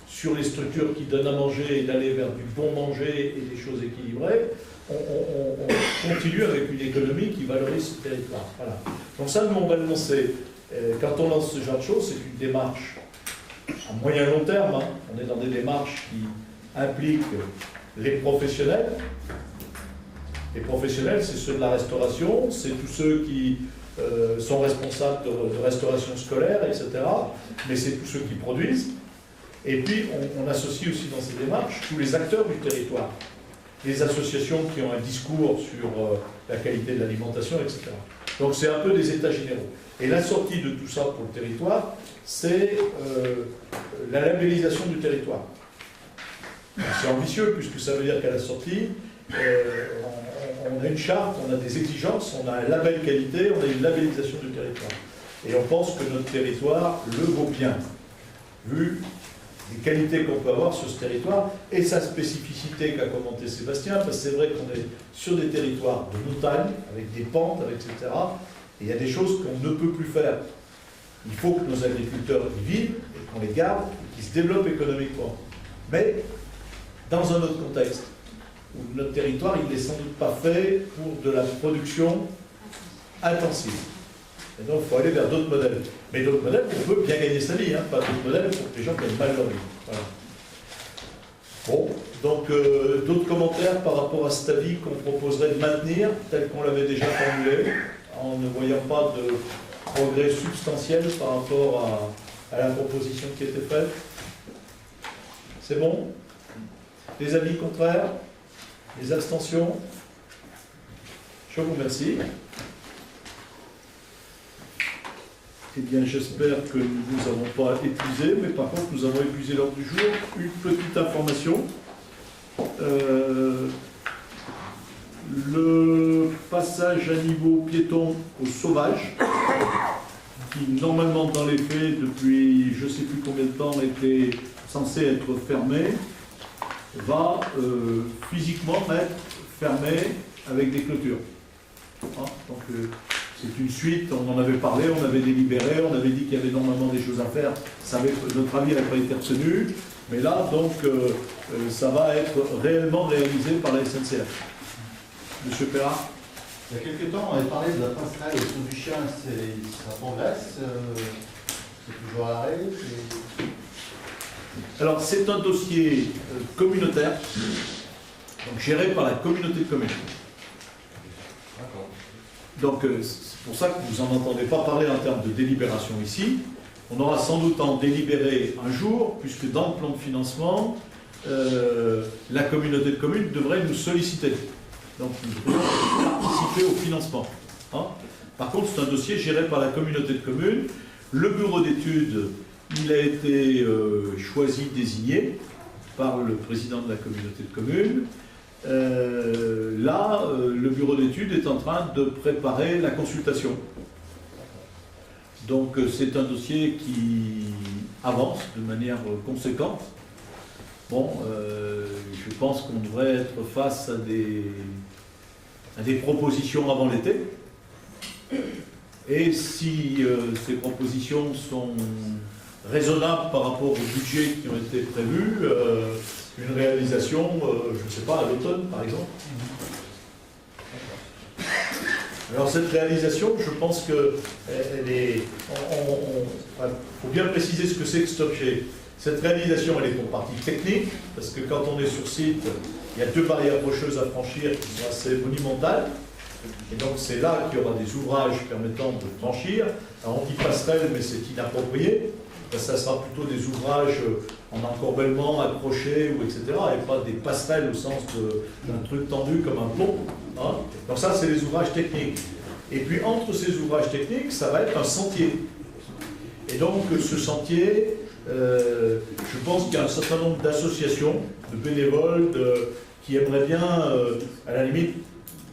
sur les structures qui donnent à manger et d'aller vers du bon manger et des choses équilibrées, on continue avec une économie qui valorise ce territoire. Voilà. Donc ça, nous, on va le lancer. Quand on lance ce genre de choses, c'est une démarche à moyen long terme. Hein. On est dans des démarches qui impliquent les professionnels. Les professionnels, c'est ceux de la restauration, c'est tous ceux qui sont responsables de restauration scolaire, etc. Mais c'est tous ceux qui produisent. Et puis, on associe aussi dans ces démarches tous les acteurs du territoire. Les associations qui ont un discours sur la qualité de l'alimentation, etc. Donc c'est un peu des états généraux. Et la sortie de tout ça pour le territoire, c'est la labellisation du territoire. C'est ambitieux, puisque ça veut dire qu'à la sortie, on a une charte, on a des exigences, on a un label qualité, on a une labellisation du territoire. Et on pense que notre territoire le vaut bien, vu les qualités qu'on peut avoir sur ce territoire et sa spécificité qu'a commenté Sébastien, parce que c'est vrai qu'on est sur des territoires de montagne, avec des pentes, etc. Et il y a des choses qu'on ne peut plus faire. Il faut que nos agriculteurs y vivent et qu'on les garde et qu'ils se développent économiquement. Mais dans un autre contexte, où notre territoire, il n'est sans doute pas fait pour de la production intensive. Et donc, il faut aller vers d'autres modèles. Mais d'autres modèles, on peut bien gagner sa vie, hein, pas d'autres modèles pour que les gens gagnent mal leur vie. Voilà. Bon, donc, d'autres commentaires par rapport à cet avis qu'on proposerait de maintenir, tel qu'on l'avait déjà formulé, en ne voyant pas de progrès substantiel par rapport à la proposition qui était faite. C'est bon? Les avis contraires? Les abstentions? Je vous remercie. Eh bien, j'espère que nous ne vous avons pas épuisé, mais par contre, nous avons épuisé l'ordre du jour. Une petite information. Le passage à niveau piéton au Sauvage, qui normalement dans les faits, depuis je ne sais plus combien de temps, était censé être fermé, va physiquement être fermé avec des clôtures. Hein, donc c'est une suite, on en avait parlé, on avait délibéré, on avait dit qu'il y avait normalement des choses à faire, notre avis n'avait pas été retenu, mais là donc ça va être réellement réalisé par la SNCF. Monsieur Perra. Il y a quelques temps, on avait parlé de la passerelle au Saut du Chien, ça progresse, c'est toujours à l'arrêt. Alors, c'est un dossier communautaire, donc géré par la communauté de communes. Donc, c'est pour ça que vous n'en entendez pas parler en termes de délibération ici. On aura sans doute en délibéré un jour, puisque dans le plan de financement, la communauté de communes devrait nous solliciter. Donc, nous devons participer au financement. Hein. Par contre, c'est un dossier géré par la communauté de communes. Le bureau d'études, il a été choisi, désigné par le président de la communauté de communes. Là, le bureau d'études est en train de préparer la consultation. Donc, c'est un dossier qui avance de manière conséquente. Bon, je pense qu'on devrait être face à des propositions avant l'été. Et si ces propositions sont raisonnables par rapport aux budgets qui ont été prévus, une réalisation, je ne sais pas, à l'automne par exemple. Alors cette réalisation, je pense que elle est. Faut bien préciser ce que c'est que cet objet. Cette réalisation, elle est pour partie technique, parce que quand on est sur site, il y a 2 barrières rocheuses à franchir qui sont assez monumentales. Et donc c'est là qu'il y aura des ouvrages permettant de franchir. Alors on dit passerelle, mais c'est inapproprié. Ça sera plutôt des ouvrages en encorbellement, accrochés, ou etc. Et pas des passerelles au sens d'un truc tendu comme un pont. Hein. Donc ça, c'est les ouvrages techniques. Et puis entre ces ouvrages techniques, ça va être un sentier. Et donc ce sentier, je pense qu'il y a un certain nombre d'associations, de bénévoles, qui aimeraient bien, à la limite,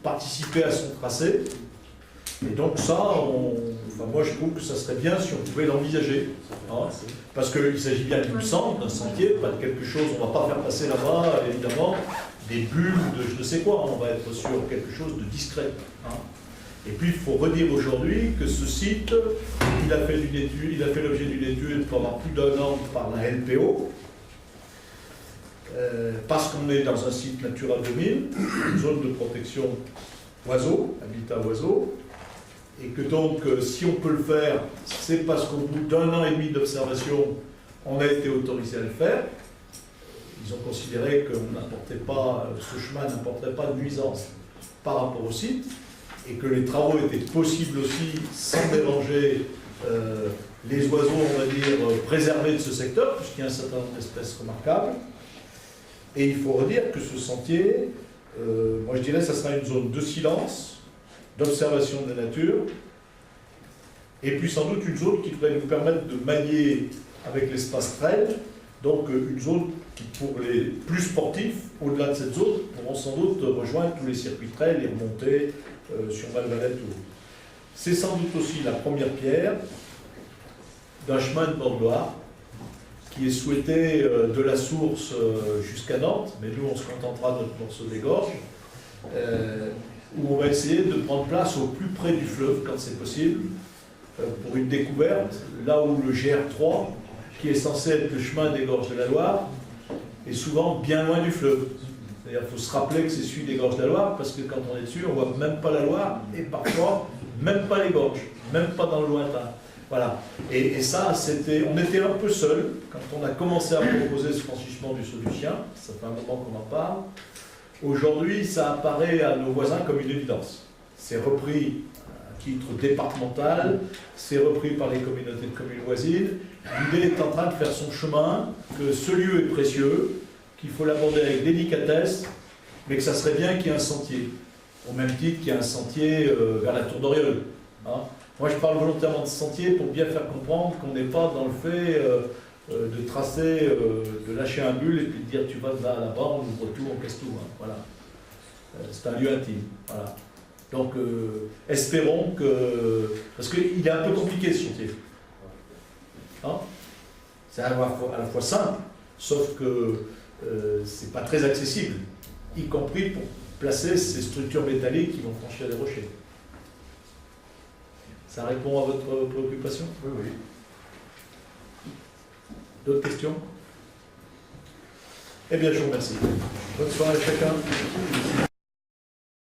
participer à son tracé. Et donc ça, moi je trouve que ça serait bien si on pouvait l'envisager. Hein, parce qu'il s'agit bien d'une centre, d'un sentier, pas de quelque chose, on ne va pas faire passer là-bas, évidemment, des bulles de je ne sais quoi, on va être sur quelque chose de discret. Hein. Et puis il faut redire aujourd'hui que ce site, il a fait l'objet d'une étude pendant plus d'1 an par la LPO, parce qu'on est dans un site Natura 2000, une zone de protection oiseaux, habitat oiseaux, et que donc si on peut le faire, c'est parce qu'au bout d'1 an et demi d'observation, on a été autorisé à le faire. Ils ont considéré que ce chemin n'apporterait pas de nuisance par rapport au site, et que les travaux étaient possibles aussi sans déranger les oiseaux, on va dire, préservés de ce secteur, puisqu'il y a un certain nombre d'espèces remarquables. Et il faut redire que ce sentier, moi je dirais que ça sera une zone de silence, d'observation de la nature, et puis sans doute une zone qui pourrait nous permettre de manier avec l'espace trail, donc une zone qui, pour les plus sportifs, au-delà de cette zone, pourront sans doute rejoindre tous les circuits trail et remonter sur Valvalette ou. C'est sans doute aussi la première pierre d'un chemin de Bordeaux qui est souhaité de la source jusqu'à Nantes, mais nous on se contentera de notre morceau des gorges, où on va essayer de prendre place au plus près du fleuve quand c'est possible, pour une découverte, là où le GR3, qui est censé être le chemin des gorges de la Loire, est souvent bien loin du fleuve. C'est-à-dire qu'il faut se rappeler que c'est celui des gorges de la Loire, parce que quand on est dessus, on ne voit même pas la Loire, et parfois, même pas les gorges, même pas dans le lointain. Voilà. Et ça, on était un peu seuls quand on a commencé à proposer ce franchissement du Saut du Chien. Ça fait un moment qu'on en parle. Aujourd'hui, ça apparaît à nos voisins comme une évidence. C'est repris à titre départemental, c'est repris par les communautés de communes voisines. L'idée est en train de faire son chemin, que ce lieu est précieux, qu'il faut l'aborder avec délicatesse, mais que ça serait bien qu'il y ait un sentier. Au même titre qu'il y a un sentier vers la Tour d'Oriol. Hein. Moi, je parle volontairement de sentier pour bien faire comprendre qu'on n'est pas dans le fait de tracer, de lâcher un bulle et puis de dire tu vas là-bas, on ouvre tout, on casse tout. Hein. Voilà. C'est un lieu intime. Voilà. Donc, espérons que... Parce qu'il est un peu compliqué ce chantier. Hein, c'est à la fois simple, sauf que c'est pas très accessible, y compris pour placer ces structures métalliques qui vont franchir les rochers. Ça répond à votre préoccupation? Oui, oui. D'autres questions? Eh bien, je vous remercie. Bonne soirée à chacun.